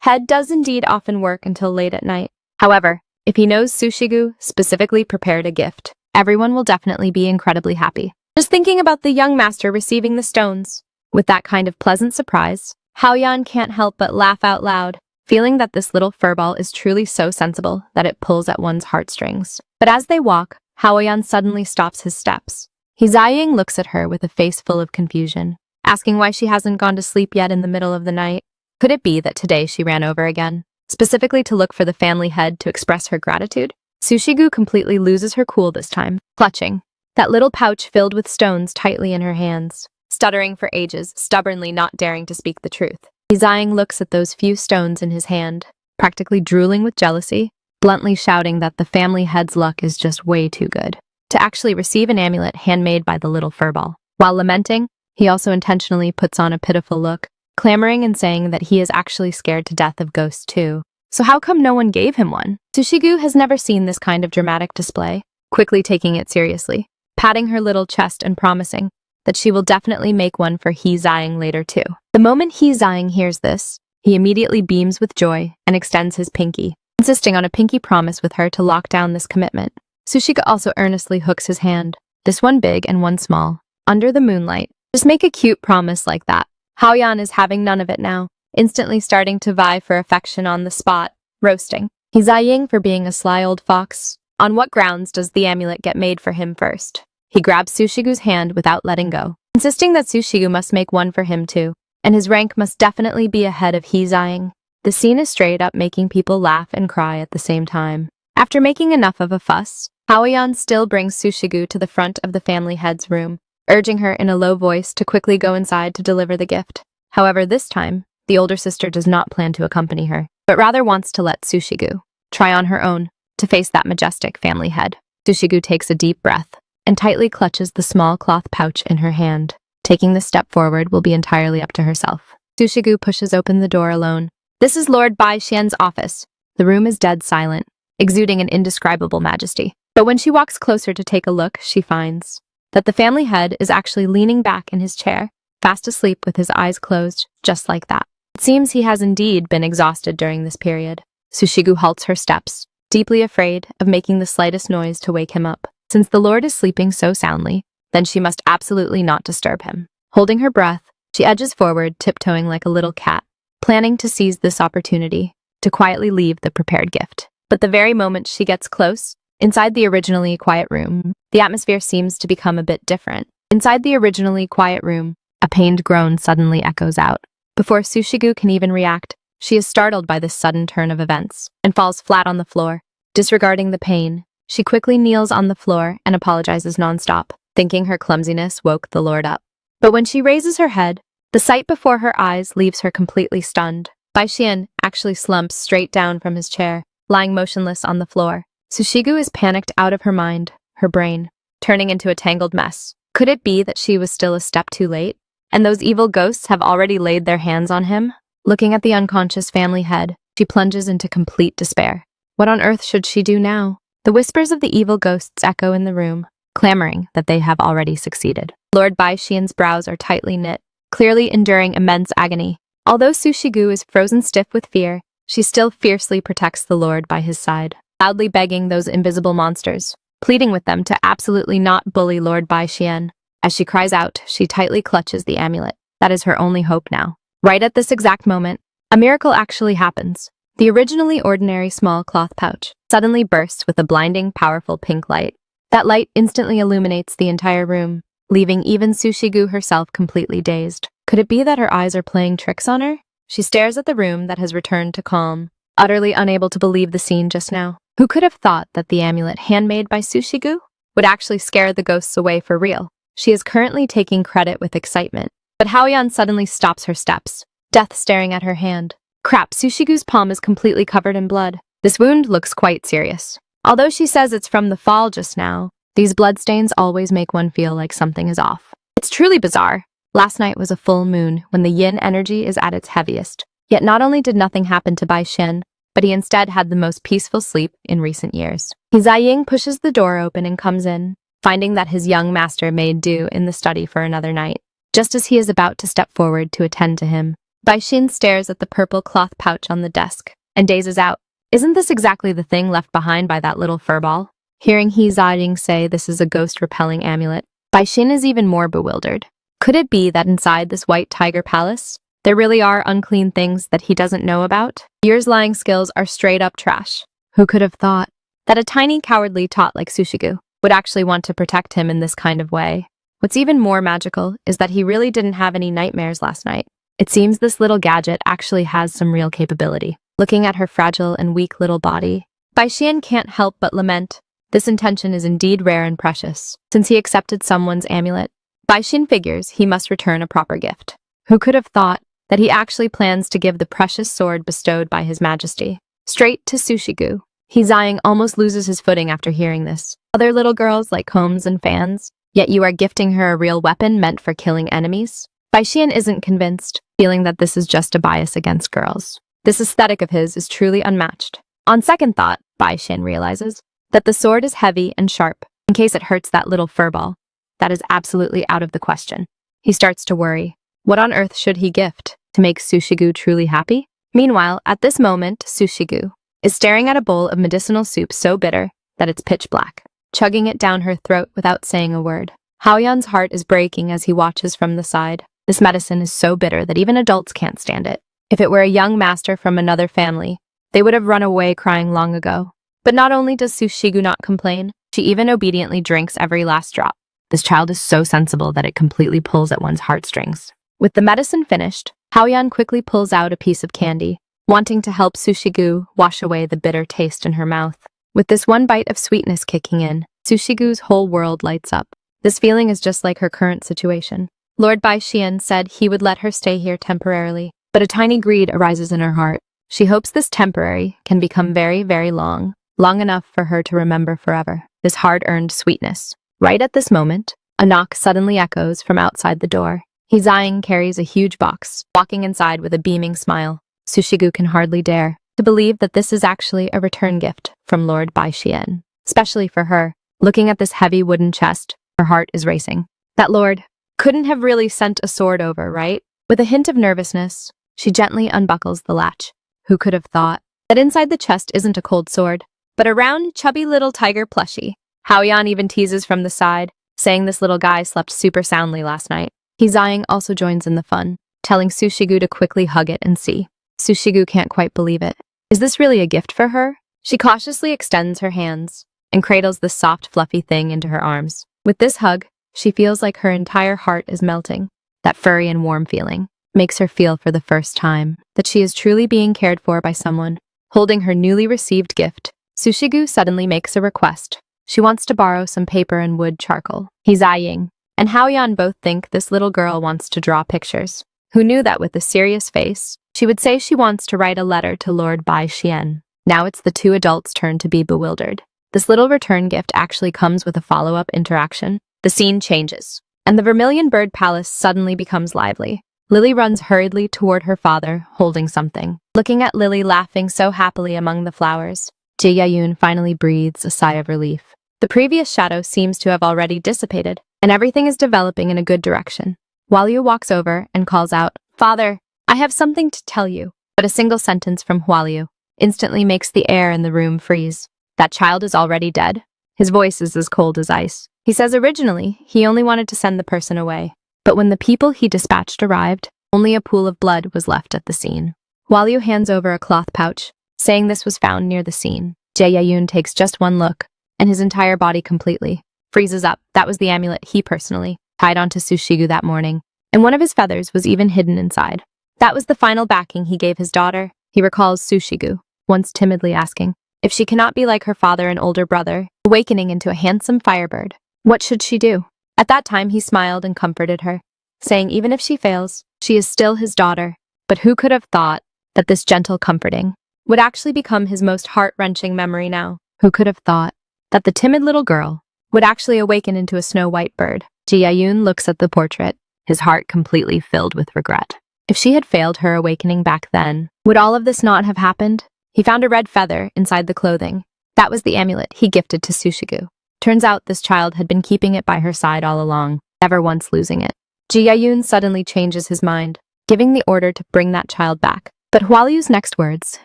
head does indeed often work until late at night. However, if he knows Sushigu specifically prepared a gift, everyone will definitely be incredibly happy. Just thinking about the young master receiving the stones with that kind of pleasant surprise, Haoyan can't help but laugh out loud, feeling that this little furball is truly so sensible that it pulls at one's heartstrings. But as they walk, Haoyan suddenly stops his steps. Zaying looks at her with a face full of confusion, asking why she hasn't gone to sleep yet in the middle of the night. Could it be that today she ran over again, specifically to look for the family head to express her gratitude? Sushigu completely loses her cool this time, clutching that little pouch filled with stones tightly in her hands, stuttering for ages, stubbornly not daring to speak the truth. Zaying looks at those few stones in his hand, practically drooling with jealousy, bluntly shouting that the family head's luck is just way too good to actually receive an amulet handmade by the little furball. While lamenting, he also intentionally puts on a pitiful look, clamoring and saying that he is actually scared to death of ghosts too. So how come no one gave him one? Sushigu has never seen this kind of dramatic display, quickly taking it seriously, patting her little chest and promising that she will definitely make one for Zaying later too. The moment Zaying hears this, he immediately beams with joy and extends his pinky, insisting on a pinky promise with her to lock down this commitment. Sushigu also earnestly hooks his hand, this one big and one small, under the moonlight. Just make a cute promise like that. Haoyan is having none of it now, instantly starting to vie for affection on the spot, roasting Zaying for being a sly old fox. On what grounds does the amulet get made for him first? He grabs Sushigu's hand without letting go, insisting that Sushigu must make one for him too, and his rank must definitely be ahead of Zaying. The scene is straight up making people laugh and cry at the same time. After making enough of a fuss, Haoyan still brings Sushigu to the front of the family head's room, urging her in a low voice to quickly go inside to deliver the gift. However, this time, the older sister does not plan to accompany her, but rather wants to let Sushigu try on her own to face that majestic family head. Sushigu takes a deep breath and tightly clutches the small cloth pouch in her hand. Taking this step forward will be entirely up to herself. Sushigu pushes open the door alone. This is Lord Bai Xian's office. The room is dead silent, exuding an indescribable majesty. But when she walks closer to take a look, she finds that the family head is actually leaning back in his chair, fast asleep with his eyes closed, just like that. It seems he has indeed been exhausted during this period. Sushigu halts her steps, deeply afraid of making the slightest noise to wake him up. Since the lord is sleeping so soundly, then she must absolutely not disturb him. Holding her breath, she edges forward, tiptoeing like a little cat, planning to seize this opportunity to quietly leave the prepared gift. But the very moment she gets close, inside the originally quiet room, the atmosphere seems to become a bit different. Inside the originally quiet room, a pained groan suddenly echoes out. Before Sushigu can even react, she is startled by this sudden turn of events and falls flat on the floor. Disregarding the pain, she quickly kneels on the floor and apologizes nonstop, thinking her clumsiness woke the lord up. But when she raises her head, the sight before her eyes leaves her completely stunned. Bai Xian actually slumps straight down from his chair, lying motionless on the floor. Sushigu is panicked out of her mind, her brain turning into a tangled mess. Could it be that she was still a step too late, and those evil ghosts have already laid their hands on him? Looking at the unconscious family head, she plunges into complete despair. What on earth should she do now? The whispers of the evil ghosts echo in the room, clamoring that they have already succeeded. Lord Bai Xian's brows are tightly knit, clearly enduring immense agony. Although Sushigu is frozen stiff with fear, she still fiercely protects the lord by his side, loudly begging those invisible monsters, pleading with them to absolutely not bully Lord Bai Xian. As she cries out, she tightly clutches the amulet. That is her only hope now. Right at this exact moment, a miracle actually happens. The originally ordinary small cloth pouch suddenly bursts with a blinding, powerful pink light. That light instantly illuminates the entire room, leaving even Sushigu herself completely dazed. Could it be that her eyes are playing tricks on her? She stares at the room that has returned to calm, utterly unable to believe the scene just now. Who could have thought that the amulet handmade by Sushigu would actually scare the ghosts away for real? She is currently taking credit with excitement, but Haoyan suddenly stops her steps, death staring at her hand. Crap, Sushigu's palm is completely covered in blood. This wound looks quite serious. Although she says it's from the fall just now, these bloodstains always make one feel like something is off. It's truly bizarre. Last night was a full moon when the yin energy is at its heaviest. Yet not only did nothing happen to Bai Xian, but he instead had the most peaceful sleep in recent years. Zai pushes the door open and comes in, finding that his young master made do in the study for another night. Just as he is about to step forward to attend to him, Bai Xian stares at the purple cloth pouch on the desk and dazes out. Isn't this exactly the thing left behind by that little furball? Hearing Zai say this is a ghost-repelling amulet, Bai Xian is even more bewildered. Could it be that inside this white tiger palace, there really are unclean things that he doesn't know about? Year's lying skills are straight-up trash. Who could have thought that a tiny cowardly tot like Sushigu would actually want to protect him in this kind of way? What's even more magical is that he really didn't have any nightmares last night. It seems this little gadget actually has some real capability. Looking at her fragile and weak little body, Bai Xian can't help but lament. This intention is indeed rare and precious. Since he accepted someone's amulet, Bai Xian figures he must return a proper gift. Who could have thought that he actually plans to give the precious sword bestowed by His Majesty straight to Sushigu? Zai almost loses his footing after hearing this. Other little girls like combs and fans, yet you are gifting her a real weapon meant for killing enemies? Bai Xian isn't convinced, feeling that this is just a bias against girls. This aesthetic of his is truly unmatched. On second thought, Bai Xian realizes that the sword is heavy and sharp, in case it hurts that little furball. That is absolutely out of the question. He starts to worry. What on earth should he gift to make Sushigu truly happy? Meanwhile, at this moment, Sushigu is staring at a bowl of medicinal soup so bitter that it's pitch black, chugging it down her throat without saying a word. Haoyan's heart is breaking as he watches from the side. This medicine is so bitter that even adults can't stand it. If it were a young master from another family, they would have run away crying long ago. But not only does Sushigu not complain, she even obediently drinks every last drop. This child is so sensible that it completely pulls at one's heartstrings. With the medicine finished, Haoyan quickly pulls out a piece of candy, wanting to help Sushigu wash away the bitter taste in her mouth. With this one bite of sweetness kicking in, Sushigu's whole world lights up. This feeling is just like her current situation. Lord Bai Xian said he would let her stay here temporarily, but a tiny greed arises in her heart. She hopes this temporary can become very, very long enough for her to remember forever, this hard-earned sweetness. Right at this moment, a knock suddenly echoes from outside the door. Zhang carries a huge box, walking inside with a beaming smile. Sushigu can hardly dare to believe that this is actually a return gift from Lord Bai Xian. Especially for her, looking at this heavy wooden chest, her heart is racing. That lord couldn't have really sent a sword over, right? With a hint of nervousness, she gently unbuckles the latch. Who could have thought that inside the chest isn't a cold sword, but a round, chubby little tiger plushie? Haoyan even teases from the side, saying this little guy slept super soundly last night. Zhang also joins in the fun, telling Sushigu to quickly hug it and see. Sushigu can't quite believe it. Is this really a gift for her? She cautiously extends her hands and cradles the soft, fluffy thing into her arms. With this hug, she feels like her entire heart is melting. That furry and warm feeling makes her feel for the first time that she is truly being cared for by someone. Holding her newly received gift, Sushigu suddenly makes a request. She wants to borrow some paper and wood charcoal. Zhang and Haoyan both think this little girl wants to draw pictures. Who knew that with a serious face, she would say she wants to write a letter to Lord Bai Xian. Now it's the two adults' turn to be bewildered. This little return gift actually comes with a follow-up interaction. The scene changes, and the Vermilion Bird Palace suddenly becomes lively. Lily runs hurriedly toward her father, holding something. Looking at Lily laughing so happily among the flowers, Ji-Yayun finally breathes a sigh of relief. The previous shadow seems to have already dissipated, and everything is developing in a good direction. Hualiu walks over and calls out, "Father, I have something to tell you." But a single sentence from Hualiu instantly makes the air in the room freeze. That child is already dead. His voice is as cold as ice. He says originally he only wanted to send the person away, but when the people he dispatched arrived, only a pool of blood was left at the scene. Hualiu hands over a cloth pouch, saying this was found near the scene. Ji-Yayun takes just one look, and his entire body completely freezes up. That was the amulet he personally tied onto Sushigu that morning, and one of his feathers was even hidden inside. That was the final backing he gave his daughter. He recalls Sushigu once timidly asking if she cannot be like her father and older brother, awakening into a handsome firebird. What should she do? At that time, he smiled and comforted her, saying even if she fails, she is still his daughter. But who could have thought that this gentle comforting would actually become his most heart-wrenching memory now? Who could have thought that the timid little girl would actually awaken into a snow-white bird? Ji-Yayun looks at the portrait, his heart completely filled with regret. If she had failed her awakening back then, would all of this not have happened? He found a red feather inside the clothing. That was the amulet he gifted to Sushigu. Turns out this child had been keeping it by her side all along, never once losing it. Ji-Yayun suddenly changes his mind, giving the order to bring that child back. But Hualiu's next words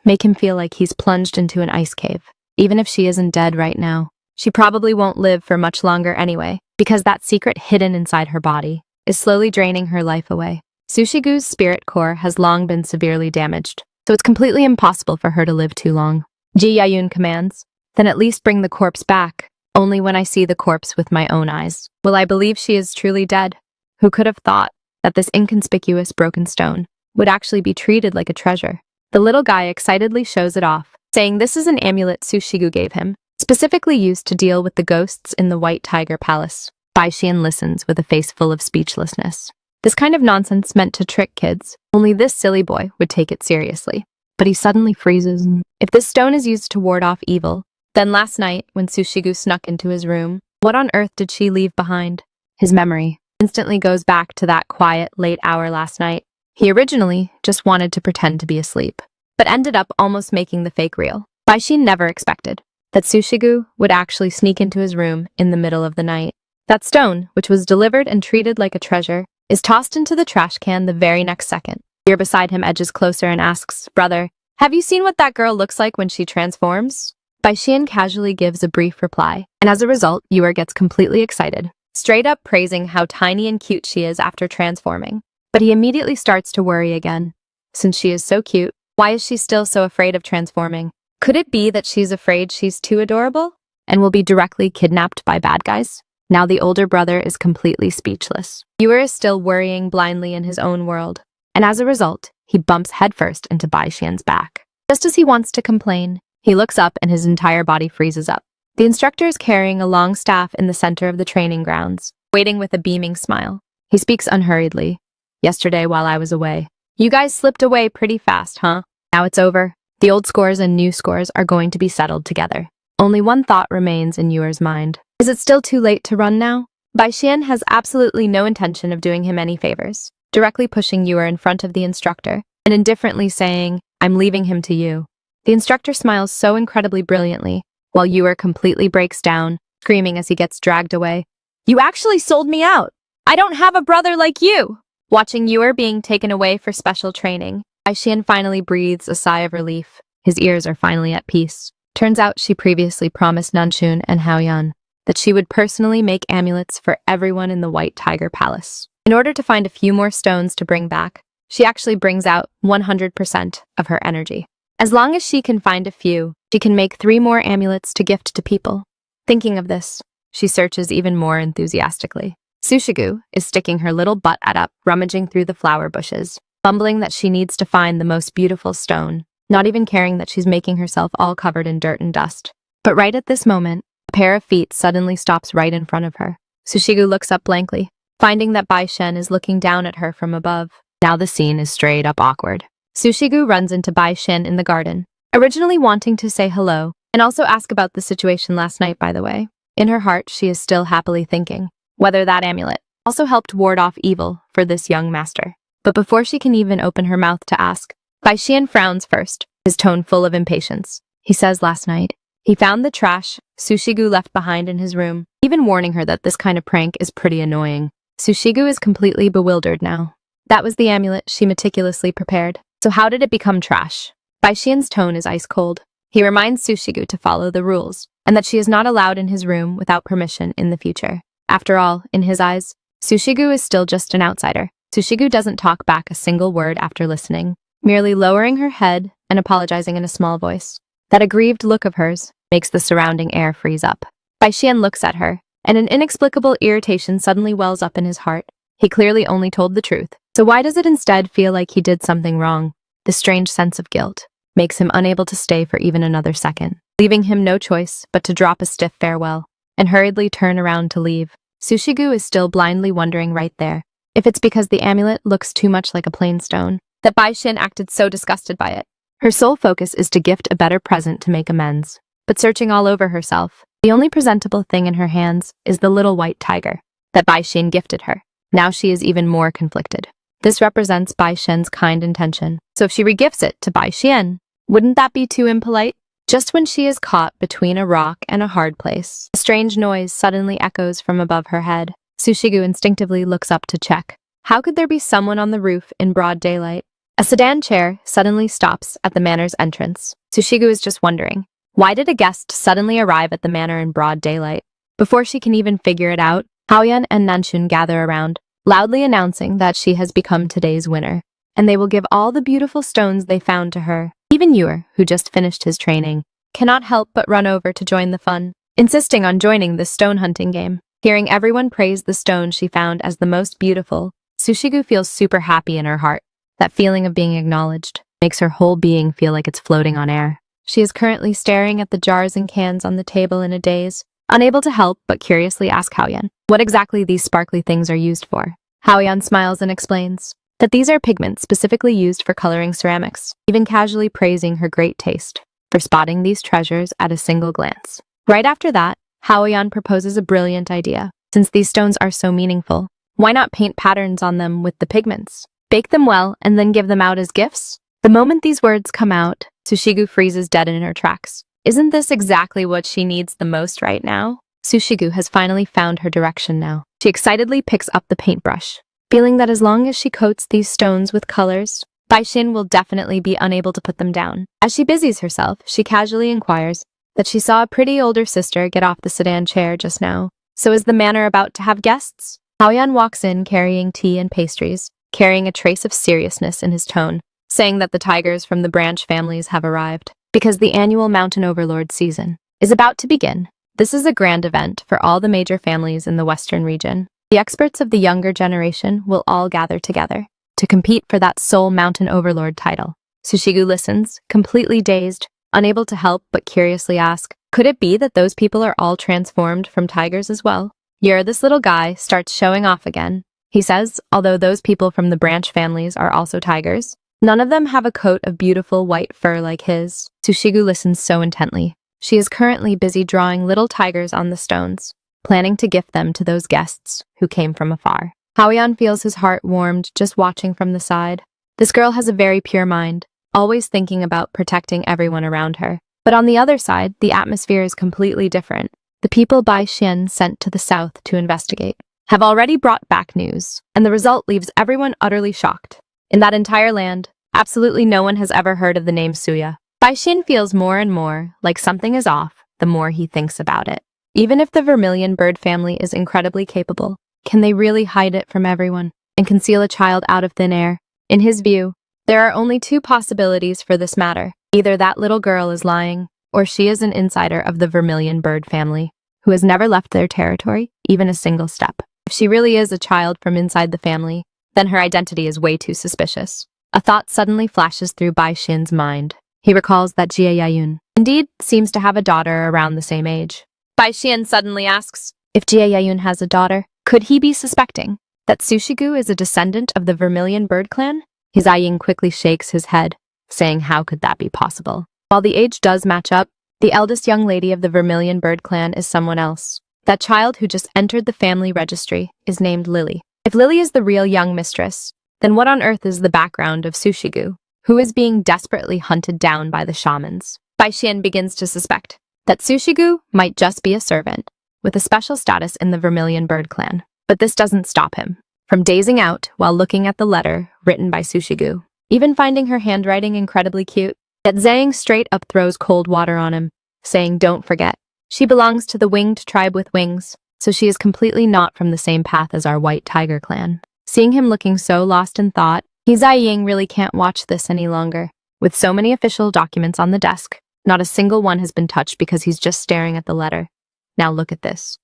make him feel like he's plunged into an ice cave. Even if she isn't dead right now, she probably won't live for much longer anyway, because that secret hidden inside her body is slowly draining her life away. Sushigu's spirit core has long been severely damaged, so it's completely impossible for her to live too long. Ji-Yayun commands, "Then at least bring the corpse back. Only when I see the corpse with my own eyes will I believe she is truly dead." Who could have thought that this inconspicuous broken stone would actually be treated like a treasure? The little guy excitedly shows it off, saying this is an amulet Sushigu gave him, specifically used to deal with the ghosts in the White Tiger Palace. Bai Xian listens with a face full of speechlessness. This kind of nonsense meant to trick kids. Only this silly boy would take it seriously. But he suddenly freezes. If this stone is used to ward off evil, then last night, when Sushigu snuck into his room, what on earth did she leave behind? His memory instantly goes back to that quiet, late hour last night. He originally just wanted to pretend to be asleep, but ended up almost making the fake real. Bai Xian never expected that Sushigu would actually sneak into his room in the middle of the night. That stone, which was delivered and treated like a treasure, is tossed into the trash can the very next second. Here beside him edges closer and asks, "Brother, have you seen what that girl looks like when she transforms?" Bai Xian casually gives a brief reply, and as a result, Yuer gets completely excited, straight up praising how tiny and cute she is after transforming. But he immediately starts to worry again. Since she is so cute, why is she still so afraid of transforming? Could it be that she's afraid she's too adorable and will be directly kidnapped by bad guys? Now the older brother is completely speechless. Yuer is still worrying blindly in his own world, and as a result, he bumps headfirst into Bai Xian's back. Just as he wants to complain, he looks up and his entire body freezes up. The instructor is carrying a long staff in the center of the training grounds, waiting with a beaming smile. He speaks unhurriedly. Yesterday while I was away. You guys slipped away pretty fast, huh? Now it's over. The old scores and new scores are going to be settled together. Only one thought remains in Yuer's mind. Is it still too late to run now? Bai Xian has absolutely no intention of doing him any favors, directly pushing Yuer in front of the instructor and indifferently saying, I'm leaving him to you. The instructor smiles so incredibly brilliantly, while Yuer completely breaks down, screaming as he gets dragged away. You actually sold me out! I don't have a brother like you! Watching Yuer being taken away for special training, Bai Xian finally breathes a sigh of relief. His ears are finally at peace. Turns out she previously promised Nanshun and Haoyan that she would personally make amulets for everyone in the White Tiger Palace. In order to find a few more stones to bring back, she actually brings out 100% of her energy. As long as she can find a few, she can make 3 more amulets to gift to people. Thinking of this, she searches even more enthusiastically. Sushigu is sticking her little butt up, rummaging through the flower bushes, bumbling that she needs to find the most beautiful stone, not even caring that she's making herself all covered in dirt and dust. But right at this moment, a pair of feet suddenly stops right in front of her. Sushigu looks up blankly, finding that Bai Xian is looking down at her from above. Now the scene is straight up awkward. Sushigu runs into Bai Xian in the garden, originally wanting to say hello, and also ask about the situation last night, by the way. In her heart, she is still happily thinking whether that amulet also helped ward off evil for this young master. But before she can even open her mouth to ask, Bai Xian frowns first, his tone full of impatience. He says last night, he found the trash Sushigu left behind in his room, even warning her that this kind of prank is pretty annoying. Sushigu is completely bewildered now. That was the amulet she meticulously prepared. So how did it become trash? Bai Xian's tone is ice cold. He reminds Sushigu to follow the rules, and that she is not allowed in his room without permission in the future. After all, in his eyes, Sushigu is still just an outsider. Sushigu doesn't talk back a single word after listening, merely lowering her head and apologizing in a small voice. That aggrieved look of hers makes the surrounding air freeze up. Bai Xian looks at her, and an inexplicable irritation suddenly wells up in his heart. He clearly only told the truth. So why does it instead feel like he did something wrong? This strange sense of guilt makes him unable to stay for even another second, leaving him no choice but to drop a stiff farewell and hurriedly turn around to leave. Sushigu is still blindly wondering right there if it's because the amulet looks too much like a plain stone that Bai Xian acted so disgusted by it. Her sole focus is to gift a better present to make amends. But searching all over herself, the only presentable thing in her hands is the little white tiger that Bai Xian gifted her. Now she is even more conflicted. This represents Bai Xian's kind intention. So if she regifts it to Bai Xian, wouldn't that be too impolite? Just when she is caught between a rock and a hard place, a strange noise suddenly echoes from above her head. Sushigu instinctively looks up to check. How could there be someone on the roof in broad daylight? A sedan chair suddenly stops at the manor's entrance. Sushigu is just wondering, why did a guest suddenly arrive at the manor in broad daylight? Before she can even figure it out, Haoyan and Nanshun gather around, loudly announcing that she has become today's winner, and they will give all the beautiful stones they found to her. Even Yuer, who just finished his training, cannot help but run over to join the fun, insisting on joining this stone hunting game. Hearing everyone praise the stone she found as the most beautiful, Sushigu feels super happy in her heart. That feeling of being acknowledged makes her whole being feel like it's floating on air. She is currently staring at the jars and cans on the table in a daze, unable to help but curiously ask Haoyan what exactly these sparkly things are used for. Haoyan smiles and explains that these are pigments specifically used for coloring ceramics, even casually praising her great taste for spotting these treasures at a single glance. Right after that, Haoyan proposes a brilliant idea. Since these stones are so meaningful, why not paint patterns on them with the pigments? Bake them well and then give them out as gifts? The moment these words come out, Sushigu freezes dead in her tracks. Isn't this exactly what she needs the most right now? Sushigu has finally found her direction now. She excitedly picks up the paintbrush, feeling that as long as she coats these stones with colors, Bai Xian will definitely be unable to put them down. As she busies herself, she casually inquires that she saw a pretty older sister get off the sedan chair just now. So is the manor about to have guests? Haoyan walks in carrying tea and pastries, carrying a trace of seriousness in his tone, saying that the tigers from the branch families have arrived, because the annual Mountain Overlord season is about to begin. This is a grand event for all the major families in the western region. The experts of the younger generation will all gather together to compete for that sole Mountain Overlord title. Sushigu listens, completely dazed, unable to help but curiously ask, could it be that those people are all transformed from tigers as well? This little guy starts showing off again. He says, although those people from the branch families are also tigers, none of them have a coat of beautiful white fur like his. Sushigu listens so intently. She is currently busy drawing little tigers on the stones, planning to gift them to those guests who came from afar. Haoyan feels his heart warmed just watching from the side. This girl has a very pure mind, always thinking about protecting everyone around her. But on the other side, the atmosphere is completely different. The people Bai Xian sent to the south to investigate have already brought back news, and the result leaves everyone utterly shocked. In that entire land, absolutely no one has ever heard of the name Suya. Bai Xian feels more and more like something is off the more he thinks about it. Even if the vermilion bird family is incredibly capable, can they really hide it from everyone and conceal a child out of thin air? In his view, there are only two possibilities for this matter. Either that little girl is lying, or she is an insider of the vermilion bird family, who has never left their territory, even a single step. If she really is a child from inside the family, then her identity is way too suspicious. A thought suddenly flashes through Bai Xin's mind. He recalls that Jie Yayun indeed seems to have a daughter around the same age. Bai Xian suddenly asks, if Jie Yayun has a daughter, could he be suspecting that Sushigu is a descendant of the vermilion bird clan? His Ying quickly shakes his head, saying how could that be possible? While the age does match up, the eldest young lady of the vermilion bird clan is someone else. That child who just entered the family registry is named Lily. If Lily is the real young mistress, then what on earth is the background of Sushigu, who is being desperately hunted down by the shamans? Bai Xian begins to suspect that Sushigu might just be a servant, with a special status in the vermilion bird clan. But this doesn't stop him from dazing out while looking at the letter written by Sushigu, even finding her handwriting incredibly cute. Yet Zhang straight up throws cold water on him, saying don't forget, she belongs to the winged tribe with wings, so she is completely not from the same path as our white tiger clan. Seeing him looking so lost in thought, Zai Ying really can't watch this any longer. With so many official documents on the desk, not a single one has been touched because he's just staring at the letter. Now look at this.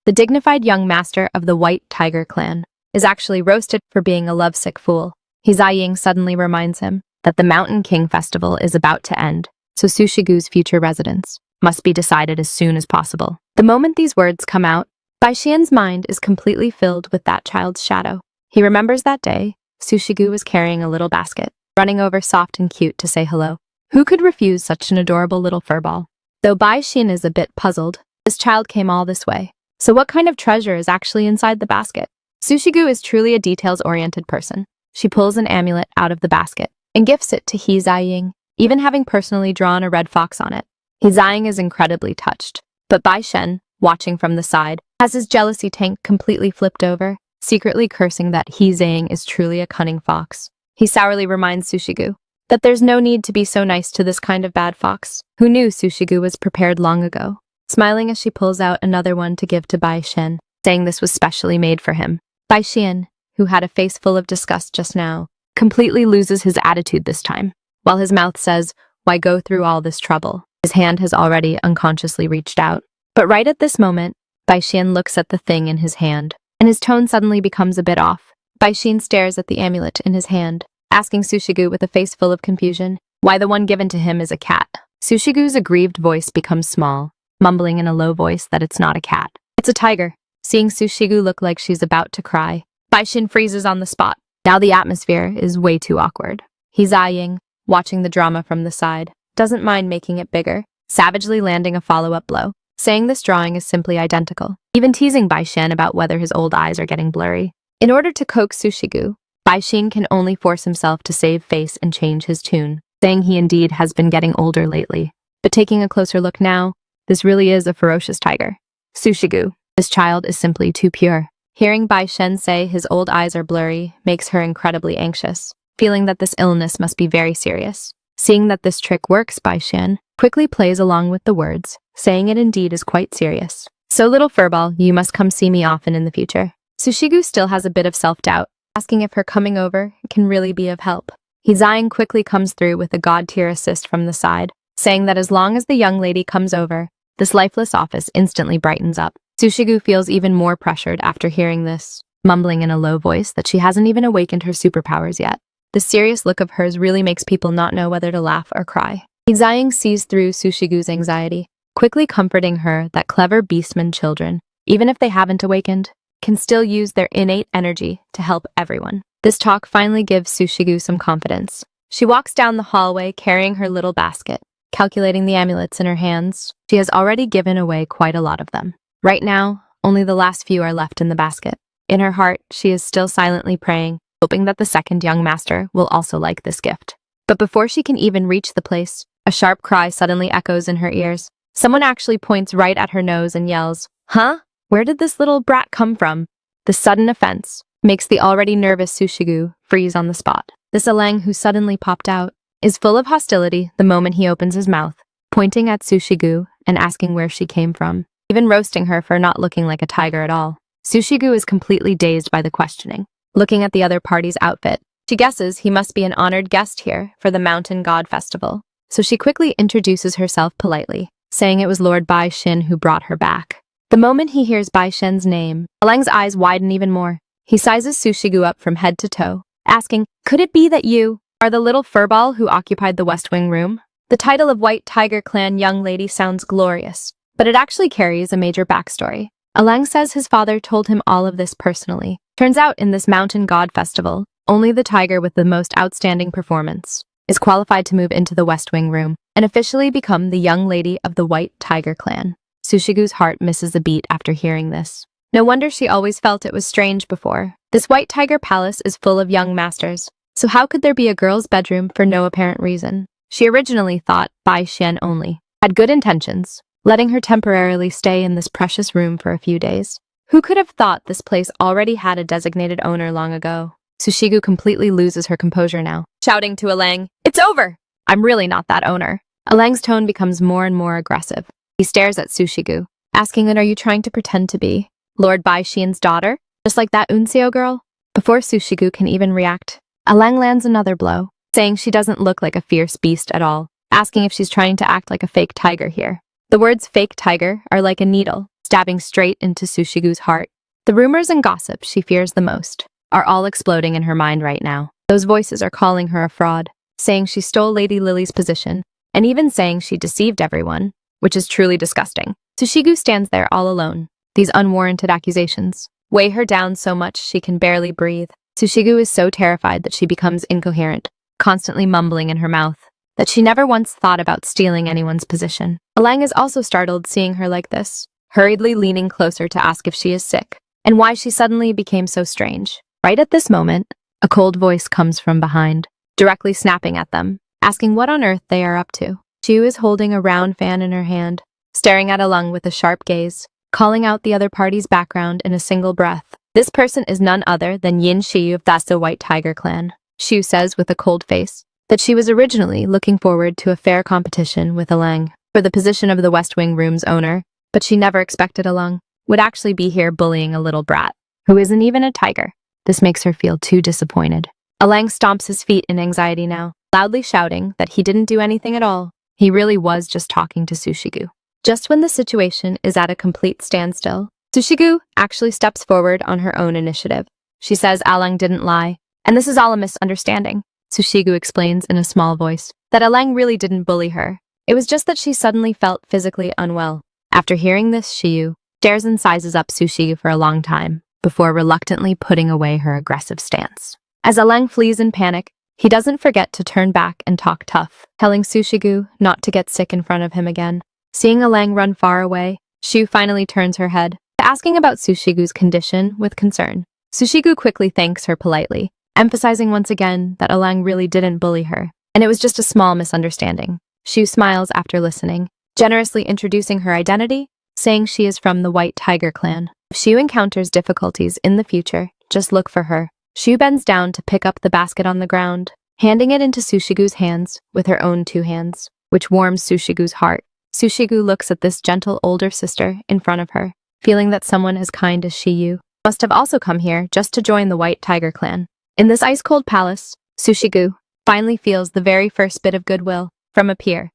The dignified young master of the white tiger clan is actually roasted for being a lovesick fool. Zai Ying suddenly reminds him that the Mountain King Festival is about to end, so Sushigu's future residence must be decided as soon as possible. The moment these words come out, Bai Xian's mind is completely filled with that child's shadow. He remembers that day, Sushigu was carrying a little basket, running over soft and cute to say hello. Who could refuse such an adorable little furball? Though Bai Xian is a bit puzzled, this child came all this way. So what kind of treasure is actually inside the basket? Sushigu is truly a details-oriented person. She pulls an amulet out of the basket and gifts it to Zai Ying, even having personally drawn a red fox on it. Zai Ying is incredibly touched, but Bai Xian, watching from the side, has his jealousy tank completely flipped over, secretly cursing that Zai Ying is truly a cunning fox. He sourly reminds Sushigu that there's no need to be so nice to this kind of bad fox, who knew Sushigu was prepared long ago, smiling as she pulls out another one to give to Bai Xian, saying this was specially made for him. Bai Xian, who had a face full of disgust just now, completely loses his attitude this time. While his mouth says, why go through all this trouble? His hand has already unconsciously reached out. But right at this moment, Bai Xian looks at the thing in his hand, and his tone suddenly becomes a bit off. Bai Xian stares at the amulet in his hand, asking Sushigu with a face full of confusion why the one given to him is a cat. Sushigu's aggrieved voice becomes small, mumbling in a low voice that it's not a cat. It's a tiger. Seeing Sushigu look like she's about to cry, Bai Xian freezes on the spot. Now the atmosphere is way too awkward. Zai Ying, watching the drama from the side, doesn't mind making it bigger, savagely landing a follow-up blow, saying this drawing is simply identical, even teasing Bai Xian about whether his old eyes are getting blurry. In order to coax Sushigu, Bai Xian can only force himself to save face and change his tune, saying he indeed has been getting older lately. But taking a closer look now, this really is a ferocious tiger. Sushigu, this child is simply too pure. Hearing Bai Xian say his old eyes are blurry makes her incredibly anxious, feeling that this illness must be very serious. Seeing that this trick works, Bai Xian quickly plays along with the words, saying it indeed is quite serious. So little furball, you must come see me often in the future. Sushigu still has a bit of self-doubt, asking if her coming over can really be of help. Zai Ying quickly comes through with a god-tier assist from the side, saying that as long as the young lady comes over, this lifeless office instantly brightens up. Sushigu feels even more pressured after hearing this, mumbling in a low voice that she hasn't even awakened her superpowers yet. The serious look of hers really makes people not know whether to laugh or cry. Zai Ying sees through Sushigu's anxiety, quickly comforting her that clever beastman children, even if they haven't awakened, can still use their innate energy to help everyone. This talk finally gives Sushigu some confidence. She walks down the hallway carrying her little basket, calculating the amulets in her hands. She has already given away quite a lot of them. Right now, only the last few are left in the basket. In her heart, she is still silently praying, hoping that the second young master will also like this gift. But before she can even reach the place, a sharp cry suddenly echoes in her ears. Someone actually points right at her nose and yells, "Huh? Where did this little brat come from?" The sudden offense makes the already nervous Sushigu freeze on the spot. This Alang who suddenly popped out is full of hostility the moment he opens his mouth, pointing at Sushigu and asking where she came from, even roasting her for not looking like a tiger at all. Sushigu is completely dazed by the questioning. Looking at the other party's outfit, she guesses he must be an honored guest here for the Mountain God Festival. So she quickly introduces herself politely, saying it was Lord Bai Shin who brought her back. The moment he hears Bai Shen's name, Alang's eyes widen even more. He sizes Sushigu up from head to toe, asking, "Could it be that you are the little furball who occupied the West Wing room?" The title of White Tiger Clan young lady sounds glorious, but it actually carries a major backstory. Alang says his father told him all of this personally. Turns out in this Mountain God Festival, only the tiger with the most outstanding performance is qualified to move into the West Wing room and officially become the young lady of the White Tiger Clan. Sushigu's heart misses a beat after hearing this. No wonder she always felt it was strange before. This White Tiger Palace is full of young masters, so how could there be a girl's bedroom for no apparent reason? She originally thought Bai Xian only had good intentions, letting her temporarily stay in this precious room for a few days. Who could have thought this place already had a designated owner long ago? Sushigu completely loses her composure now, shouting to Alang, "It's over! I'm really not that owner." Alang's tone becomes more and more aggressive. He stares at Sushigu, asking that, "Are you trying to pretend to be Lord Bai Xian's daughter, just like that Unseo girl?" Before Sushigu can even react, Alang lands another blow, saying she doesn't look like a fierce beast at all, asking if she's trying to act like a fake tiger here. The words fake tiger are like a needle, stabbing straight into Sushigu's heart. The rumors and gossip she fears the most are all exploding in her mind right now. Those voices are calling her a fraud, saying she stole Lady Lily's position, and even saying she deceived everyone, which is truly disgusting. Sushigu stands there all alone. These unwarranted accusations weigh her down so much she can barely breathe. Sushigu is so terrified that she becomes incoherent, constantly mumbling in her mouth, that she never once thought about stealing anyone's position. Alang is also startled seeing her like this, hurriedly leaning closer to ask if she is sick, and why she suddenly became so strange. Right at this moment, a cold voice comes from behind, directly snapping at them, asking what on earth they are up to. Chu is holding a round fan in her hand, staring at Alang with a sharp gaze, calling out the other party's background in a single breath. This person is none other than Yin Shi of the White Tiger Clan. Shu says with a cold face that she was originally looking forward to a fair competition with Alang for the position of the West Wing room's owner, but she never expected Alang would actually be here bullying a little brat, who isn't even a tiger. This makes her feel too disappointed. Alang stomps his feet in anxiety now, loudly shouting that he didn't do anything at all. He really was just talking to Sushigu. Just when the situation is at a complete standstill, Sushigu actually steps forward on her own initiative. She says Alang didn't lie, and this is all a misunderstanding. Sushigu explains in a small voice that Alang really didn't bully her. It was just that she suddenly felt physically unwell. After hearing this, Shiyu stares and sizes up Sushigu for a long time, before reluctantly putting away her aggressive stance. As Alang flees in panic, he doesn't forget to turn back and talk tough, telling Sushigu not to get sick in front of him again. Seeing Alang run far away, Shu finally turns her head, asking about Sushigu's condition with concern. Sushigu quickly thanks her politely, emphasizing once again that Alang really didn't bully her, and it was just a small misunderstanding. Shu smiles after listening, generously introducing her identity, saying she is from the White Tiger Clan. If Shu encounters difficulties in the future, just look for her. Shu bends down to pick up the basket on the ground, handing it into Sushigu's hands with her own two hands, which warms Sushigu's heart. Sushigu looks at this gentle older sister in front of her, feeling that someone as kind as Shiyu must have also come here just to join the White Tiger Clan. In this ice-cold palace, Sushigu finally feels the very first bit of goodwill from a peer.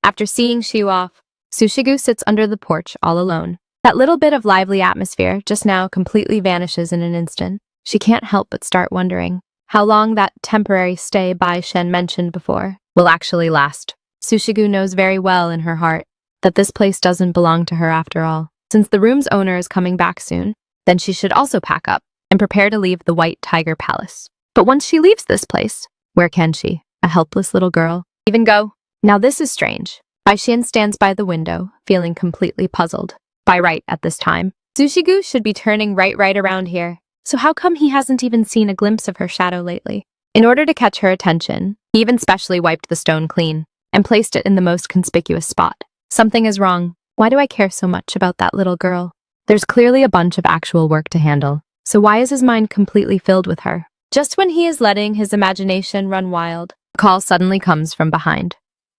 After seeing Shiyu off, Sushigu sits under the porch all alone. That little bit of lively atmosphere just now completely vanishes in an instant. She can't help but start wondering how long that temporary stay Bai Shen mentioned before will actually last. Sushigu knows very well in her heart that this place doesn't belong to her after all. Since the room's owner is coming back soon, then she should also pack up and prepare to leave the White Tiger Palace. But once she leaves this place, where can she, a helpless little girl, even go? Now this is strange. Bai Xian stands by the window, feeling completely puzzled. By right at this time, Sushi-gu should be turning right around here. So how come he hasn't even seen a glimpse of her shadow lately? In order to catch her attention, he even specially wiped the stone clean and placed it in the most conspicuous spot. Something is wrong. Why do I care so much about that little girl? There's clearly a bunch of actual work to handle. So why is his mind completely filled with her? Just when he is letting his imagination run wild, a call suddenly comes from behind.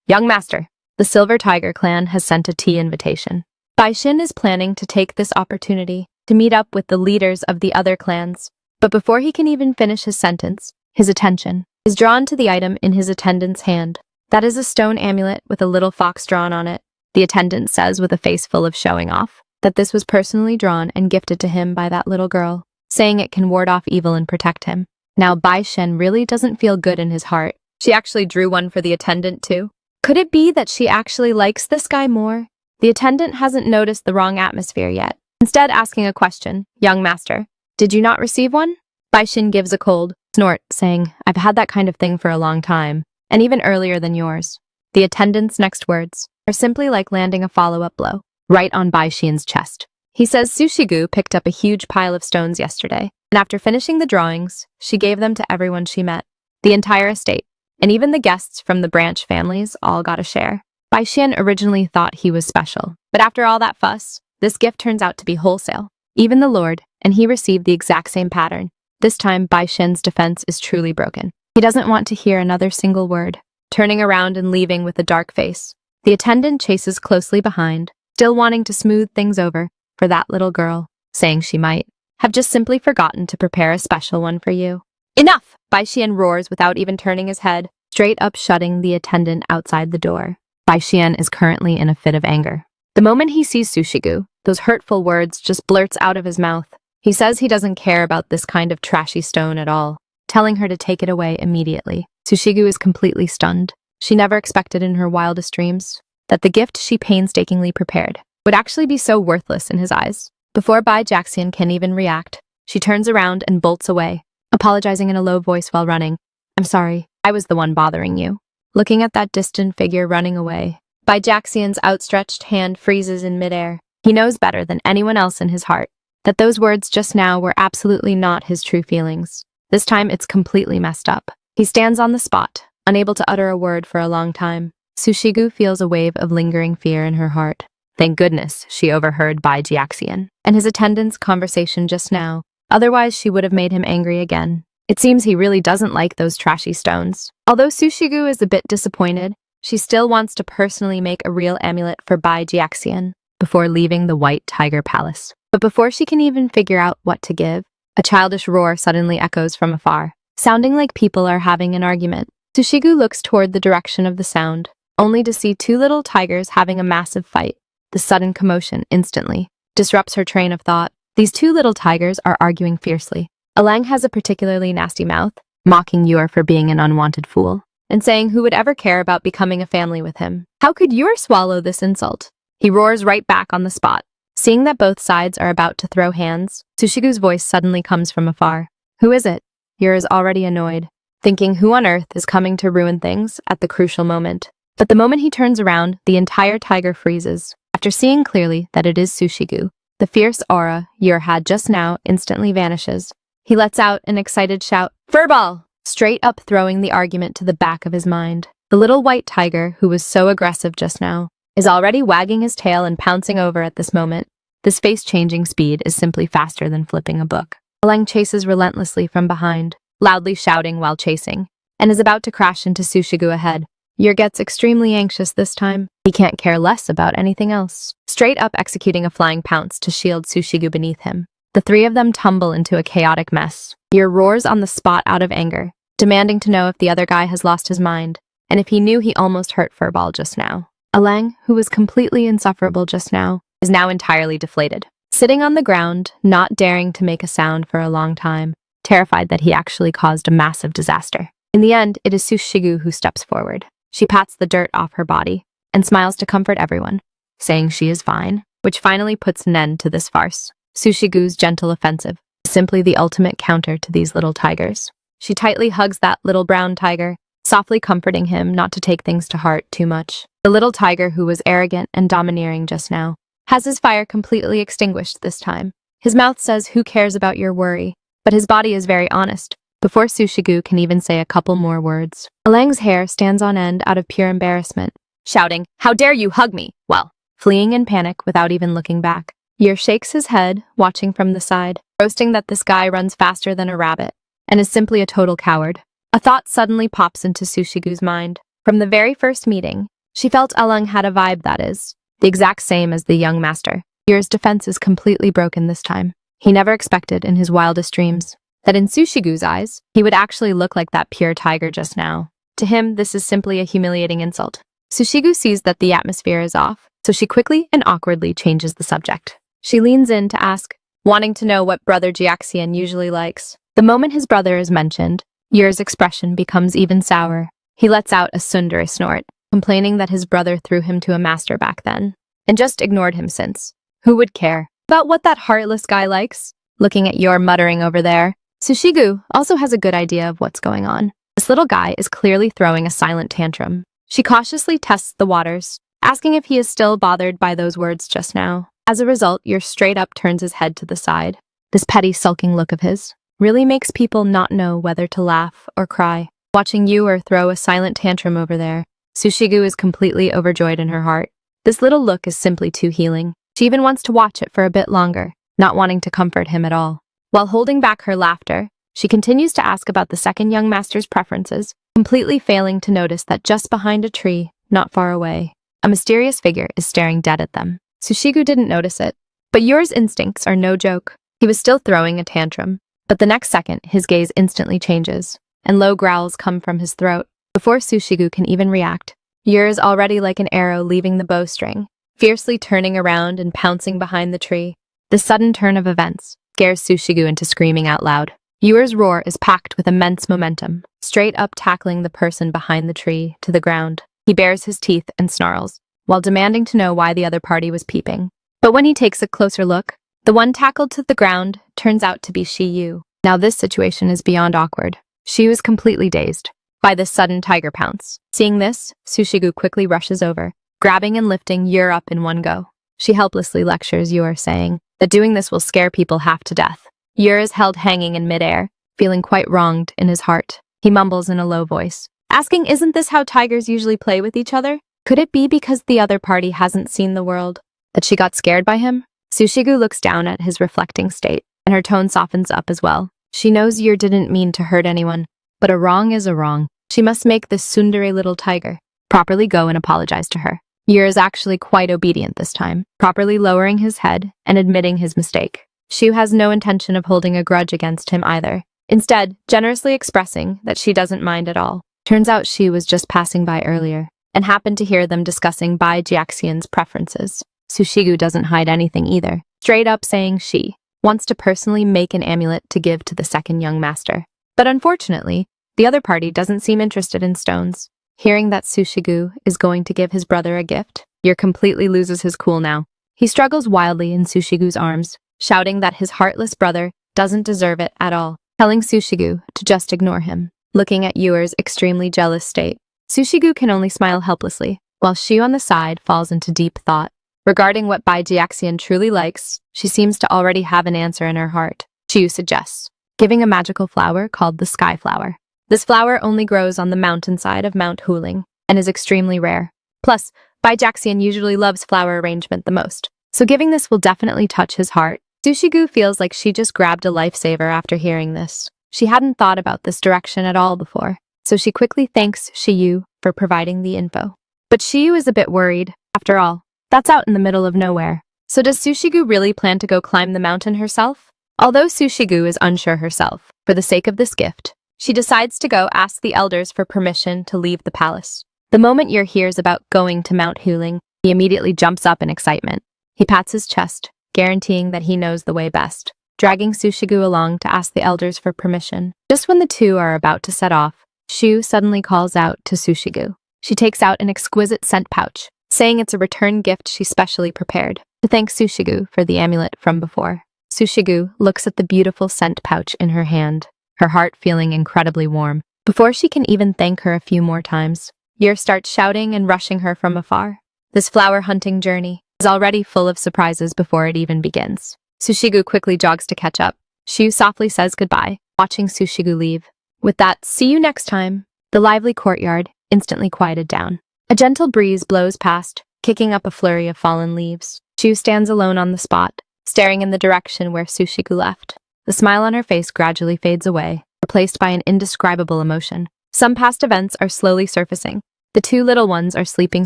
Young master, the Silver Tiger clan has sent a tea invitation. Bai Xin is planning to take this opportunity to meet up with the leaders of the other clans. But before he can even finish his sentence, his attention is drawn to the item in his attendant's hand. That is a stone amulet with a little fox drawn on it. The attendant says with a face full of showing off that this was personally drawn and gifted to him by that little girl, saying it can ward off evil and protect him. Now Bai Shen really doesn't feel good in his heart. She actually drew one for the attendant too. Could it be that she actually likes this guy more? The attendant hasn't noticed the wrong atmosphere yet. Instead asking a question, young master, did you not receive one? Bai Shen gives a cold snort, saying, I've had that kind of thing for a long time, and even earlier than yours. The attendant's next words are simply like landing a follow-up blow, right on Bai Xian's chest. He says Sushi-gu picked up a huge pile of stones yesterday, and after finishing the drawings, she gave them to everyone she met. The entire estate, and even the guests from the branch families all got a share. Bai Xian originally thought he was special, but after all that fuss, this gift turns out to be wholesale. Even the Lord, and he received the exact same pattern. This time, Bai Xian's defense is truly broken. He doesn't want to hear another single word, turning around and leaving with a dark face. The attendant chases closely behind, still wanting to smooth things over for that little girl, saying she might have just simply forgotten to prepare a special one for you. Enough! Bai Xian roars without even turning his head, straight up shutting the attendant outside the door. Bai Xian is currently in a fit of anger. The moment he sees Sushi-gu, those hurtful words just blurts out of his mouth. He says he doesn't care about this kind of trashy stone at all, telling her to take it away immediately. Sushi-gu is completely stunned. She never expected in her wildest dreams that the gift she painstakingly prepared would actually be so worthless in his eyes. Before Bai Jaxian can even react, she turns around and bolts away, apologizing in a low voice while running. I'm sorry, I was the one bothering you. Looking at that distant figure running away, Bai Jaxian's outstretched hand freezes in midair. He knows better than anyone else in his heart that those words just now were absolutely not his true feelings. This time it's completely messed up. He stands on the spot, unable to utter a word for a long time. Sushi-gu feels a wave of lingering fear in her heart. Thank goodness she overheard Bai Jiaxian and his attendant's conversation just now. Otherwise, she would have made him angry again. It seems he really doesn't like those trashy stones. Although Sushi-gu is a bit disappointed, she still wants to personally make a real amulet for Bai Jiaxian before leaving the White Tiger Palace. But before she can even figure out what to give, a childish roar suddenly echoes from afar, sounding like people are having an argument. Sushi-gu looks toward the direction of the sound, only to see two little tigers having a massive fight. The sudden commotion instantly disrupts her train of thought. These two little tigers are arguing fiercely. Alang has a particularly nasty mouth, mocking Yor for being an unwanted fool, and saying who would ever care about becoming a family with him. How could Yor swallow this insult? He roars right back on the spot. Seeing that both sides are about to throw hands, Sushi-gu's voice suddenly comes from afar. Who is it? Yor is already annoyed, thinking who on earth is coming to ruin things at the crucial moment. But the moment he turns around, the entire tiger freezes. After seeing clearly that it is Sushi-gu, the fierce aura Yor had just now instantly vanishes. He lets out an excited shout, Furball! Straight up throwing the argument to the back of his mind. The little white tiger, who was so aggressive just now, is already wagging his tail and pouncing over at this moment. This face-changing speed is simply faster than flipping a book. Alang chases relentlessly from behind, loudly shouting while chasing, and is about to crash into Sushi-gu ahead. Yor gets extremely anxious this time. He can't care less about anything else. Straight up executing a flying pounce to shield Sushi-gu beneath him. The three of them tumble into a chaotic mess. Yor roars on the spot out of anger, demanding to know if the other guy has lost his mind, and if he knew he almost hurt Furball just now. Alang, who was completely insufferable just now, is now entirely deflated. Sitting on the ground, not daring to make a sound for a long time, terrified that he actually caused a massive disaster. In the end, it is Sushi-gu who steps forward. She pats the dirt off her body and smiles to comfort everyone. saying she is fine, which finally puts an end to this farce. Sushigu's gentle offensive is simply the ultimate counter to these little tigers. She tightly hugs that little brown tiger, softly comforting him not to take things to heart too much. The little tiger, who was arrogant and domineering just now, has his fire completely extinguished this time. His mouth says, "Who cares about your worry?" But his body is very honest, before Sushigu can even say a couple more words. Alang's hair stands on end out of pure embarrassment, shouting, "How dare you hug me?" Well, fleeing in panic without even looking back. Yer shakes his head, watching from the side, roasting that this guy runs faster than a rabbit, and is simply a total coward. A thought suddenly pops into Sushigu's mind. From the very first meeting, she felt Alang had a vibe that is the exact same as the young master. Yer's defense is completely broken this time. He never expected in his wildest dreams that in Sushigu's eyes, he would actually look like that pure tiger just now. To him, this is simply a humiliating insult. Sushigu sees that the atmosphere is off, so she quickly and awkwardly changes the subject. She leans in to ask, wanting to know what brother Jiaxian usually likes. The moment his brother is mentioned, Yer's expression becomes even sour. He lets out a tsundere snort, complaining that his brother threw him to a master back then, and just ignored him since. Who would care about what that heartless guy likes? Looking at Yor muttering over there, Sushigu also has a good idea of what's going on. This little guy is clearly throwing a silent tantrum. She cautiously tests the waters, asking if he is still bothered by those words just now. As a result, Yor straight up turns his head to the side. This petty, sulking look of his really makes people not know whether to laugh or cry. Watching Yor throw a silent tantrum over there, Sushigu is completely overjoyed in her heart. This little look is simply too healing. She even wants to watch it for a bit longer, not wanting to comfort him at all. While holding back her laughter, she continues to ask about the second young master's preferences, completely failing to notice that just behind a tree, not far away, a mysterious figure is staring dead at them. Sushigu didn't notice it, but Yor's instincts are no joke. He was still throwing a tantrum, but the next second, his gaze instantly changes, and low growls come from his throat. Before Sushigu can even react, Yor is already like an arrow leaving the bowstring, fiercely turning around and pouncing behind the tree. The sudden turn of events scares Sushigu into screaming out loud. Yor's roar is packed with immense momentum, straight up tackling the person behind the tree to the ground. He bares his teeth and snarls, while demanding to know why the other party was peeping. But when he takes a closer look, the one tackled to the ground turns out to be Shiyu. Now this situation is beyond awkward. She was completely dazed by this sudden tiger pounce. Seeing this, Sushigu quickly rushes over, grabbing and lifting Yor up in one go. She helplessly lectures Yor, saying that doing this will scare people half to death. Yor is held hanging in midair, feeling quite wronged in his heart. He mumbles in a low voice, asking, "Isn't this how tigers usually play with each other? Could it be because the other party hasn't seen the world that she got scared by him?" Sushigu looks down at his reflecting state, and her tone softens up as well. She knows Yor didn't mean to hurt anyone, but a wrong is a wrong. She must make this tsundere little tiger properly go and apologize to her. Yor is actually quite obedient this time, properly lowering his head and admitting his mistake. She has no intention of holding a grudge against him either, instead generously expressing that she doesn't mind at all. Turns out she was just passing by earlier, and happened to hear them discussing Bai Jiaxian's preferences. Sushigu doesn't hide anything either, straight up saying she wants to personally make an amulet to give to the second young master. But unfortunately, the other party doesn't seem interested in stones. Hearing that Sushigu is going to give his brother a gift, Yor completely loses his cool now. He struggles wildly in Sushigu's arms, shouting that his heartless brother doesn't deserve it at all, telling Sushigu to just ignore him. Looking at Yor's extremely jealous state, Sushigu can only smile helplessly, while she on the side falls into deep thought. Regarding what Bai Jiaxian truly likes, she seems to already have an answer in her heart. Chiyu suggests giving a magical flower called the sky flower. This flower only grows on the mountainside of Mount Huling and is extremely rare. Plus, Bai Jiaxian usually loves flower arrangement the most, so giving this will definitely touch his heart. Sushigu feels like she just grabbed a lifesaver after hearing this. She hadn't thought about this direction at all before, so she quickly thanks Shiyu for providing the info. But Shiyu is a bit worried. After all, that's out in the middle of nowhere. So does Sushigu really plan to go climb the mountain herself? Although Sushigu is unsure herself, for the sake of this gift, she decides to go ask the elders for permission to leave the palace. The moment Yor hears about going to Mount Huling, he immediately jumps up in excitement. He pats his chest, guaranteeing that he knows the way best, dragging Sushigu along to ask the elders for permission. Just when the two are about to set off, Shu suddenly calls out to Sushigu. She takes out an exquisite scent pouch, saying it's a return gift she specially prepared to thank Sushigu for the amulet from before. Sushigu looks at the beautiful scent pouch in her hand, her heart feeling incredibly warm. Before she can even thank her a few more times, Yer starts shouting and rushing her from afar. This flower hunting journey is already full of surprises before it even begins. Sushigu quickly jogs to catch up. Shu softly says goodbye, watching Sushigu leave. With that, see you next time. The lively courtyard instantly quieted down. A gentle breeze blows past, kicking up a flurry of fallen leaves. Shu stands alone on the spot, staring in the direction where Sushigu left. The smile on her face gradually fades away, replaced by an indescribable emotion. Some past events are slowly surfacing. The two little ones are sleeping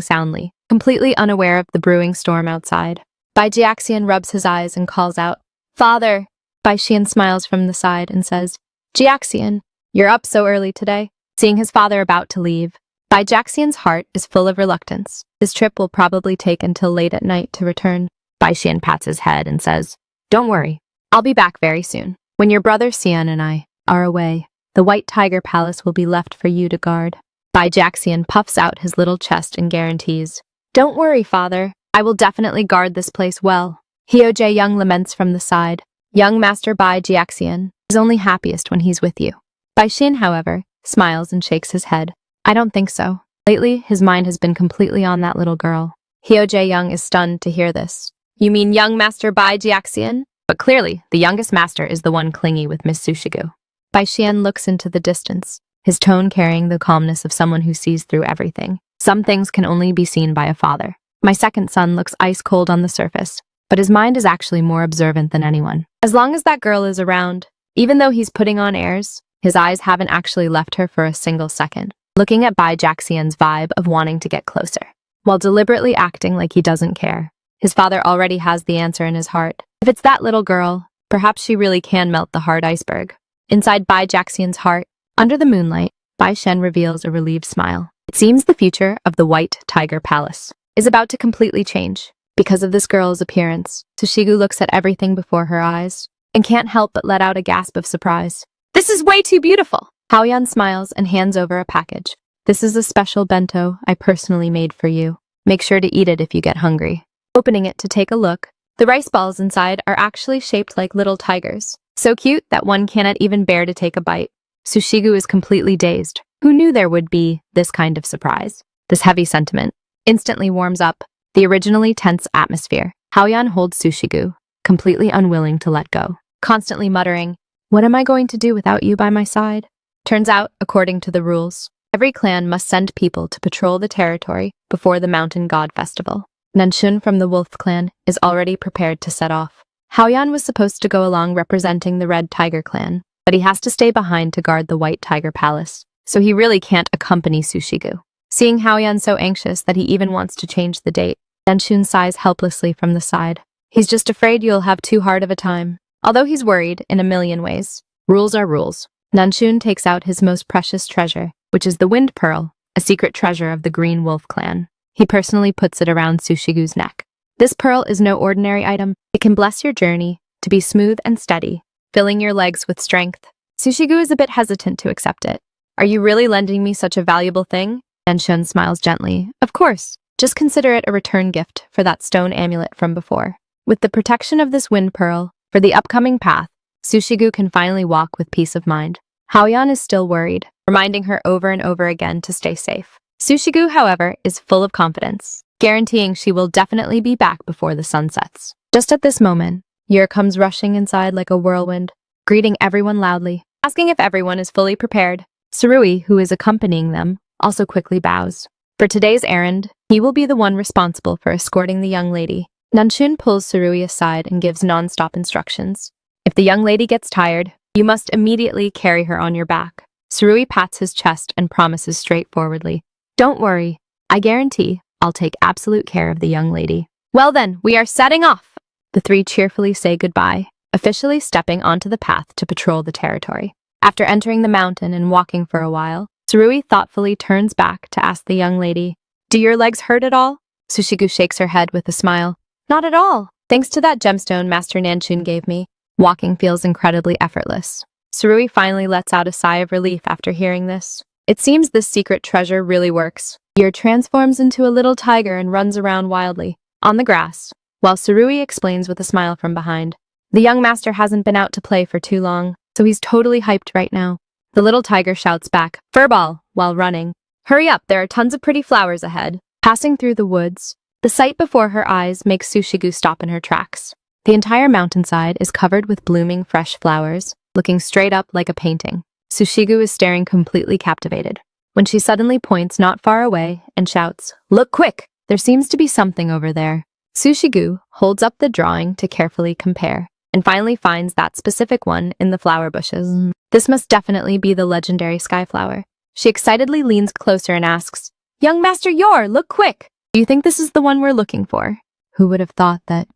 soundly, completely unaware of the brewing storm outside. Bai Jiaxian rubs his eyes and calls out, "Father!" Bai Xian smiles from the side and says, "Jiaxian, you're up so early today." Seeing his father about to leave, Bai Jiaxian's heart is full of reluctance. This trip will probably take until late at night to return. Bai Xian pats his head and says, "Don't worry, I'll be back very soon. When your brother Xian and I are away, the White Tiger Palace will be left for you to guard." Bai Jiaxian puffs out his little chest and guarantees, "Don't worry, father. I will definitely guard this place well." Hyo Jae-young laments from the side. Young Master Bai Jiaxian is only happiest when he's with you. Bai Xin, however, smiles and shakes his head. "I don't think so. Lately, his mind has been completely on that little girl." Hyo Jae-young is stunned to hear this. "You mean young Master Bai Jiaxian?" But clearly, the youngest master is the one clingy with Miss Sushigu. Bai Xian looks into the distance, his tone carrying the calmness of someone who sees through everything. Some things can only be seen by a father. My second son looks ice cold on the surface, but his mind is actually more observant than anyone. As long as that girl is around, even though he's putting on airs, his eyes haven't actually left her for a single second, looking at Bai Jiaxian's vibe of wanting to get closer, while deliberately acting like he doesn't care. His father already has the answer in his heart. If it's that little girl, perhaps she really can melt the hard iceberg. Inside Bai Jiaxian's heart, under the moonlight, Bai Shen reveals a relieved smile. It seems the future of the White Tiger Palace is about to completely change. Because of this girl's appearance, Sushigu looks at everything before her eyes and can't help but let out a gasp of surprise. "This is way too beautiful!" Haoyan smiles and hands over a package. "This is a special bento I personally made for you. Make sure to eat it if you get hungry." Opening it to take a look, the rice balls inside are actually shaped like little tigers. So cute that one cannot even bear to take a bite. Sushigu is completely dazed. Who knew there would be this kind of surprise? This heavy sentiment instantly warms up the originally tense atmosphere. Haoyan holds Sushigu, completely unwilling to let go, constantly muttering, "What am I going to do without you by my side?" Turns out, according to the rules, every clan must send people to patrol the territory before the Mountain God Festival. Nanshun from the Wolf clan is already prepared to set off. Haoyan was supposed to go along representing the Red Tiger clan, but he has to stay behind to guard the White Tiger Palace, so he really can't accompany Sushigu. Seeing Haoyan so anxious that he even wants to change the date, Nanshun sighs helplessly from the side. He's just afraid you'll have too hard of a time. Although he's worried in a million ways. Rules are rules. Nanshun takes out his most precious treasure, which is the Wind Pearl, a secret treasure of the Green Wolf clan. He personally puts it around Sushigu's neck. This pearl is no ordinary item. It can bless your journey to be smooth and steady, filling your legs with strength. Sushigu is a bit hesitant to accept it. "Are you really lending me such a valuable thing?" Nanshun smiles gently. "Of course. Just consider it a return gift for that stone amulet from before. With the protection of this wind pearl, for the upcoming path, Sushigu can finally walk with peace of mind." Haoyan is still worried, reminding her over and over again to stay safe. Sushigu, however, is full of confidence, guaranteeing she will definitely be back before the sun sets. Just at this moment, Yer comes rushing inside like a whirlwind, greeting everyone loudly, asking if everyone is fully prepared. Sarui, who is accompanying them, also quickly bows. For today's errand, he will be the one responsible for escorting the young lady. Nanshun pulls Sarui aside and gives non-stop instructions. "If the young lady gets tired, you must immediately carry her on your back." Sarui pats his chest and promises straightforwardly, "Don't worry, I guarantee I'll take absolute care of the young lady." "Well then, we are setting off!" The three cheerfully say goodbye, officially stepping onto the path to patrol the territory. After entering the mountain and walking for a while, Sarui thoughtfully turns back to ask the young lady, "Do your legs hurt at all?" Sushigu shakes her head with a smile. "Not at all. Thanks to that gemstone Master Nanshun gave me, walking feels incredibly effortless." Sarui finally lets out a sigh of relief after hearing this. It seems this secret treasure really works. Yer transforms into a little tiger and runs around wildly, on the grass, while Surui explains with a smile from behind. The young master hasn't been out to play for too long, so he's totally hyped right now. The little tiger shouts back, "Furball," while running. Hurry up, there are tons of pretty flowers ahead. Passing through the woods, the sight before her eyes makes Sushigu stop in her tracks. The entire mountainside is covered with blooming fresh flowers, looking straight up like a painting. Sushigu is staring completely captivated, when she suddenly points not far away and shouts, "Look quick! There seems to be something over there." Sushigu holds up the drawing to carefully compare, and finally finds that specific one in the flower bushes. This must definitely be the legendary skyflower. She excitedly leans closer and asks, "Young Master Yor, look quick! Do you think this is the one we're looking for?" Who would have thought that?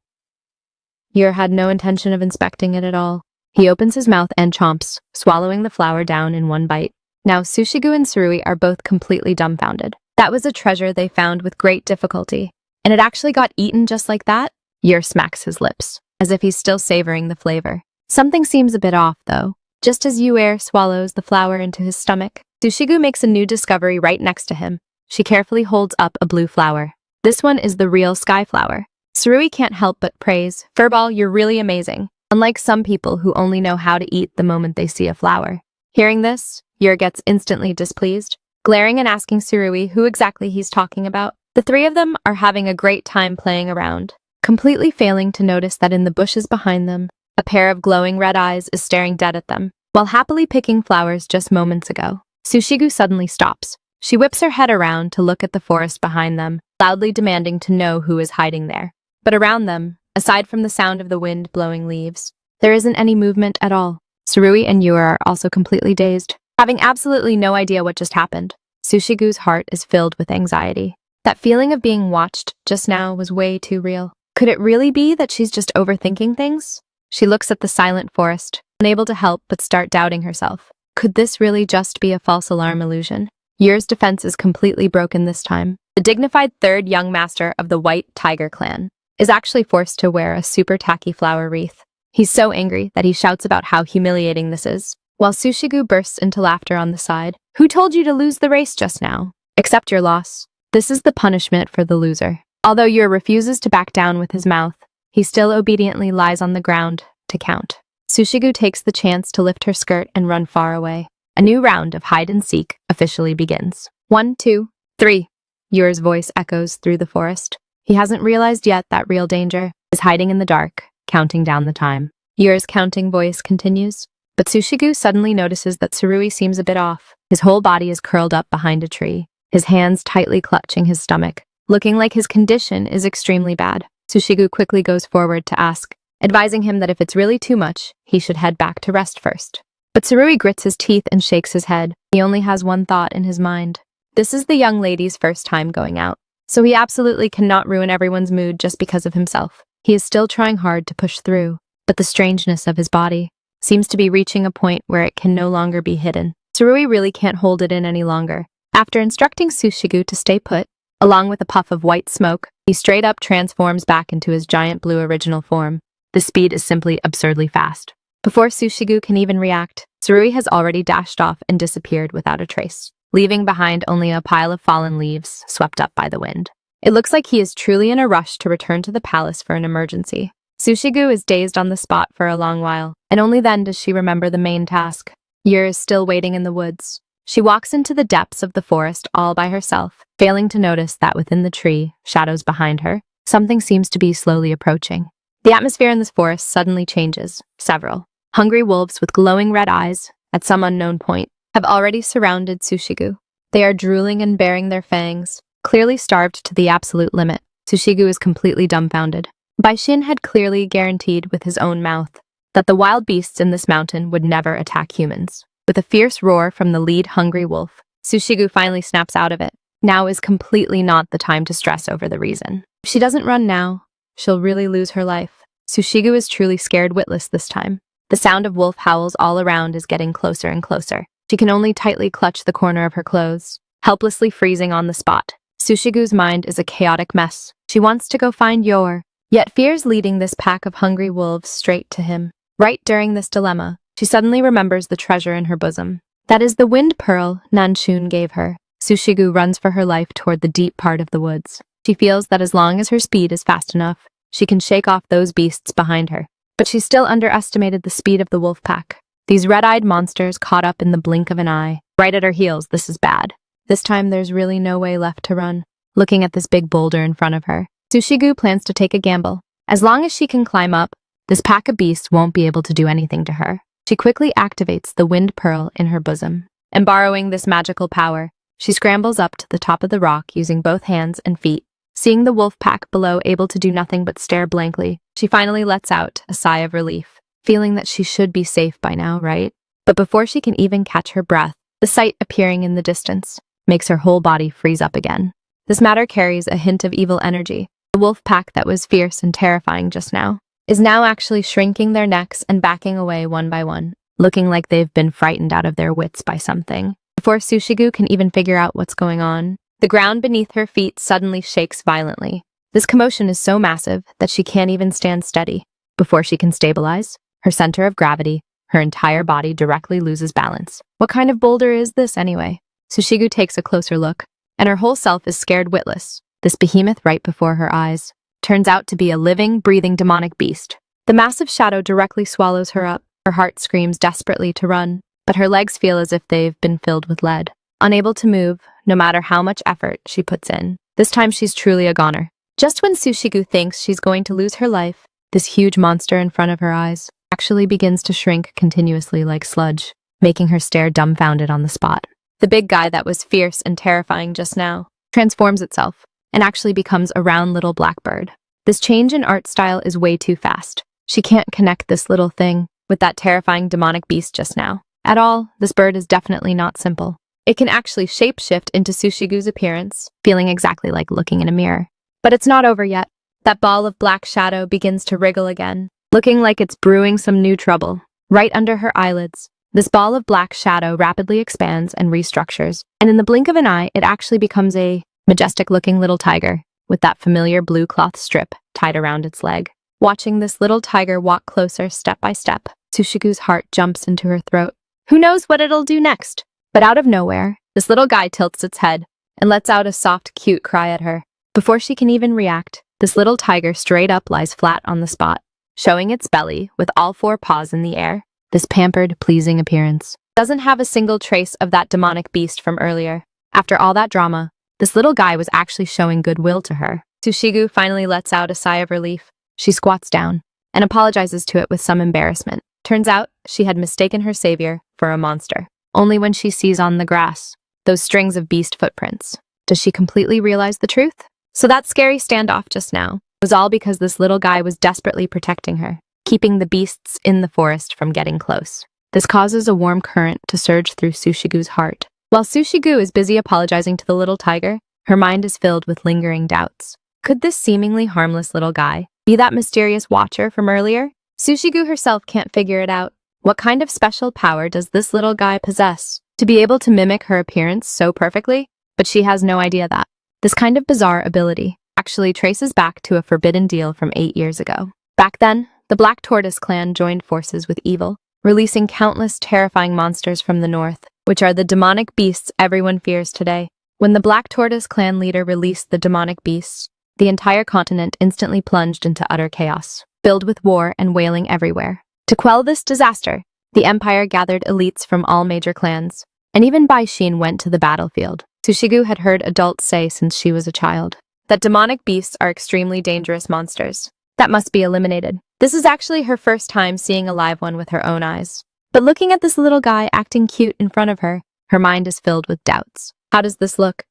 Yor had no intention of inspecting it at all. He opens his mouth and chomps, swallowing the flower down in one bite. Now Sushigu and Surui are both completely dumbfounded. That was a treasure they found with great difficulty, and it actually got eaten just like that? Yor smacks his lips, as if he's still savoring the flavor. Something seems a bit off, though. Just as Yuer swallows the flower into his stomach, Sushigu makes a new discovery right next to him. She carefully holds up a blue flower. This one is the real sky flower. Surui can't help but praise, "Furball, you're really amazing," unlike some people who only know how to eat the moment they see a flower. Hearing this, Yer gets instantly displeased, glaring and asking Surui who exactly he's talking about. The three of them are having a great time playing around, completely failing to notice that in the bushes behind them, a pair of glowing red eyes is staring dead at them, while happily picking flowers just moments ago. Sushigu suddenly stops. She whips her head around to look at the forest behind them, loudly demanding to know who is hiding there. But around them, aside from the sound of the wind blowing leaves, there isn't any movement at all. Surui and Yor are also completely dazed, having absolutely no idea what just happened. Sushigu's heart is filled with anxiety. That feeling of being watched just now was way too real. Could it really be that she's just overthinking things? She looks at the silent forest, unable to help but start doubting herself. Could this really just be a false alarm illusion? Yor's defense is completely broken this time. The dignified third young master of the White Tiger clan is actually forced to wear a super tacky flower wreath. He's so angry that he shouts about how humiliating this is, while Sushigu bursts into laughter on the side. "Who told you to lose the race just now? Accept your loss. This is the punishment for the loser." Although Yor refuses to back down with his mouth, he still obediently lies on the ground to count. Sushigu takes the chance to lift her skirt and run far away. A new round of hide-and-seek officially begins. 1, 2, 3. Yor's voice echoes through the forest. He hasn't realized yet that real danger is hiding in the dark, counting down the time. Yor's counting voice continues, but Sushigu suddenly notices that Surui seems a bit off. His whole body is curled up behind a tree, his hands tightly clutching his stomach, looking like his condition is extremely bad. Sushigu quickly goes forward to ask, advising him that if it's really too much, he should head back to rest first. But Surui grits his teeth and shakes his head. He only has one thought in his mind. This is the young lady's first time going out, so he absolutely cannot ruin everyone's mood just because of himself. He is still trying hard to push through, but the strangeness of his body seems to be reaching a point where it can no longer be hidden. Surui really can't hold it in any longer. After instructing Sushigu to stay put, along with a puff of white smoke, he straight up transforms back into his giant blue original form. The speed is simply absurdly fast. Before Sushigu can even react, Surui has already dashed off and disappeared without a trace, leaving behind only a pile of fallen leaves swept up by the wind. It looks like he is truly in a rush to return to the palace for an emergency. Sushigu is dazed on the spot for a long while, and only then does she remember the main task. Yer is still waiting in the woods. She walks into the depths of the forest all by herself, failing to notice that within the tree, shadows behind her, something seems to be slowly approaching. The atmosphere in this forest suddenly changes. Several hungry wolves with glowing red eyes, at some unknown point, have already surrounded Sushigu. They are drooling and baring their fangs, clearly starved to the absolute limit. Sushigu is completely dumbfounded. Baishin had clearly guaranteed with his own mouth that the wild beasts in this mountain would never attack humans. With a fierce roar from the lead hungry wolf, Sushigu finally snaps out of it. Now is completely not the time to stress over the reason. If she doesn't run now, she'll really lose her life. Sushigu is truly scared witless this time. The sound of wolf howls all around is getting closer and closer. She can only tightly clutch the corner of her clothes, helplessly freezing on the spot. Sushigu's mind is a chaotic mess. She wants to go find Yor, yet fears leading this pack of hungry wolves straight to him. Right during this dilemma, she suddenly remembers the treasure in her bosom. That is the wind pearl Nanchun gave her. Sushigu runs for her life toward the deep part of the woods. She feels that as long as her speed is fast enough, she can shake off those beasts behind her. But she still underestimated the speed of the wolf pack. These red-eyed monsters caught up in the blink of an eye. Right at her heels, this is bad. This time there's really no way left to run. Looking at this big boulder in front of her, Sushigu plans to take a gamble. As long as she can climb up, this pack of beasts won't be able to do anything to her. She quickly activates the wind pearl in her bosom. And borrowing this magical power, she scrambles up to the top of the rock using both hands and feet. Seeing the wolf pack below able to do nothing but stare blankly, she finally lets out a sigh of relief, feeling that she should be safe by now, right? But before she can even catch her breath, the sight appearing in the distance makes her whole body freeze up again. This matter carries a hint of evil energy. The wolf pack that was fierce and terrifying just now is now actually shrinking their necks and backing away one by one, looking like they've been frightened out of their wits by something. Before Sushigu can even figure out what's going on, the ground beneath her feet suddenly shakes violently. This commotion is so massive that she can't even stand steady. Before she can stabilize, her center of gravity, her entire body directly loses balance. What kind of boulder is this anyway? Sushigu takes a closer look, and her whole self is scared witless. This behemoth right before her eyes turns out to be a living, breathing demonic beast. The massive shadow directly swallows her up. Her heart screams desperately to run, but her legs feel as if they've been filled with lead. Unable to move, no matter how much effort she puts in. This time she's truly a goner. Just when Sushigu thinks she's going to lose her life, this huge monster in front of her eyes actually begins to shrink continuously like sludge, making her stare dumbfounded on the spot. The big guy that was fierce and terrifying just now transforms itself and actually becomes a round little black bird. This change in art style is way too fast. She can't connect this little thing with that terrifying demonic beast just now. At all, this bird is definitely not simple. It can actually shapeshift into Sushigu's appearance, feeling exactly like looking in a mirror. But it's not over yet. That ball of black shadow begins to wriggle again, looking like it's brewing some new trouble. Right under her eyelids, this ball of black shadow rapidly expands and restructures, and in the blink of an eye, it actually becomes a majestic-looking little tiger with that familiar blue cloth strip tied around its leg. Watching this little tiger walk closer step by step, Sushigu's heart jumps into her throat. Who knows what it'll do next? But out of nowhere, this little guy tilts its head and lets out a soft, cute cry at her. Before she can even react, this little tiger straight up lies flat on the spot, showing its belly with all four paws in the air. This pampered, pleasing appearance doesn't have a single trace of that demonic beast from earlier. After all that drama, this little guy was actually showing goodwill to her. Sushigu finally lets out a sigh of relief. She squats down and apologizes to it with some embarrassment. Turns out, she had mistaken her savior for a monster. Only when she sees on the grass those strings of beast footprints does she completely realize the truth. So that scary standoff just now was all because this little guy was desperately protecting her, keeping the beasts in the forest from getting close. This causes a warm current to surge through Sushigu's heart. While Sushigu is busy apologizing to the little tiger, her mind is filled with lingering doubts. Could this seemingly harmless little guy be that mysterious watcher from earlier? Sushigu herself can't figure it out. What kind of special power does this little guy possess to be able to mimic her appearance so perfectly? But she has no idea that. This kind of bizarre ability actually traces back to a forbidden deal from 8 years ago. Back then, the Black Tortoise clan joined forces with evil, releasing countless terrifying monsters from the north, which are the demonic beasts everyone fears today. When the Black Tortoise clan leader released the demonic beasts, the entire continent instantly plunged into utter chaos, filled with war and wailing everywhere. To quell this disaster, the empire gathered elites from all major clans, and even Baishin went to the battlefield. Sushigu had heard adults say since she was a child that demonic beasts are extremely dangerous monsters that must be eliminated. This is actually her first time seeing a live one with her own eyes. But looking at this little guy acting cute in front of her, her mind is filled with doubts. How does this look?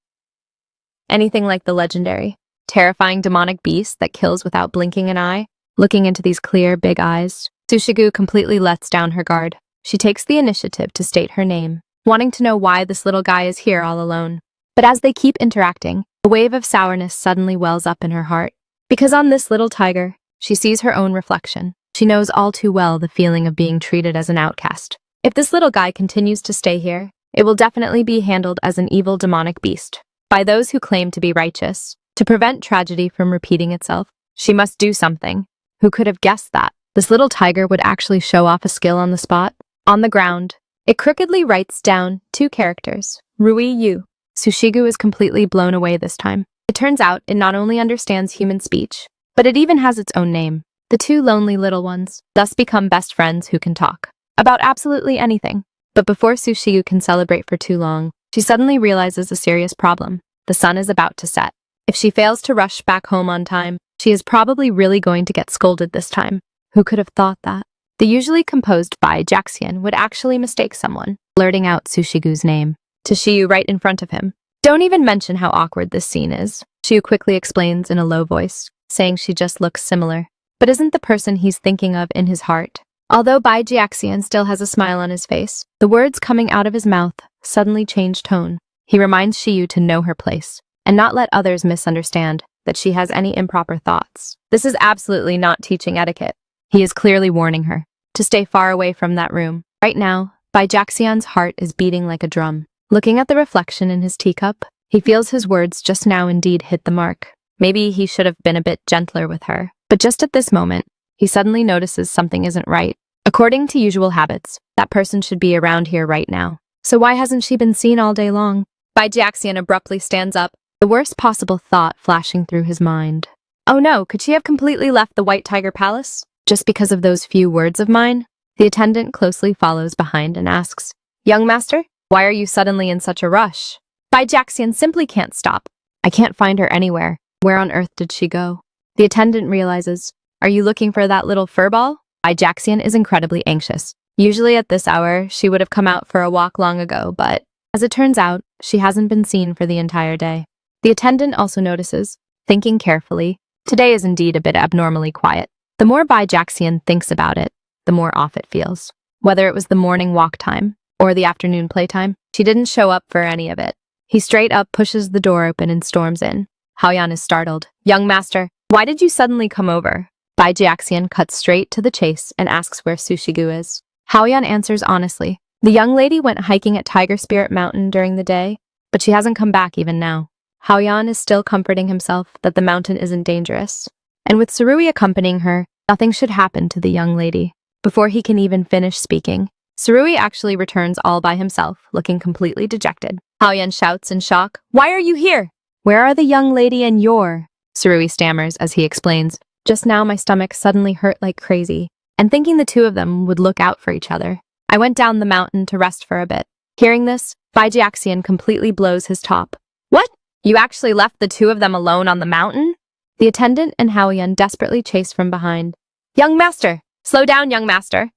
Anything like the legendary, terrifying demonic beast that kills without blinking an eye? Looking into these clear, big eyes, Sushigu completely lets down her guard. She takes the initiative to state her name, wanting to know why this little guy is here all alone. But as they keep interacting, a wave of sourness suddenly wells up in her heart. Because on this little tiger, she sees her own reflection. She knows all too well the feeling of being treated as an outcast. If this little guy continues to stay here, it will definitely be handled as an evil demonic beast by those who claim to be righteous. To prevent tragedy from repeating itself, she must do something. Who could have guessed that? This little tiger would actually show off a skill on the spot. On the ground, it crookedly writes down 2 characters, Rui Yu. Sushigu is completely blown away this time. It turns out it not only understands human speech, but it even has its own name. The two lonely little ones thus become best friends who can talk about absolutely anything. But before Sushigu can celebrate for too long, she suddenly realizes a serious problem. The sun is about to set. If she fails to rush back home on time, she is probably really going to get scolded this time. Who could have thought that? The usually composed Bai Jaxian would actually mistake someone, blurting out Sushigu's name to Shiyu right in front of him. Don't even mention how awkward this scene is, Shiyu quickly explains in a low voice, saying she just looks similar, but isn't the person he's thinking of in his heart. Although Bai Jiaxian still has a smile on his face, the words coming out of his mouth suddenly change tone. He reminds Shiyu to know her place, and not let others misunderstand that she has any improper thoughts. This is absolutely not teaching etiquette. He is clearly warning her to stay far away from that room. Right now, Bai Jiaxian's heart is beating like a drum. Looking at the reflection in his teacup, he feels his words just now indeed hit the mark. Maybe he should have been a bit gentler with her. But just at this moment, he suddenly notices something isn't right. According to usual habits, that person should be around here right now. So why hasn't she been seen all day long? Bai Jiaxian abruptly stands up, the worst possible thought flashing through his mind. Oh no, could she have completely left the White Tiger Palace? Just because of those few words of mine? The attendant closely follows behind and asks, Young master, why are you suddenly in such a rush? Bai Jiaxian simply can't stop. I can't find her anywhere. Where on earth did she go? The attendant realizes, Are you looking for that little furball? Bai Jiaxian is incredibly anxious. Usually at this hour, she would have come out for a walk long ago, but as it turns out, she hasn't been seen for the entire day. The attendant also notices, thinking carefully, today is indeed a bit abnormally quiet. The more Bai Jiaxian thinks about it, the more off it feels. Whether it was the morning walk time or the afternoon playtime, she didn't show up for any of it. He straight up pushes the door open and storms in. Haoyan is startled. Young master, why did you suddenly come over? Bai Jiaxian cuts straight to the chase and asks where Sushigu is. Haoyan answers honestly. The young lady went hiking at Tiger Spirit Mountain during the day, but she hasn't come back even now. Haoyan is still comforting himself that the mountain isn't dangerous. And with Sarui accompanying her, nothing should happen to the young lady. Before he can even finish speaking, Sarui actually returns all by himself, looking completely dejected. Haoyan shouts in shock, Why are you here? Where are the young lady and your? Sarui stammers as he explains, Just now my stomach suddenly hurt like crazy, and thinking the two of them would look out for each other, I went down the mountain to rest for a bit. Hearing this, Bai Jiaxian completely blows his top. What? You actually left the two of them alone on the mountain? The attendant and Haoyan desperately chase from behind. Young master! Slow down, young master!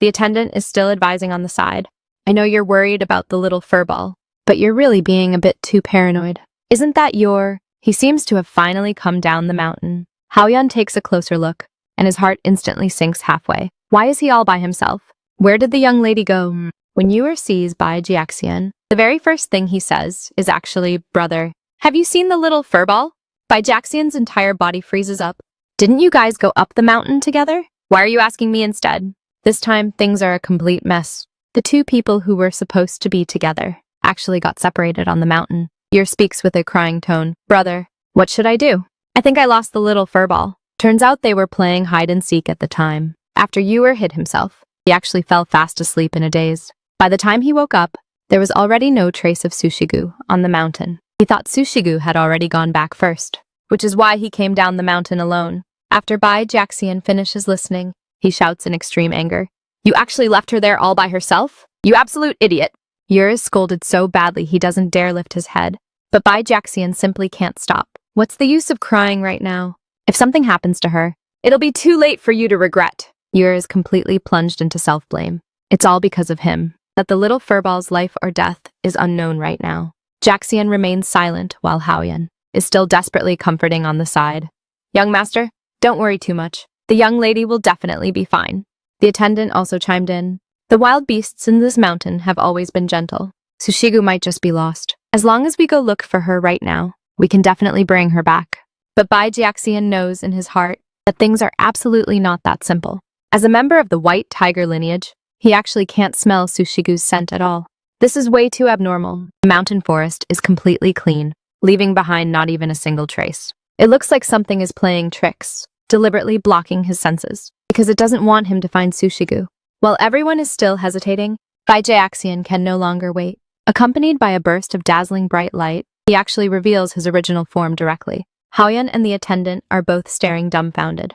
The attendant is still advising on the side. I know you're worried about the little furball, but you're really being a bit too paranoid. Isn't that your... He seems to have finally come down the mountain. Haoyan takes a closer look, and his heart instantly sinks halfway. Why is he all by himself? Where did the young lady go? When Yuer sees Bai Jiaxian, the very first thing he says is actually, Brother, have you seen the little furball? Bai Jiaxian's entire body freezes up. Didn't you guys go up the mountain together? Why are you asking me instead? This time, things are a complete mess. The two people who were supposed to be together actually got separated on the mountain. Yuer speaks with a crying tone. Brother, what should I do? I think I lost the little furball. Turns out they were playing hide and seek at the time. After Yuer hid himself, he actually fell fast asleep in a daze. By the time he woke up, there was already no trace of Sushigu on the mountain. He thought Sushigu had already gone back first, which is why he came down the mountain alone. After Bai Jiaxian finishes listening, he shouts in extreme anger. You actually left her there all by herself? You absolute idiot! Yuer is scolded so badly he doesn't dare lift his head. But Bai Jiaxian simply can't stop. What's the use of crying right now? If something happens to her, it'll be too late for you to regret. Yuer is completely plunged into self-blame. It's all because of him, that the little furball's life or death is unknown right now. Jiaxian remains silent while Haoyan is still desperately comforting on the side. Young master, don't worry too much. The young lady will definitely be fine. The attendant also chimed in. The wild beasts in this mountain have always been gentle. Sushigu might just be lost. As long as we go look for her right now, we can definitely bring her back. But Bai Jiaxian knows in his heart that things are absolutely not that simple. As a member of the White Tiger lineage, he actually can't smell Sushigu's scent at all. This is way too abnormal. The mountain forest is completely clean, leaving behind not even a single trace. It looks like something is playing tricks, deliberately blocking his senses, because it doesn't want him to find Sushigu. While everyone is still hesitating, Bai Jiaxian can no longer wait. Accompanied by a burst of dazzling bright light, he actually reveals his original form directly. Haoyun and the attendant are both staring dumbfounded.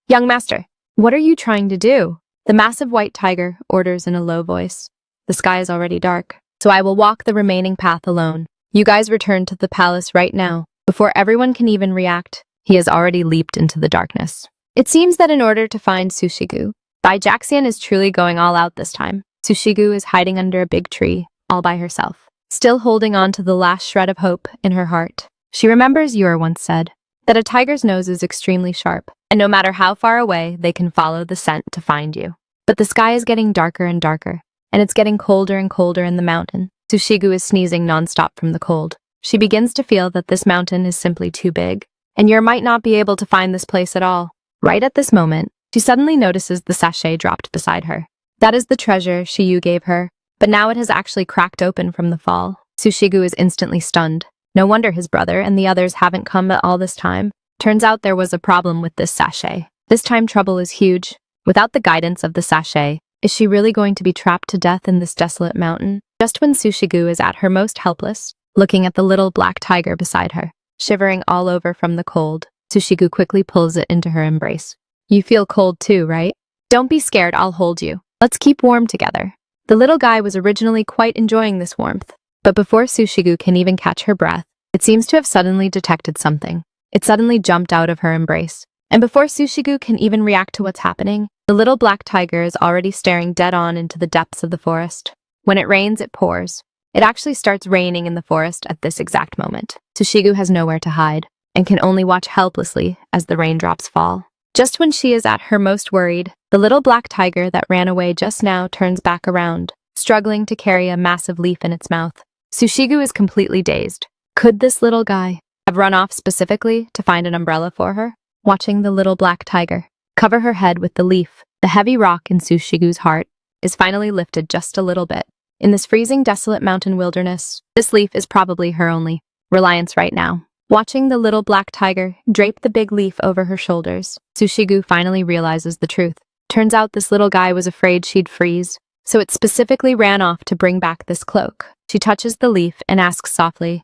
Young master, what are you trying to do? The massive white tiger orders in a low voice. The sky is already dark, so I will walk the remaining path alone. You guys return to the palace right now. Before everyone can even react, he has already leaped into the darkness. It seems that in order to find Sushigu, Baijiaxian is truly going all out this time. Sushigu is hiding under a big tree, all by herself, still holding on to the last shred of hope in her heart. She remembers Yor once said that a tiger's nose is extremely sharp, and no matter how far away, they can follow the scent to find you. But the sky is getting darker and darker, and it's getting colder and colder in the mountain. Sushigu is sneezing nonstop from the cold. She begins to feel that this mountain is simply too big, and Yor might not be able to find this place at all. Right at this moment, she suddenly notices the sachet dropped beside her. That is the treasure Shiyu gave her, but now it has actually cracked open from the fall. Sushigu is instantly stunned. No wonder his brother and the others haven't come at all this time. Turns out there was a problem with this sachet. This time trouble is huge. Without the guidance of the sachet, is she really going to be trapped to death in this desolate mountain? Just when Sushigu is at her most helpless, looking at the little black tiger beside her, shivering all over from the cold, Sushigu quickly pulls it into her embrace. You feel cold too, right? Don't be scared, I'll hold you. Let's keep warm together. The little guy was originally quite enjoying this warmth, but before Sushigu can even catch her breath, it seems to have suddenly detected something. It suddenly jumped out of her embrace. And before Sushigu can even react to what's happening, the little black tiger is already staring dead on into the depths of the forest. When it rains, it pours. It actually starts raining in the forest at this exact moment. Sushigu has nowhere to hide and can only watch helplessly as the raindrops fall. Just when she is at her most worried, the little black tiger that ran away just now turns back around, struggling to carry a massive leaf in its mouth. Sushigu is completely dazed. Could this little guy have run off specifically to find an umbrella for her? Watching the little black tiger cover her head with the leaf, the heavy rock in Sushigu's heart is finally lifted just a little bit. In this freezing, desolate mountain wilderness, this leaf is probably her only reliance right now. Watching the little black tiger drape the big leaf over her shoulders, Sushigu finally realizes the truth. Turns out this little guy was afraid she'd freeze, so it specifically ran off to bring back this cloak. She touches the leaf and asks softly,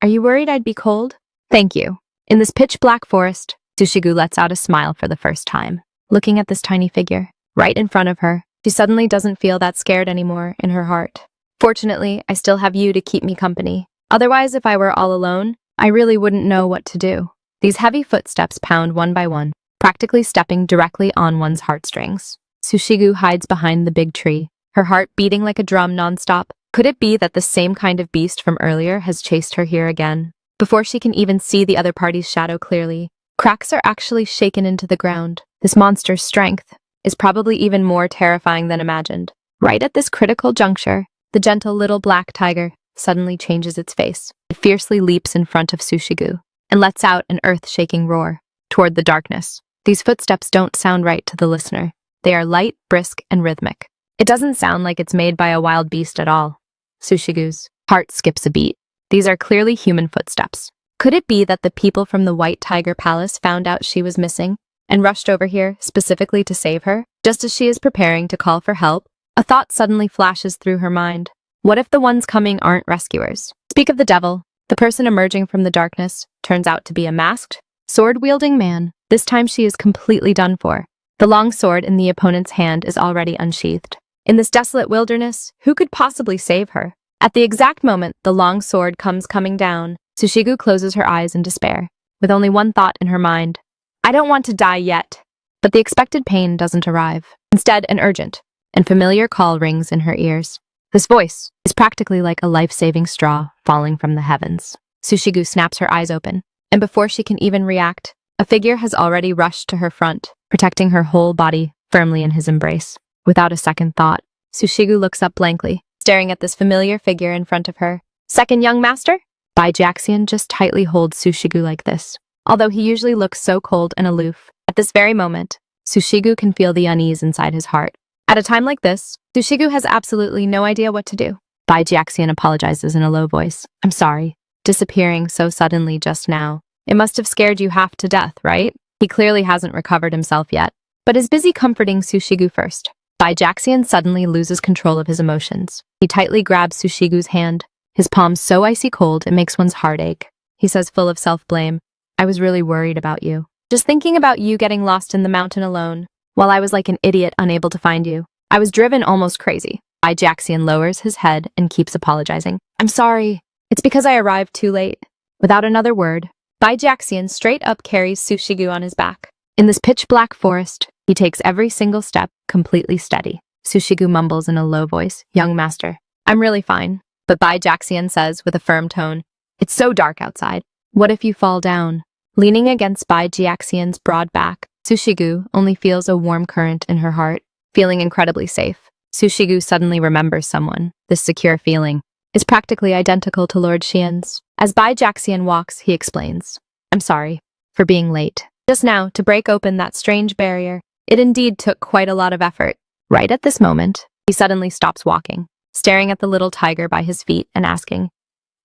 "Are you worried I'd be cold?" "Thank you." In this pitch-black forest, Sushigu lets out a smile for the first time. Looking at this tiny figure, right in front of her, she suddenly doesn't feel that scared anymore in her heart. Fortunately, I still have you to keep me company. Otherwise, if I were all alone, I really wouldn't know what to do. These heavy footsteps pound one by one, practically stepping directly on one's heartstrings. Sushigu hides behind the big tree, her heart beating like a drum nonstop. Could it be that the same kind of beast from earlier has chased her here again? Before she can even see the other party's shadow clearly, cracks are actually shaken into the ground. This monster's strength is probably even more terrifying than imagined. Right at this critical juncture, the gentle little black tiger suddenly changes its face. It fiercely leaps in front of Sushigu and lets out an earth-shaking roar toward the darkness. These footsteps don't sound right to the listener. They are light, brisk, and rhythmic. It doesn't sound like it's made by a wild beast at all. Sushigu's heart skips a beat. These are clearly human footsteps. Could it be that the people from the White Tiger Palace found out she was missing and rushed over here specifically to save her? Just as she is preparing to call for help, a thought suddenly flashes through her mind. What if the ones coming aren't rescuers? Speak of the devil, the person emerging from the darkness turns out to be a masked, sword-wielding man. This time she is completely done for. The long sword in the opponent's hand is already unsheathed. In this desolate wilderness, who could possibly save her? At the exact moment the long sword comes coming down, Sushigu closes her eyes in despair, with only one thought in her mind. I don't want to die yet. But the expected pain doesn't arrive. Instead, an urgent and familiar call rings in her ears. This voice is practically like a life-saving straw falling from the heavens. Sushigu snaps her eyes open, and before she can even react, a figure has already rushed to her front, protecting her whole body firmly in his embrace. Without a second thought, Sushigu looks up blankly, staring at this familiar figure in front of her. Second young master? Baijiaxian just tightly holds Sushigu like this. Although he usually looks so cold and aloof, at this very moment, Sushigu can feel the unease inside his heart. At a time like this, Sushigu has absolutely no idea what to do. Baijiaxian apologizes in a low voice. I'm sorry. Disappearing so suddenly just now. It must have scared you half to death, right? He clearly hasn't recovered himself yet, but is busy comforting Sushigu first. Jaxian suddenly loses control of his emotions. He tightly grabs Sushigu's hand, his palm so icy cold it makes one's heart ache. He says, full of self-blame, I was really worried about you. Just thinking about you getting lost in the mountain alone, while I was like an idiot unable to find you. I was driven almost crazy. Jaxian lowers his head and keeps apologizing. I'm sorry. It's because I arrived too late. Without another word, Jaxian straight up carries Sushigu on his back. In this pitch-black forest, he takes every single step completely steady. Sushigu mumbles in a low voice, young master, I'm really fine. But Jaxian says with a firm tone, it's so dark outside. What if you fall down? Leaning against Jaxian's broad back, Sushigu only feels a warm current in her heart, feeling incredibly safe. Sushigu suddenly remembers someone. This secure feeling is practically identical to Lord Xian's. As Jaxian walks, he explains, I'm sorry for being late. Just now, to break open that strange barrier, it indeed took quite a lot of effort. Right at this moment, he suddenly stops walking, staring at the little tiger by his feet and asking,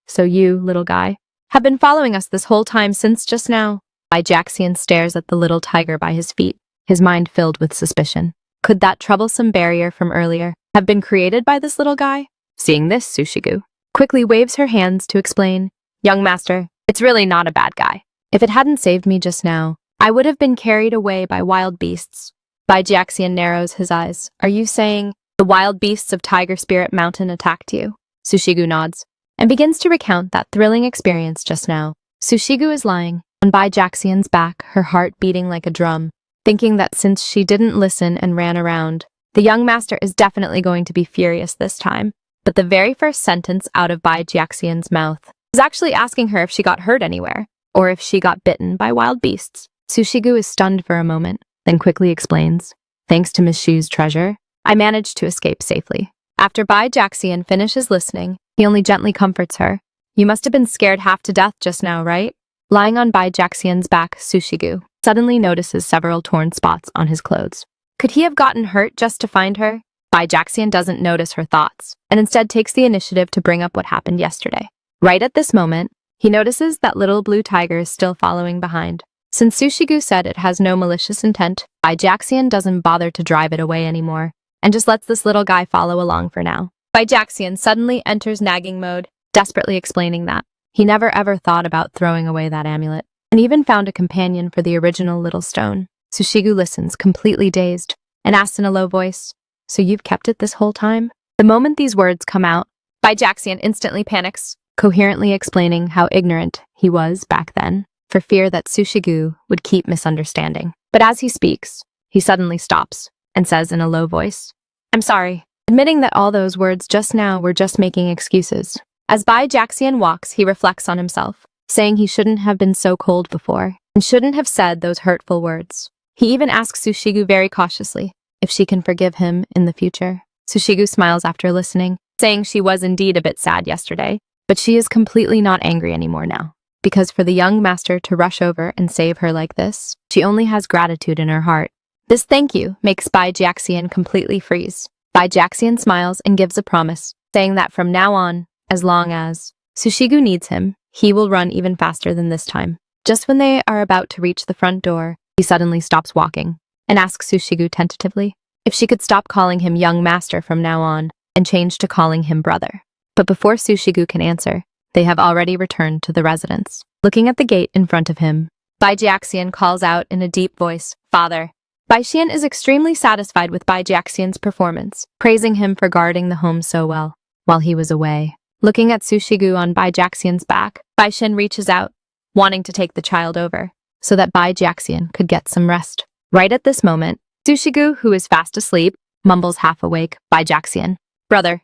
so you, little guy, have been following us this whole time since just now? Jaxian stares at the little tiger by his feet, his mind filled with suspicion. Could that troublesome barrier from earlier have been created by this little guy? Seeing this, Sushigu quickly waves her hands to explain, young master, it's really not a bad guy. If it hadn't saved me just now, I would have been carried away by wild beasts. Jaxian narrows his eyes. Are you saying the wild beasts of Tiger Spirit Mountain attacked you? Sushigu nods and begins to recount that thrilling experience just now. Sushigu is lying on Jaxian's back, her heart beating like a drum, thinking that since she didn't listen and ran around, the young master is definitely going to be furious this time. But the very first sentence out of Jaxian's mouth is actually asking her if she got hurt anywhere, or if she got bitten by wild beasts. Sushigu is stunned for a moment, then quickly explains, thanks to Miss Shu's treasure, I managed to escape safely. After Jaxian finishes listening, he only gently comforts her. You must have been scared half to death just now, right? Lying on Jaxian's back, Sushigu suddenly notices several torn spots on his clothes. Could he have gotten hurt just to find her? Jaxian doesn't notice her thoughts, and instead takes the initiative to bring up what happened yesterday. Right at this moment, he notices that little blue tiger is still following behind. Since Sushigu said it has no malicious intent, Jaxian doesn't bother to drive it away anymore, and just lets this little guy follow along for now. Jaxian suddenly enters nagging mode, desperately explaining that he never ever thought about throwing away that amulet, and even found a companion for the original little stone. Sushigu listens, completely dazed, and asks in a low voice, so you've kept it this whole time? The moment these words come out, Jaxian instantly panics, coherently explaining how ignorant he was back then, for fear that Sushigu would keep misunderstanding. But as he speaks, he suddenly stops and says in a low voice, I'm sorry, admitting that all those words just now were just making excuses. As Jaxian walks, he reflects on himself, saying he shouldn't have been so cold before, and shouldn't have said those hurtful words. He even asks Sushigu very cautiously if she can forgive him in the future. Sushigu smiles after listening, saying she was indeed a bit sad yesterday, but she is completely not angry anymore now. Because for the young master to rush over and save her like this, she only has gratitude in her heart. This thank you makes Jaxian completely freeze. Jaxian smiles and gives a promise, saying that from now on, as long as Sushigu needs him, he will run even faster than this time. Just when they are about to reach the front door, he suddenly stops walking and asks Sushigu tentatively if she could stop calling him young master from now on and change to calling him brother. But before Sushigu can answer, they have already returned to the residence. Looking at the gate in front of him, Jaxian calls out in a deep voice, Father. Xian is extremely satisfied with Jaxian's performance, praising him for guarding the home so well while he was away. Looking at Sushigu on Jaxian's back, Xian reaches out, wanting to take the child over, so that Jaxian could get some rest. Right at this moment, Sushigu, who is fast asleep, mumbles half awake, Jaxian. Brother.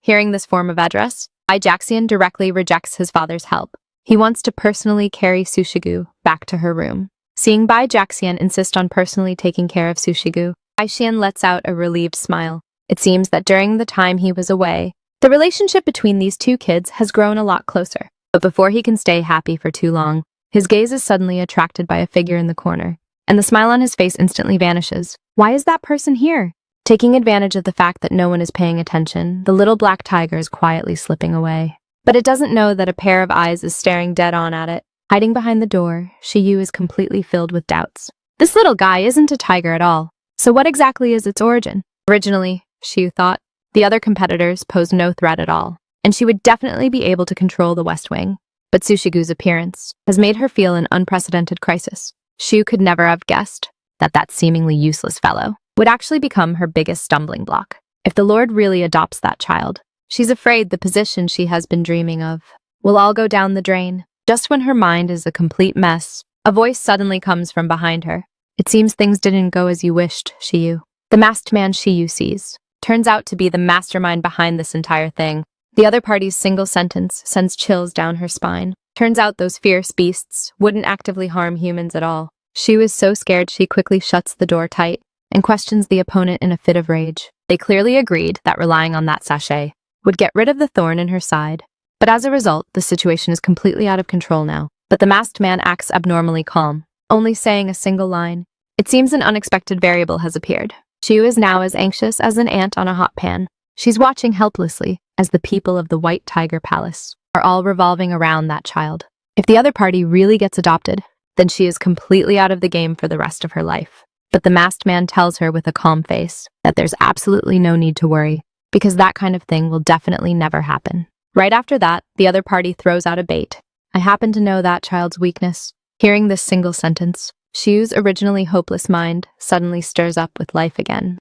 Hearing this form of address, Jaxian directly rejects his father's help. He wants to personally carry Sushigu back to her room. Seeing Jaxian insist on personally taking care of Sushigu, Xian lets out a relieved smile. It seems that during the time he was away, the relationship between these two kids has grown a lot closer. But before he can stay happy for too long, his gaze is suddenly attracted by a figure in the corner, and the smile on his face instantly vanishes. Why is that person here? Taking advantage of the fact that no one is paying attention, the little black tiger is quietly slipping away. But it doesn't know that a pair of eyes is staring dead on at it. Hiding behind the door, Shiyu is completely filled with doubts. This little guy isn't a tiger at all. So what exactly is its origin? Originally, Xiu thought, the other competitors posed no threat at all, and she would definitely be able to control the West Wing. But Sushigu's appearance has made her feel an unprecedented crisis. Xiu could never have guessed that that seemingly useless fellow would actually become her biggest stumbling block. If the Lord really adopts that child, she's afraid the position she has been dreaming of will all go down the drain. Just when her mind is a complete mess, a voice suddenly comes from behind her. It seems things didn't go as you wished, Xiu. The masked man Xiu sees turns out to be the mastermind behind this entire thing. The other party's single sentence sends chills down her spine. Turns out those fierce beasts wouldn't actively harm humans at all. She was so scared she quickly shuts the door tight and questions the opponent in a fit of rage. They clearly agreed that relying on that sachet would get rid of the thorn in her side. But as a result, the situation is completely out of control now. But the masked man acts abnormally calm, only saying a single line. It seems an unexpected variable has appeared. Xiu is now as anxious as an ant on a hot pan. She's watching helplessly as the people of the White Tiger Palace are all revolving around that child. If the other party really gets adopted, then she is completely out of the game for the rest of her life. But the masked man tells her with a calm face that there's absolutely no need to worry, because that kind of thing will definitely never happen. Right after that, the other party throws out a bait. I happen to know that child's weakness. Hearing this single sentence, Xiu's originally hopeless mind suddenly stirs up with life again.